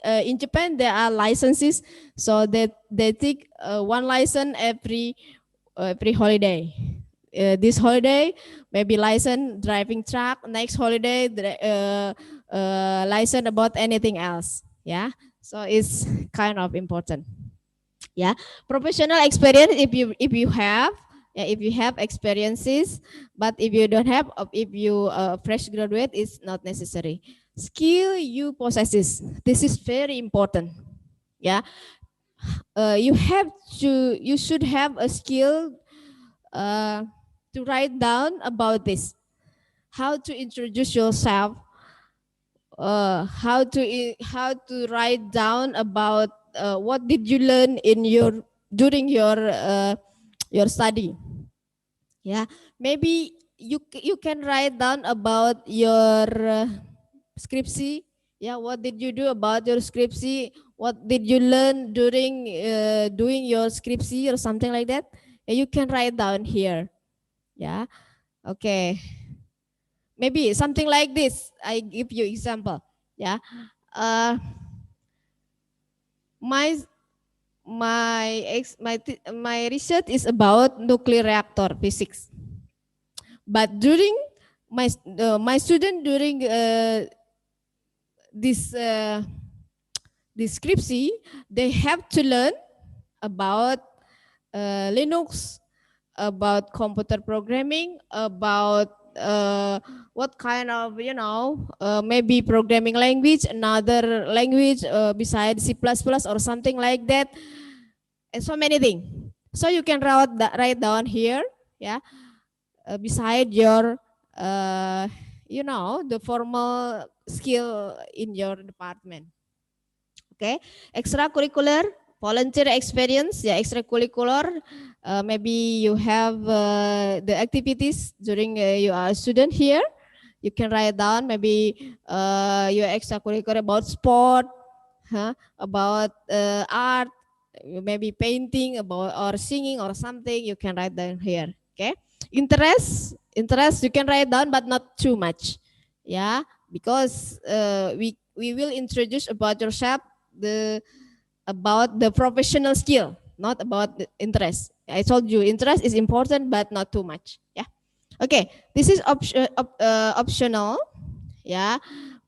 in Japan there are licenses, so that they take one license every holiday. This holiday maybe license driving truck. Next holiday, license about anything else. Yeah, so it's kind of important. Yeah, professional experience if you have. Yeah, if you have experiences, but if you don't have, if you fresh graduate, it's not necessary. Skill you possesses. This is very important. Yeah, you should have a skill to write down about this. How to introduce yourself. How to write down about what did you learn in during your study. Yeah, maybe you can write down about your skripsi. Yeah, what did you do about your skripsi? What did you learn during doing your skripsi or something like that? You can write down here. Yeah, okay. Maybe something like this. I give you example. Yeah, my my research is about nuclear reactor physics. But during my student during this description, they have to learn about Linux, about computer programming, about what kind of maybe programming language, another language besides C++ or something like that, and so many things. So you can write down here, yeah, beside your the formal skill in your department. Okay, extracurricular, volunteer experience, yeah, extracurricular. Maybe you have the activities during you are a student here. You can write down maybe your extracurricular about sport, about art, maybe painting, about or singing or something. You can write down here. Okay, interest you can write down, but not too much. Yeah, because we will introduce about yourself about the professional skill, not about the interest. I told you interest is important, but not too much. Yeah. Okay, this is optional. Yeah,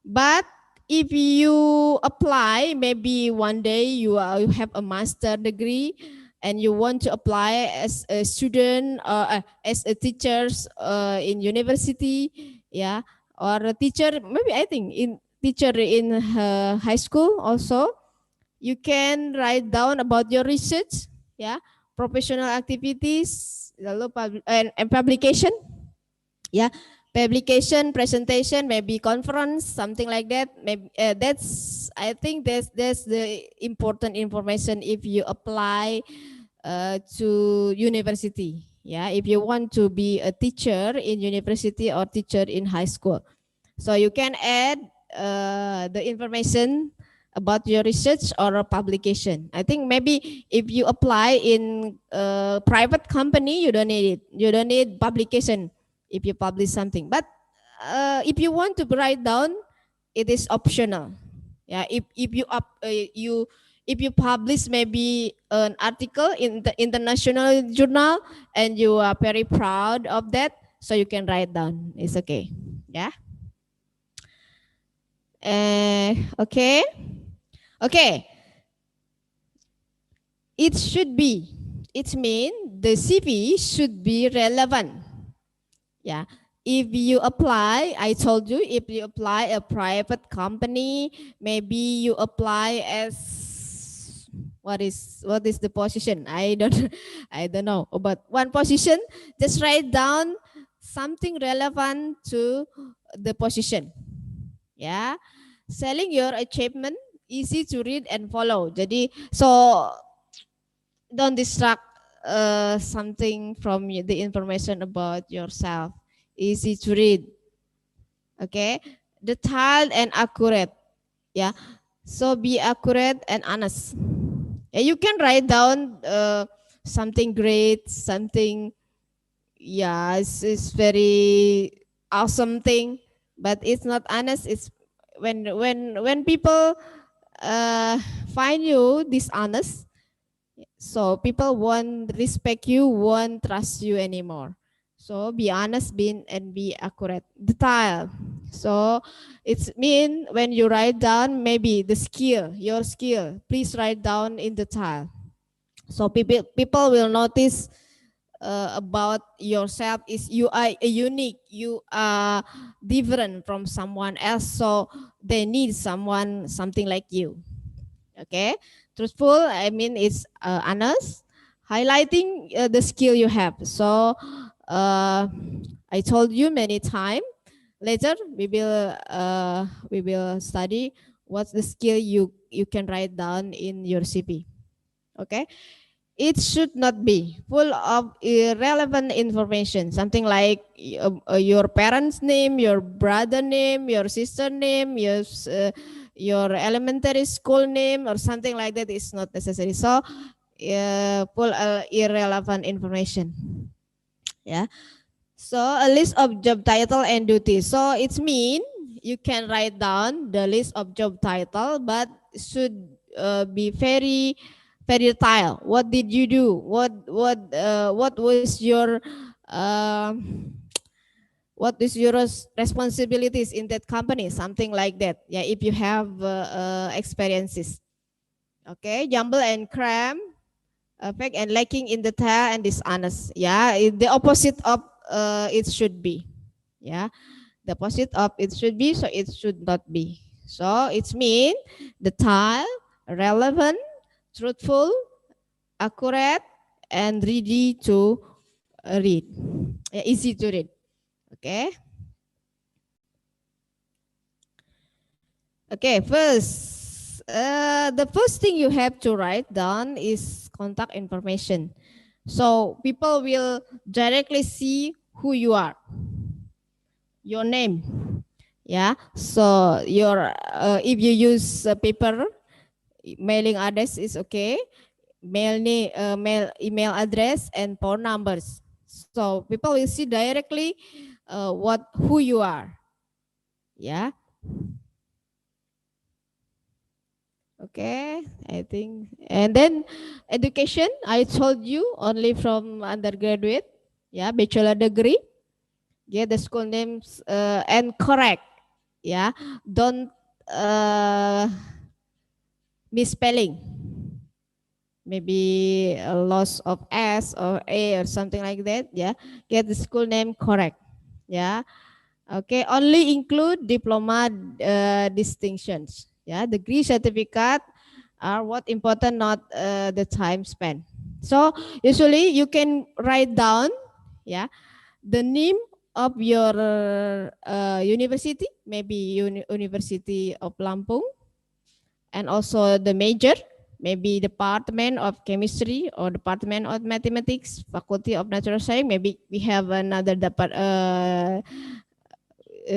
but if you apply, maybe one day you have a master degree and you want to apply as a student or as a teacher in university, yeah, or a teacher, maybe I think in teacher in high school also. You can write down about your research, yeah, professional activities, and publication, yeah, publication, presentation, maybe conference, something like that. Maybe I think that's the important information if you apply to university. Yeah, if you want to be a teacher in university or teacher in high school, so you can add the information about your research or a publication. I think maybe if you apply in a private company, you don't need it. You don't need publication if you publish something. But if you want to write down, it is optional. Yeah, if you publish maybe an article in the international journal and you are very proud of that, so you can write down. It's okay. Yeah. Okay. Okay. It should be. It means the CV should be relevant. Yeah. If you apply, I told you, if you apply a private company, maybe you apply as what is the position? I don't I don't know. But one position, just write down something relevant to the position. Yeah. Selling your achievement, easy to read and follow. Jadi so don't distract something from the information about yourself. Easy to read. Okay, detailed and accurate. Yeah, so be accurate and honest. Yeah, you can write down something great, something, yeah, it's very awesome thing, but it's not honest. It's when people find you dishonest, so people won't respect you, won't trust you anymore. So be honest, be accurate. Detail. So it's mean when you write down maybe the skill, your skill, please write down in detail. So people will notice about yourself is you are unique, you are different from someone else. So they need something like you. Okay, truthful, I mean it's honest, highlighting the skill you have. So I told you many times. Later we will study what's the skill you can write down in your CV. Okay, it should not be full of irrelevant information, something like your parents' name, your brother name, your sister name, your elementary school name, or something like that is not necessary. So full irrelevant information. Yeah. So a list of job title and duties. So it's mean you can write down the list of job title, but should be very detailed. What did you do? What was your what is your responsibilities in that company? Something like that. Yeah, if you have experiences. Okay, jumble and cram, fake and lacking in detail and dishonest. Yeah, the opposite of it should be. Yeah, the opposite of it should be, so it should not be. So it's mean detail, relevant, truthful, accurate, and ready to read. Yeah, easy to read. Okay. Okay, first, the first thing you have to write down is contact information. So people will directly see who you are. Your name. Yeah. So your if you use paper, mailing address is okay. Mail email address and phone numbers. So people will see directly who you are. Yeah. Okay, I think. And then education, I told you only from undergraduate. Yeah, bachelor degree. Yeah, the school names and correct. Yeah, don't misspelling. Maybe a loss of S or A or something like that. Yeah, get the school name correct. Yeah. Okay, only include diploma distinctions. Yeah, degree certificate are what important, not the time spent. So usually you can write down, yeah, the name of your university, maybe University of Lampung, and also the major, maybe Department of Chemistry or Department of Mathematics, Faculty of Natural Science. Maybe we have another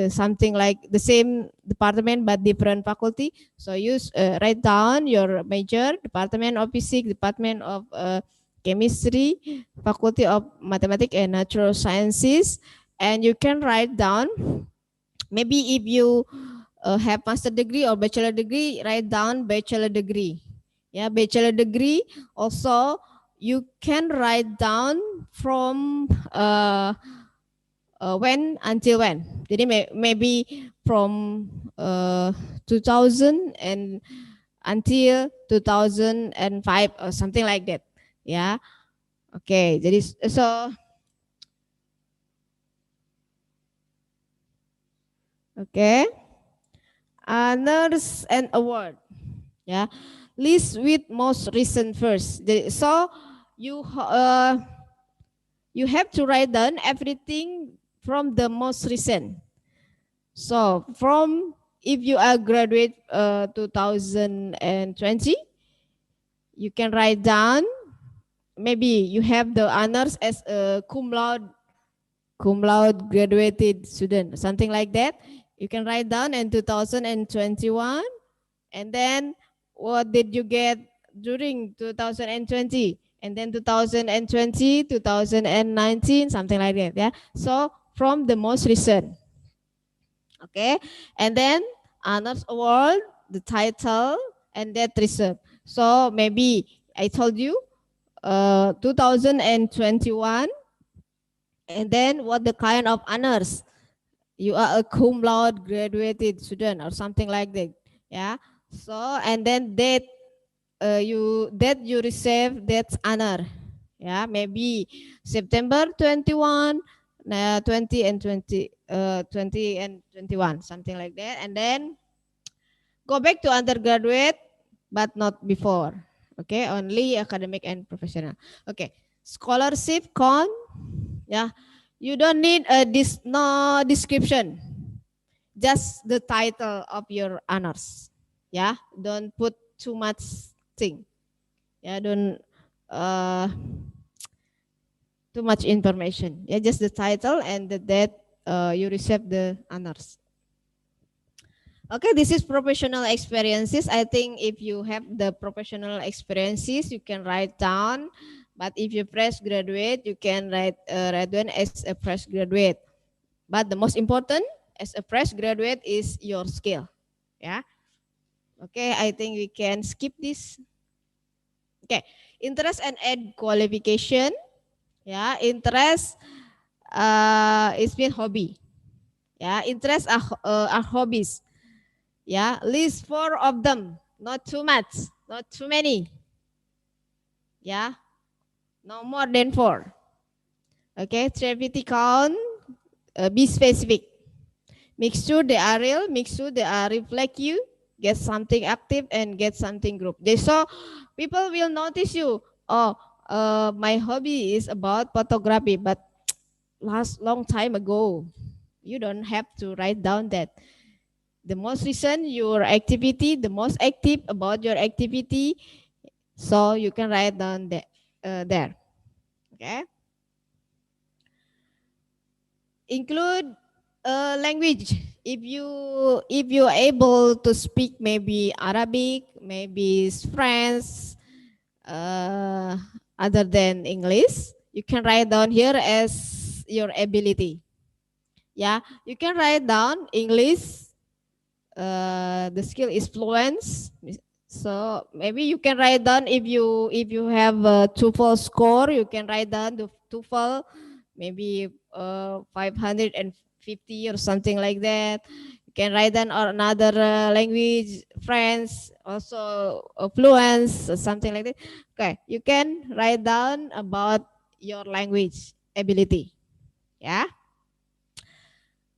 something like the same department but different faculty. So write down your major, Department of Physics, Department of Chemistry, Faculty of Mathematics and Natural Sciences, and you can write down, maybe if you have master degree or bachelor degree, write down bachelor degree. Yeah, bachelor degree. Also, you can write down from when until when. Jadi maybe from 2000 and until 2005 or something like that. Ya. Oke, jadi okay. Honors and award. Yeah. List with most recent first. So you have to write down everything from the most recent. So from if you are graduate 2020, you can write down. Maybe you have the honors as a cum laude graduated student, something like that. You can write down in 2021, and then what did you get during 2020, and then 2020, 2019, something like that. Yeah. So from the most recent. Okay, and then honors award, the title, and that reserve. So maybe I told you 2021, and then what the kind of honors? You are a cum laude graduated student or something like that. Yeah. So and then that you receive that honor. Yeah, maybe September 21, 20 and 20 and 21, something like that. And then go back to undergraduate, but not before. Okay, only academic and professional. Okay, scholarship con. Yeah, you don't need no description, just the title of your honors. Yeah, don't put too much thing. Yeah, don't too much information. Yeah, just the title and the date you receive the honors. Okay, this is professional experiences. I think if you have the professional experiences, you can write down. But if you fresh graduate, you can write down as a fresh graduate. But the most important as a fresh graduate is your skill. Yeah. Okay, I think we can skip this. Okay, interest and add qualification. Yeah, interest it's been hobby. Yeah, interest are hobbies. Yeah, list 4 of them, not too much, not too many. Yeah, no more than 4. Okay, activity count, be specific. Make sure they are real, make sure they are reflect you, get something active and get something group. So people will notice you. Oh, my hobby is about photography, but long time ago. You don't have to write down that. The most recent your activity, the most active about your activity, so you can write down that there. Okay. Include language. If you are able to speak maybe Arabic, maybe French, other than English, you can write down here as your ability. Yeah, you can write down English. The skill is fluent. So maybe you can write down if you have a TOEFL score, you can write down the TOEFL maybe 550 or something like that. You can write down or another language, French, also fluent, something like that. Okay, you can write down about your language ability. Yeah.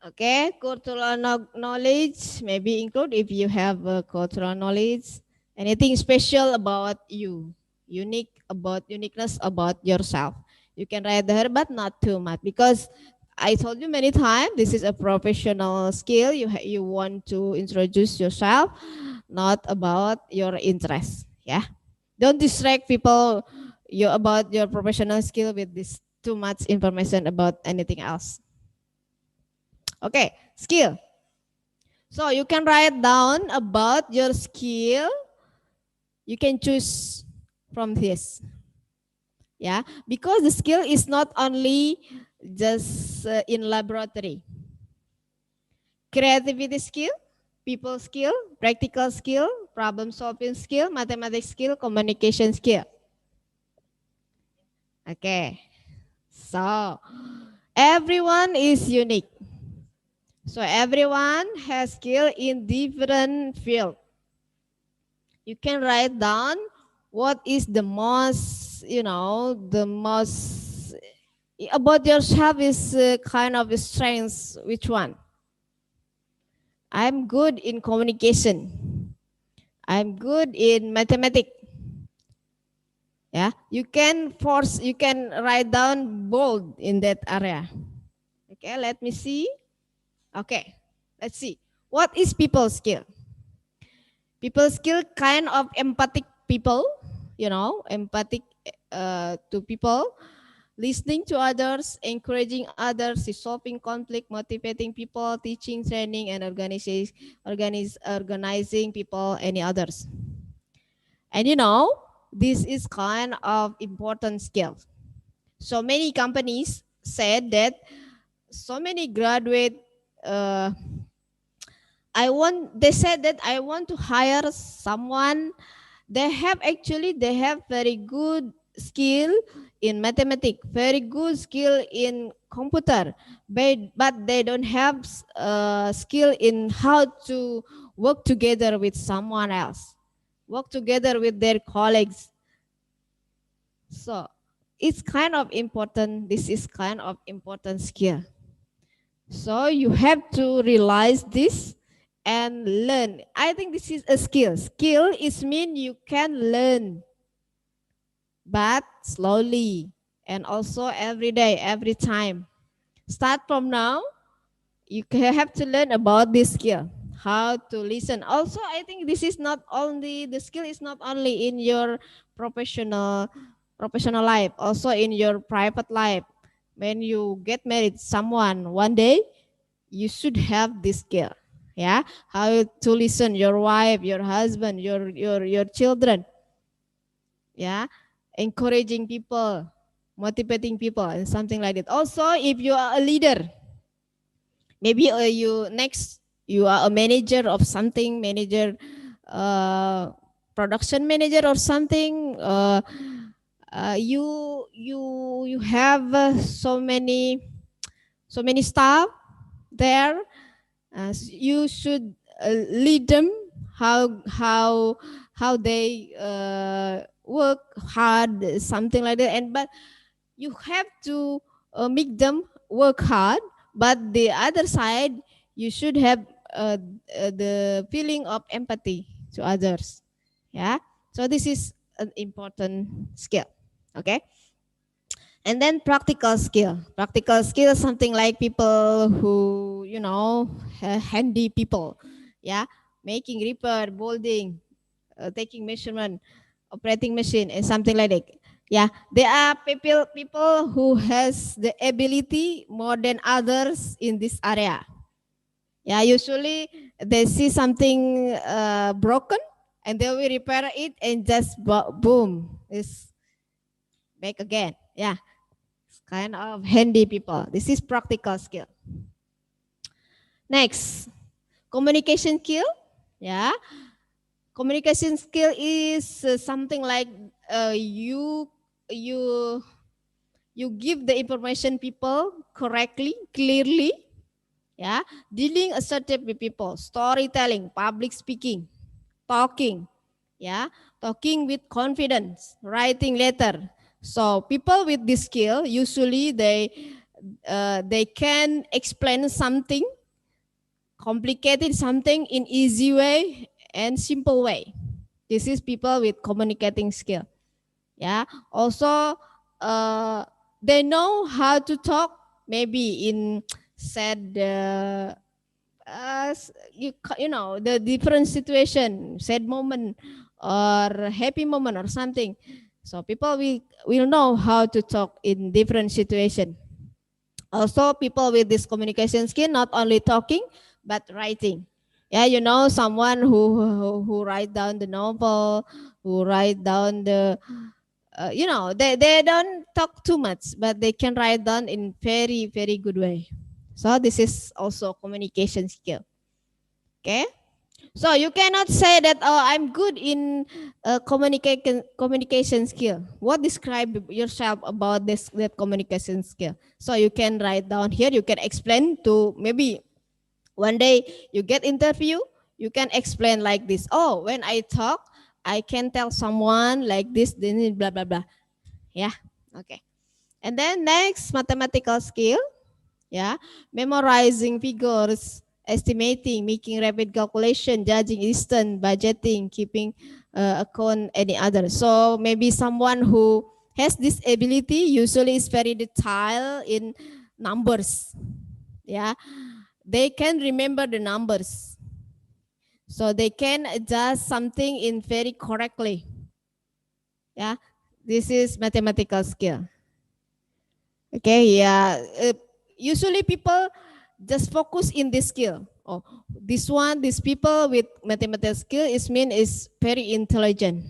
Okay, cultural knowledge maybe include if you have cultural knowledge, anything special about you, uniqueness about yourself. You can write there, but not too much because I told you many times this is a professional skill. You want to introduce yourself, not about your interest. Yeah, don't distract people about your professional skill with this too much information about anything else. Okay, skill. So you can write down about your skill. You can choose from this. Yeah, because the skill is not only just in laboratory. Creativity skill, people skill, practical skill, problem solving skill, mathematics skill, communication skill. Okay, so Everyone is unique. So everyone has skill in different field. You can write down what is the most, the most about yourself is kind of strengths. Which one? I'm good in communication. I'm good in mathematics. Yeah, you can write down bold in that area. Okay, let me see. Okay, let's see. What is people skill? People skill kind of empathic people, empathic to people, listening to others, encouraging others, resolving conflict, motivating people, teaching, training, and organizing people, any others. And this is kind of important skill. So many companies said that so many graduate, they said that I want to hire someone. They have very good skill in mathematics, very good skill in computer, but they don't have skill in how to work together with someone else, work together with their colleagues. So it's kind of important. This is kind of important skill. So you have to realize this and learn. I think this is a skill. Skill is mean you can learn, but slowly and also every day, every time. Start from now. You have to learn about this skill, how to listen. Also, I think this is not only, the skill is not only in your professional life, also in your private life. When you get married someone one day, you should have this skill. Yeah, how to listen your wife, your husband, your children. Yeah, encouraging people, motivating people, and something like that. Also, if you are a leader, maybe you are a manager of something, production manager or something. You have so many staff there. You should lead them how they work hard, something like that. But you have to make them work hard, but the other side, you should have the feeling of empathy to others. Yeah, so this is an important skill. Okay. And then practical skill. Practical skill is something like people who, handy people. Yeah, making repair, bolding, taking measurement, operating machine, and something like that. Yeah, there are people who has the ability more than others in this area. Yeah, usually they see something broken and they will repair it and just boom, it's back again. Yeah, it's kind of handy people. This is practical skill. Next, communication skill. Yeah, communication skill is something like you give the information people correctly, clearly. Yeah, dealing assertive with people, storytelling, public speaking, talking. Yeah, talking with confidence, writing letter. So people with this skill, usually they can explain something complicated, something in easy way and simple way. This is people with communicating skill. Yeah, also they know how to talk, maybe in sad the different situation, sad moment or happy moment or something. So people will know how to talk in different situation. Also, people with this communication skill, not only talking but writing. Yeah, someone who write down the novel, who write down the they don't talk too much, but they can write down in very, very good way. So this is also communication skill. Okay. So you cannot say that, oh, I'm good in communication skill. What describe yourself about that communication skill? So you can write down here. You can explain to maybe one day you get interview. You can explain like this. Oh, when I talk, I can tell someone like this. Then blah blah blah. Yeah. Okay. And then next, mathematical skill. Yeah, memorizing figures, estimating, making rapid calculation, judging distance, budgeting, keeping account, any other. So maybe someone who has this ability usually is very detailed in numbers. Yeah, they can remember the numbers, so they can adjust something in very correctly. Yeah, this is mathematical skill. Okay, yeah. Usually people just focus in this skill. Oh, this one, these people with mathematical skill is very intelligent.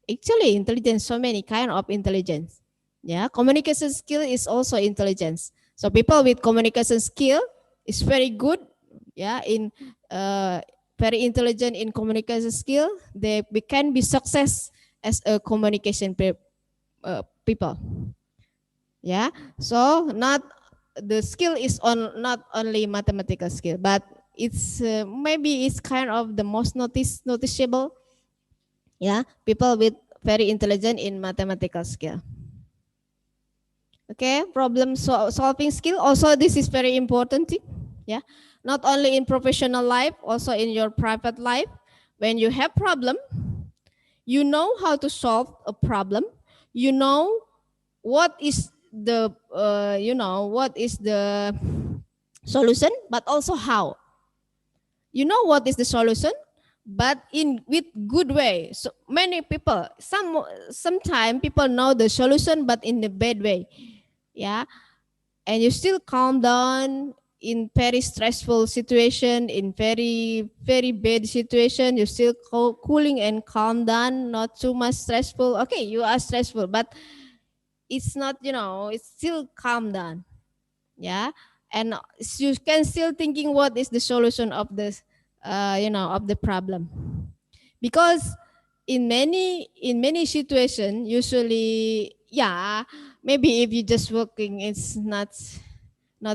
Actually, intelligence, so many kind of intelligence. Yeah, communication skill is also intelligence. So people with communication skill is very good. Yeah, in very intelligent in communication skill, they can be success as a communication people. Yeah, so not the skill is on not only mathematical skill, but it's maybe it's kind of the most noticeable. Yeah, people with very intelligent in mathematical skill. Okay, problem solving skill also, this is very important thing. Yeah, not only in professional life, also in your private life. When you have problem, you know how to solve a problem. You know what is the what is the solution, but also how. You know what is the solution, but in with good way. So many people, sometimes people know the solution, but in the bad way. Yeah, and you still calm down in very stressful situation, in very bad situation. You still cooling and calm down, not too much stressful. Okay, you are stressful, but it's not, it's still calm down. Yeah, and you can still thinking what is the solution of this of the problem, because in many situations, usually, yeah, maybe if you just working, it's not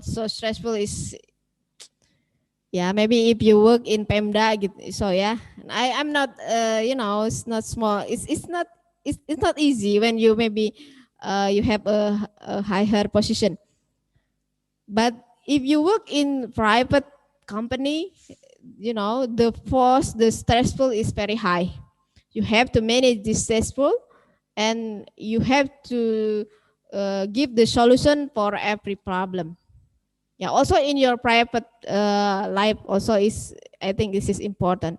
so stressful. Is, yeah, maybe if you work in Pemda gitu. So yeah, I'm not it's not small, it's not, it's not easy when you maybe you have a higher position. But if you work in private company, the force, the stressful is very high. You have to manage this stressful, and you have to give the solution for every problem. Yeah, also in your private life also is, I think this is important.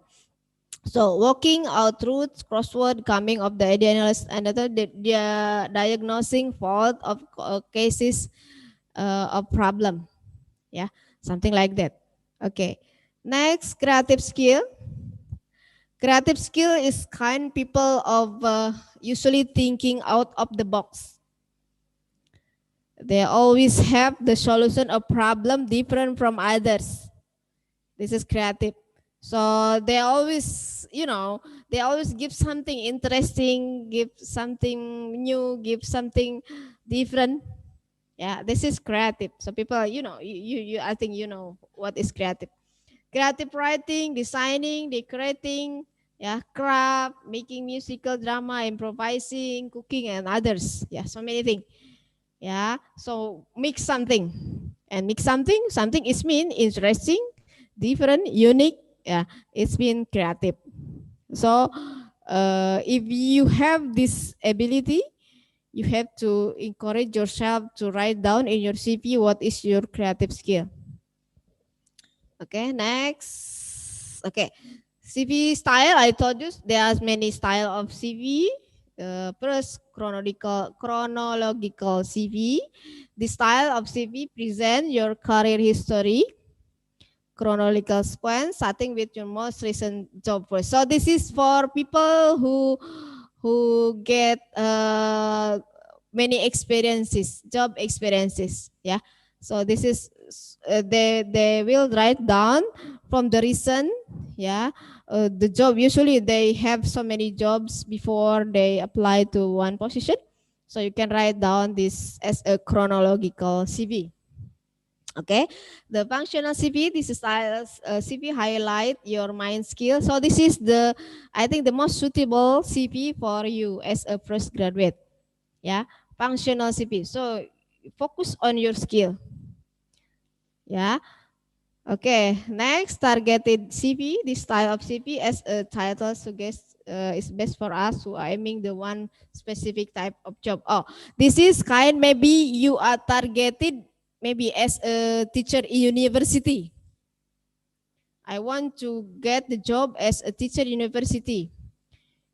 So working out truths, crossword, coming of the idea analysis, another diagnosing fault of cases of problem. Yeah, something like that. Okay, next, creative skill. Creative skill is kind people of usually thinking out of the box. They always have the solution of problem different from others. This is creative. So they always, they always give something interesting, give something new, give something different. Yeah, this is creative. So people, you I think you know what is creative. Creative writing, designing, decorating, yeah, craft, making musical, drama, improvising, cooking, and others. Yeah, so many things. Yeah, so mix something, and mix something is mean interesting, different, unique. Yeah, it's been creative. So if you have this ability, you have to encourage yourself to write down in your CV what is your creative skill. Okay, next. Okay, CV style. I told you there are many style of CV. First, chronological CV. The style of CV present your career history, chronological sequence, starting with your most recent job first. So this is for people who get many experiences, job experiences. Yeah. So this is they will write down from the reason, yeah, the job. Usually they have so many jobs before they apply to one position, so you can write down this as a chronological CV. Okay, the functional CV, this is CV highlight your mind skill. So this is the, I think, the most suitable CV for you as a fresh graduate. Yeah, functional CV. So focus on your skill. Yeah. Okay, next, targeted CV. This style of CV, as a title suggests, is best for us who are aiming the one specific type of job. Oh, this is kind, maybe you are targeted maybe as a teacher in university. I want to get the job as a teacher in university.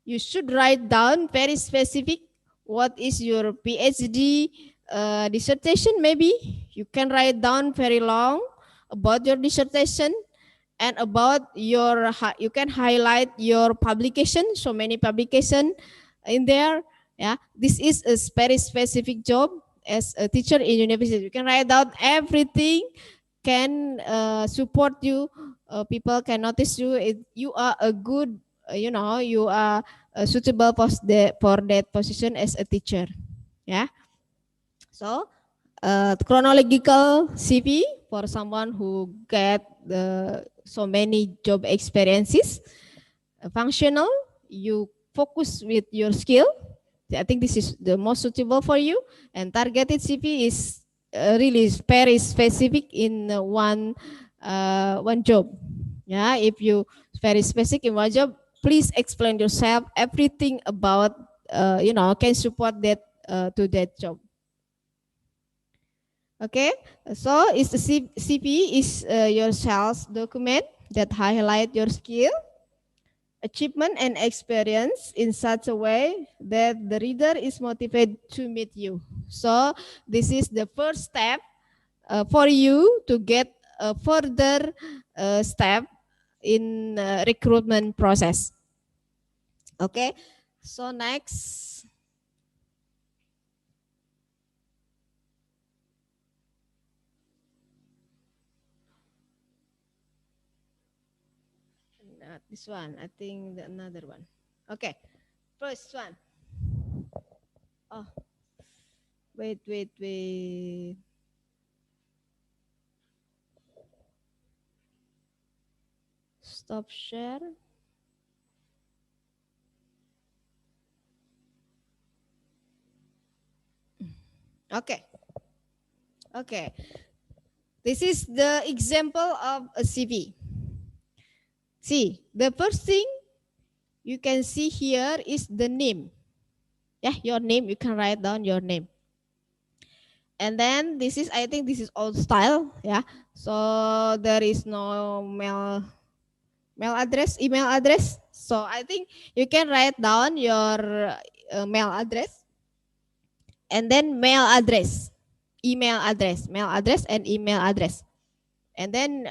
You should write down very specific. What is your PhD dissertation? Maybe you can write down very long about your dissertation and about your, you can highlight your publication. So many publication in there. Yeah, this is a very specific job as a teacher in university. You can write down everything, can support you. People can notice you. You are a good, you know, you are suitable for that position as a teacher. Yeah. So chronological CV for someone who get so many job experiences. Functional, you focus with your skill. I think this is the most suitable for you. And targeted CV is really very specific in one job. Yeah, if you very specific in one job, please explain yourself everything about you know, can support that to that job. Okay, so is the CV is your sales document that highlight your skill, achievement, and experience in such a way that the reader is motivated to meet you. So this is the first step for you to get a further step in recruitment process. Okay, so next. Not this one, I think another one. Okay, first one. Oh, wait. Stop share. Okay. Okay. This is the example of a CV. See, the first thing you can see here is the name. Yeah, your name, you can write down your name. And then this is, I think this is old style. Yeah. So there is no email address. So I think you can write down your mail address and then mail address, email address, and email address. And then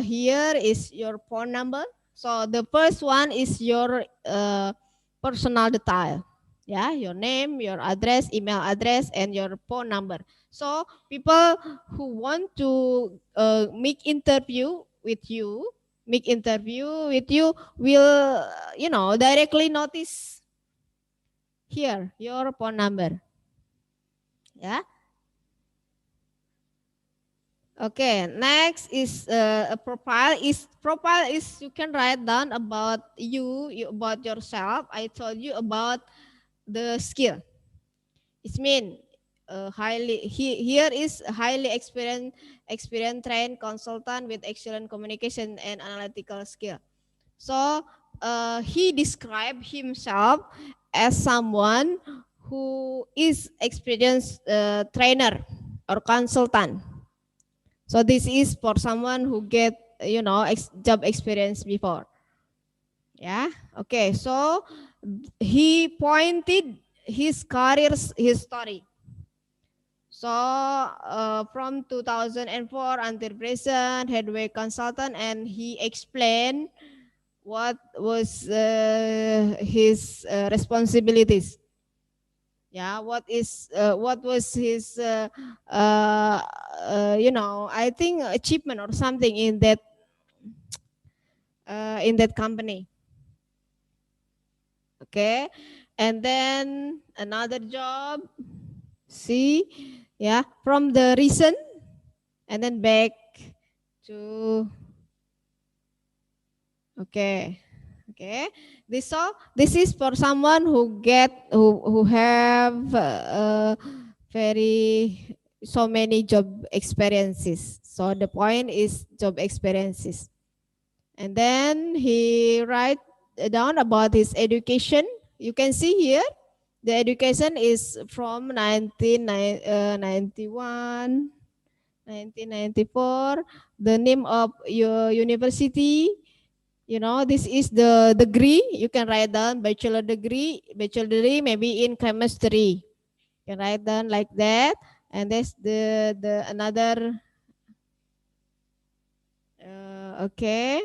here is your phone number. So the first one is your personal detail. Yeah, your name, your address, email address, and your phone number. So people who want to make interview with you will, you know, directly notice here your phone number. Yeah. Okay, next is a profile. Profile is you can write down about you about yourself. I told you about the skill. It means here is highly experienced trained consultant with excellent communication and analytical skill. So he described himself as someone who is experienced trainer or consultant. So this is for someone who get, you know, job experience before. Yeah. Okay. So he pointed his career history. So from 2004 until present, headway consultant, and he explained what was his responsibilities. Yeah, what was his I think achievement or something in that company. Okay, and then another job. See, yeah, from the recent and then back to okay. This is for someone who have very so many job experiences. So the point is job experiences. And then he write down about his education. You can see here the education is from 1991, 1994. The name of your university, this is the degree. You can write down bachelor degree maybe in chemistry. You can write down like that. And that's the another okay.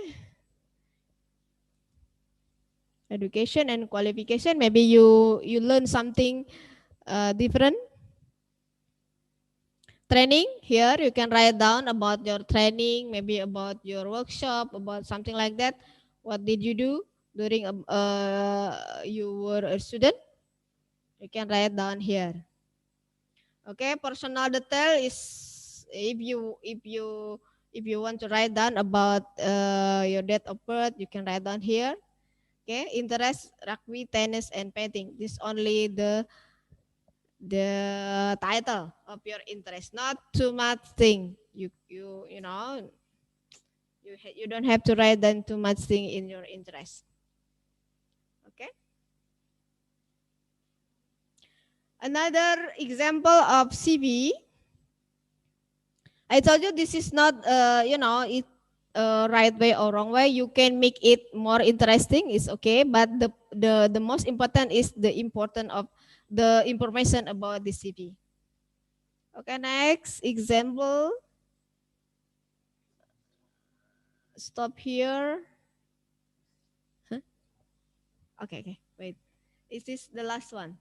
Education and qualification, maybe you learn something different. Training, here you can write down about your training, maybe about your workshop, about something like that. What did you do during you were a student? You can write down here. Okay, personal detail is if you want to write down about your date of birth, you can write down here. Okay, interest, rugby, tennis, and painting. This only the title of your interest, not too much thing. You don't have to write down too much thing in your interest. Okay. Another example of CV. I told you this is not right way or wrong way. You can make it more interesting, it's okay, but the most important is the important of the information about the CV. Okay, next example. Stop here. Huh? Okay, wait. Is this the last one?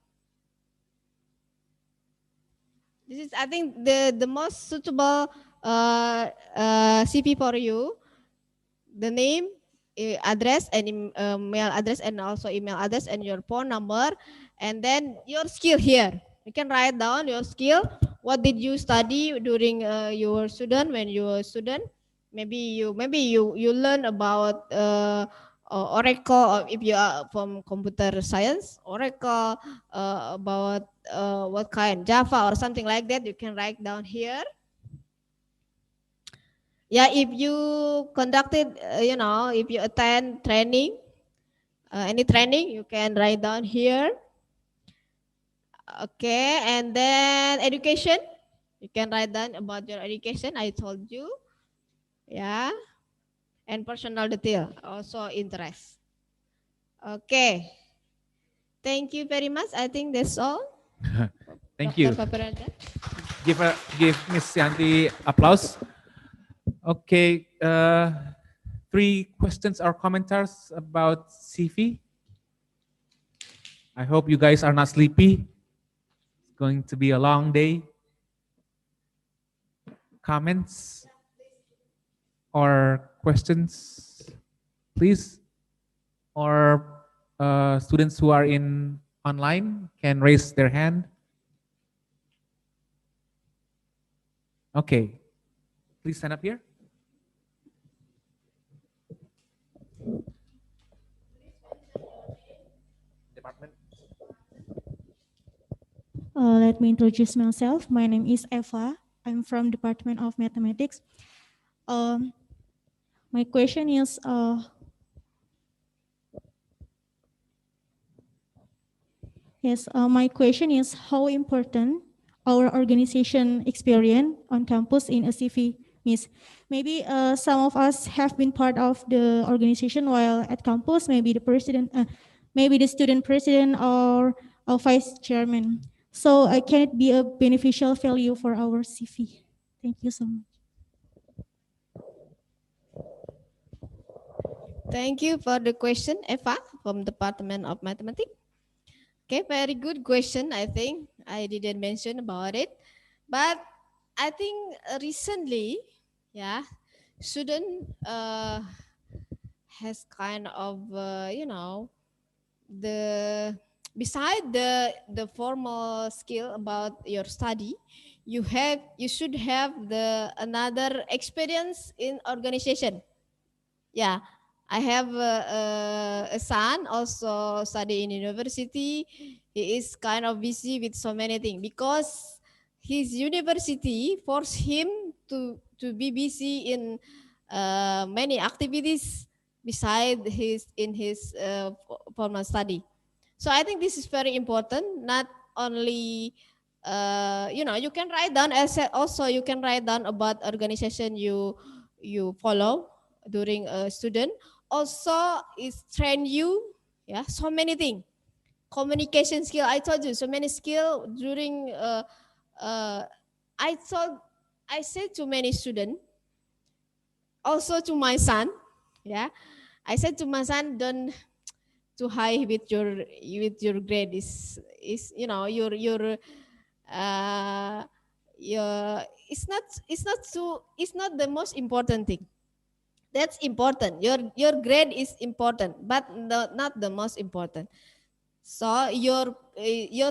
This is, I think, the most suitable CV for you. The name, address, and mail address, and also email address, and your phone number, and then your skill here. You can write down your skill. What did you study during your student when you were a student? Maybe you learn about Oracle, or if you are from computer science, Oracle, about what kind, Java or something like that. You can write down here. Yeah, if you conducted, if you attend training, any training, you can write down here. Okay, and then education, you can write down about your education, I told you. Yeah, and personal detail, also interest. Okay, thank you very much. I think that's all. Thank you. Give Miss Yanti applause. Okay, 3 questions or commentaries about CV. I hope you guys are not sleepy. It's going to be a long day. Comments or questions, please? Or students who are in online can raise their hand. Okay, please stand up here. Department. Let me introduce myself. My name is Eva. I'm from Department of Mathematics. My question is, my question is how important our organization experience on campus in a CV is. Maybe some of us have been part of the organization while at campus, maybe the president, maybe the student president or a vice chairman. So can it be a beneficial value for our CV? Thank you so much. Thank you for the question, Eva, from Department of Mathematics. Okay, very good question. I think I didn't mention about it, but I think recently, yeah, student has kind of the beside the formal skill about your study, you should have the another experience in organization. Yeah, I have a son also study in university. He is kind of busy with so many things because his university force him to be busy in many activities beside his formal study. So I think this is very important. Not only you can write down as also you can write down about organization you follow during a student. Also is train you, yeah, so many things. Communication skill, I told you so many skill during uh, I told I said to many students, also to my son, yeah, I said to my son, don't too high with your grade is uh your it's not the most important thing. That's important. Your grade is important, but not the most important. So your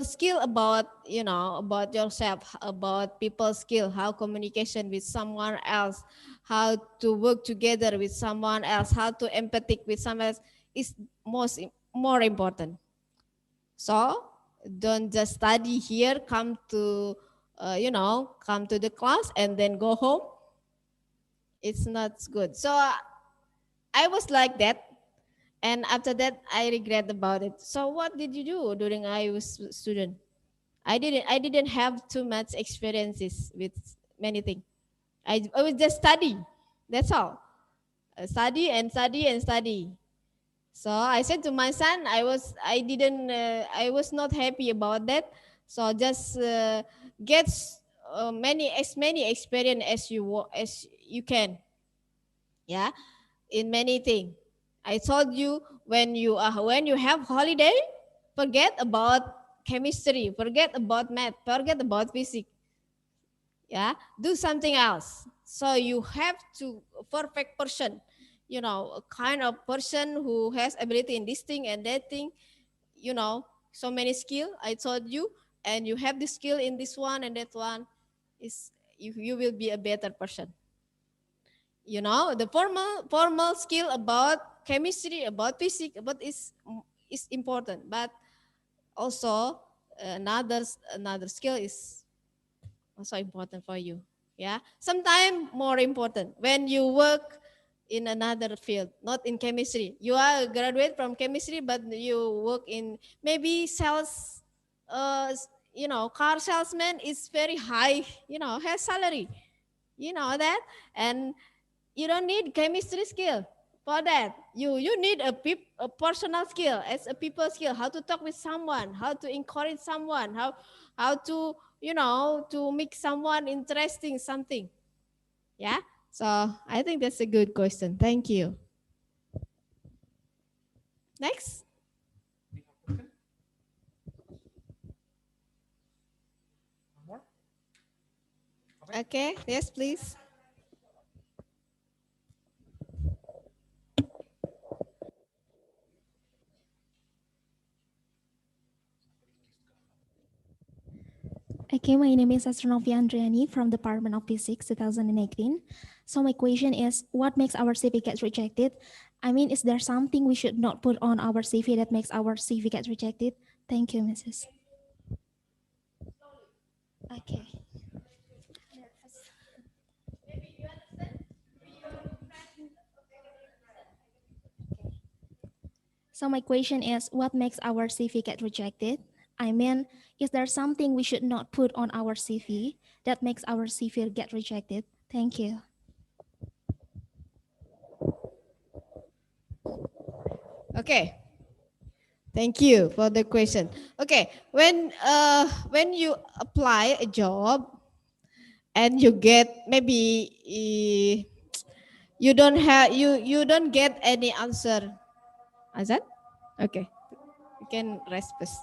skill about about yourself, about people's skill, how communication with someone else, how to work together with someone else, how to empathic with someone else is more important. So don't just study here, come to come to the class and then go home. It's not good. So I was like that. And after that, I regret about it. So what did you do during I was student? I didn't have too much experiences with many things. I was just study. That's all. Study and study and study. So I said to my son, I was not happy about that. So just get many experience as you can. Yeah, in many things. I told you when you have holiday, forget about chemistry, forget about math, forget about physics. Yeah, do something else. So you have to perfect person, a kind of person who has ability in this thing and that thing, so many skill. I told you, and you have the skill in this one and that one, is you will be a better person. The formal skill about chemistry, about physics, about is important, but also another skill is also important for you. Yeah, sometimes more important when you work in another field, not in chemistry. You are a graduate from chemistry, but you work in maybe sales. Car salesman is very high. Has salary. You know that, and you don't need chemistry skill for that. You need a personal skill, as a people skill, how to talk with someone, how to encourage someone, how to to make someone interesting something. Yeah, so I think that's a good question. Thank you. Next. Okay, yes, please. Okay, my name is Astronovi Andriani from Department of Physics 2018. So my question is, what makes our CV get rejected? I mean, is there something we should not put on our CV that makes our CV get rejected? Thank you, Mrs. Okay. So my question is, what makes our CV get rejected? I mean, is there something we should not put on our CV that makes our CV get rejected? Thank you. Okay. Thank you for the question. Okay, when you apply a job and you get maybe you don't get any answer. Azan? Okay, you can rest first.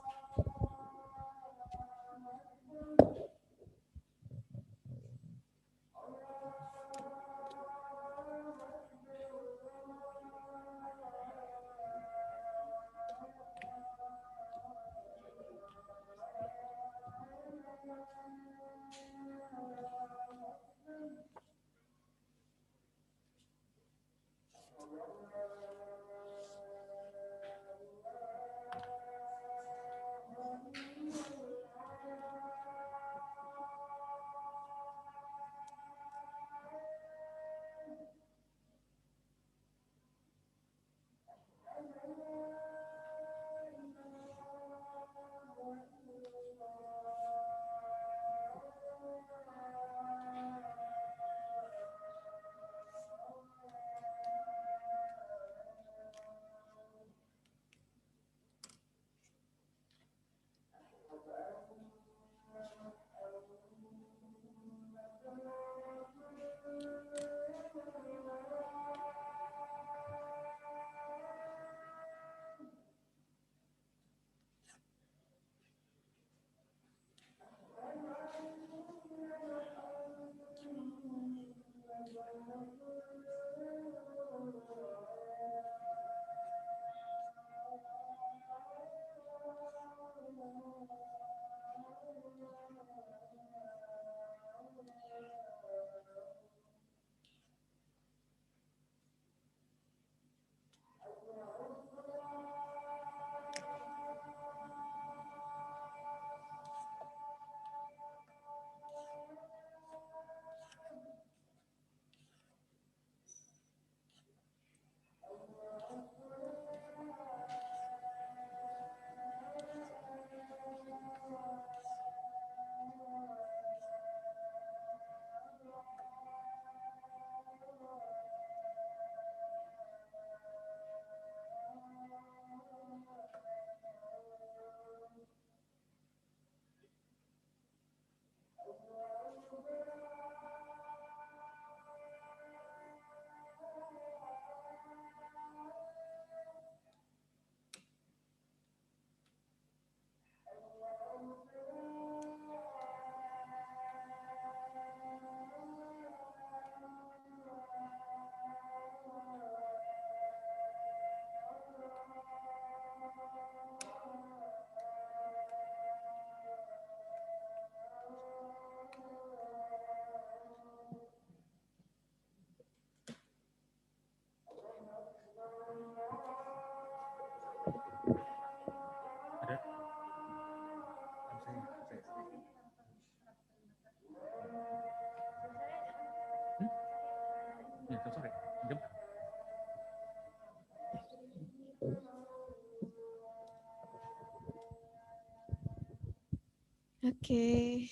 Okay.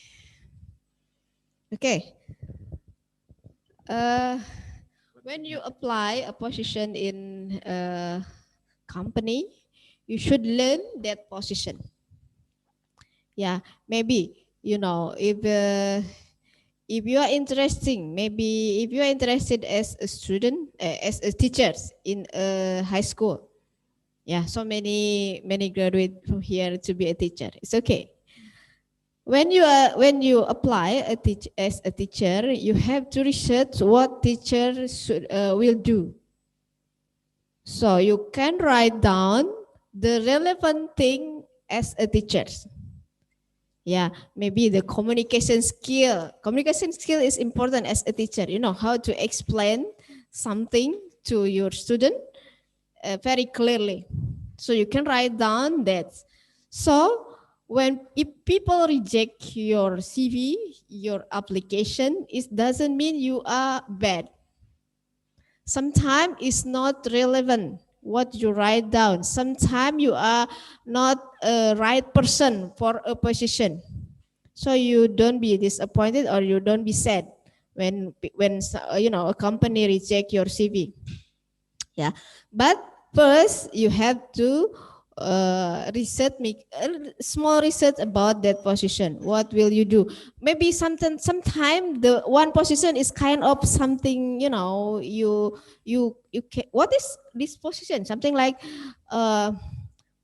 Okay. Uh, when you apply a position in a company, you should learn that position. Yeah, maybe if you are interesting, maybe if you are interested as a student, as a teacher in a high school. Yeah, so many graduate from here to be a teacher. It's okay. When you apply as a teacher, you have to research what teacher will do. So you can write down the relevant thing as a teacher. Yeah, maybe the communication skill. Communication skill is important as a teacher. You know how to explain something to your student very clearly. So you can write down that. So if people reject your CV, your application, it doesn't mean you are bad. Sometimes it's not relevant what you write down. Sometimes you are not a right person for a position. So you don't be disappointed or you don't be sad when a company reject your CV. Yeah, but first you have to make a small research about that position. What will you do? Maybe sometime the one position is kind of something you can, what is this position? Something like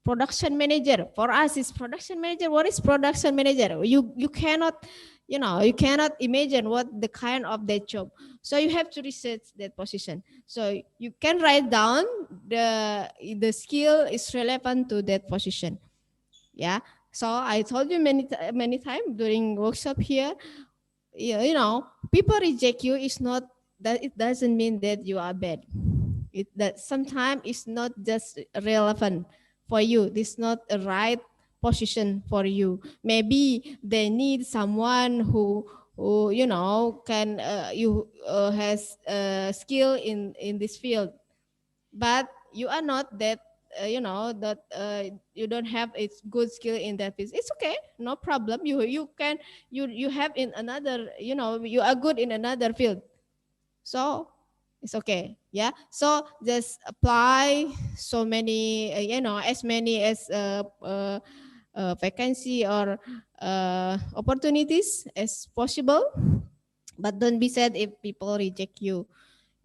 production manager. For us is production manager. What is production manager? You cannot you cannot imagine what the kind of that job. So you have to research that position. So you can write down the skill is relevant to that position. Yeah. So I told you many times during workshop here, people reject you is not that it doesn't mean that you are bad. That sometimes it's not just relevant for you. This is not a right position for you. Maybe they need someone who can has skill in this field, but you are not that you don't have a good skill in that field. It's okay, no problem. You have in another, you are good in another field, so it's okay. Yeah, so just apply so many as many as vacancy or opportunities as possible, but don't be sad if people reject you.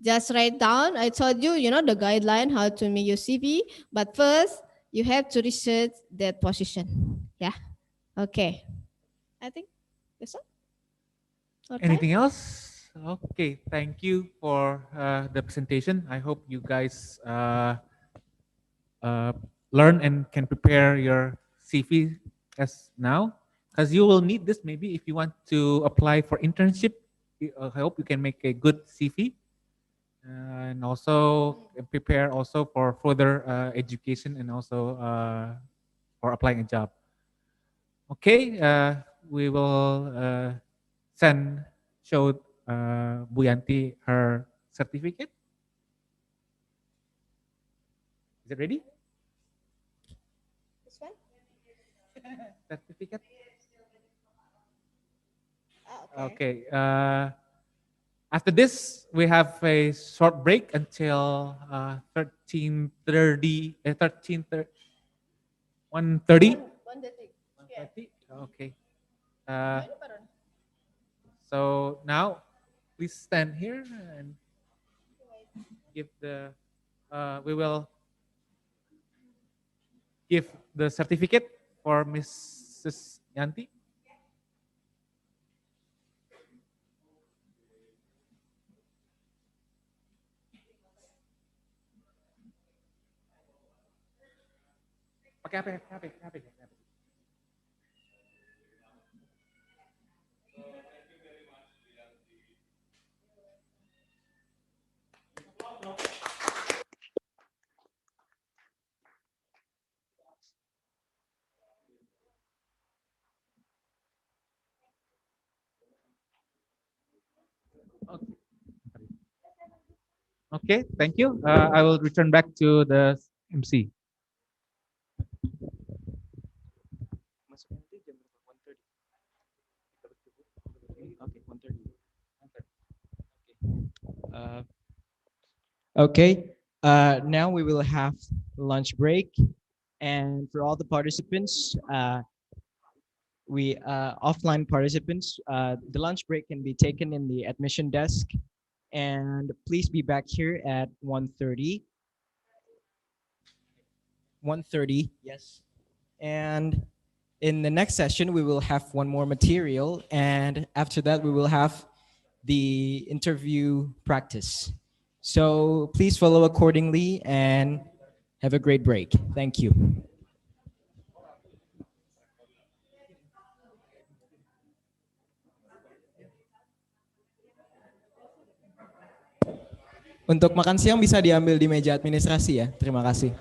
Just write down, I told you, the guideline how to make your CV, but first you have to research that position. Yeah. Okay. I think that's all. Okay. Anything else? Okay, thank you for the presentation. I hope you guys learn and can prepare your CV as now, because you will need this maybe if you want to apply for internship. I hope you can make a good CV and also prepare also for further education and also for applying a job. Okay, we will show Bu Yanti her certificate. Is it ready? This one? Certificate. Okay. Okay. After this, we have a short break until 13:30. 1:30. 1:30. Okay. So now, please stand here and give the. We will give the certificate for Mrs. Yanti. Pakai HP. Okay. Okay, thank you. I will return back to the MC. Okay, now we will have lunch break. And for all the participants, offline participants, the lunch break can be taken in the admission desk. And please be back here at 1:30. 1:30, yes. And in the next session, we will have one more material. And after that, we will have the interview practice. So please follow accordingly and have a great break. Thank you. Untuk makan siang bisa diambil di meja administrasi ya. Terima kasih.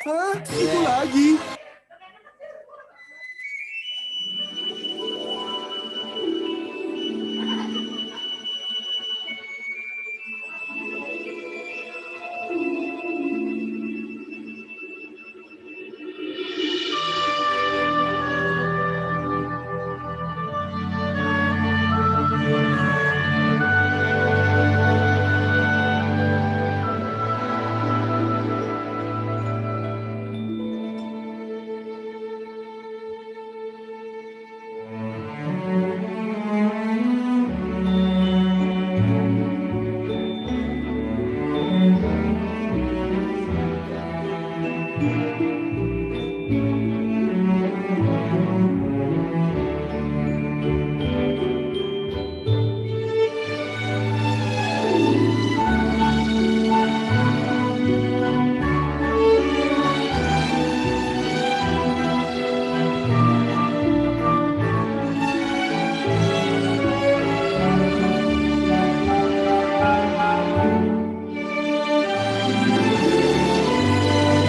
Hah, itu lagi?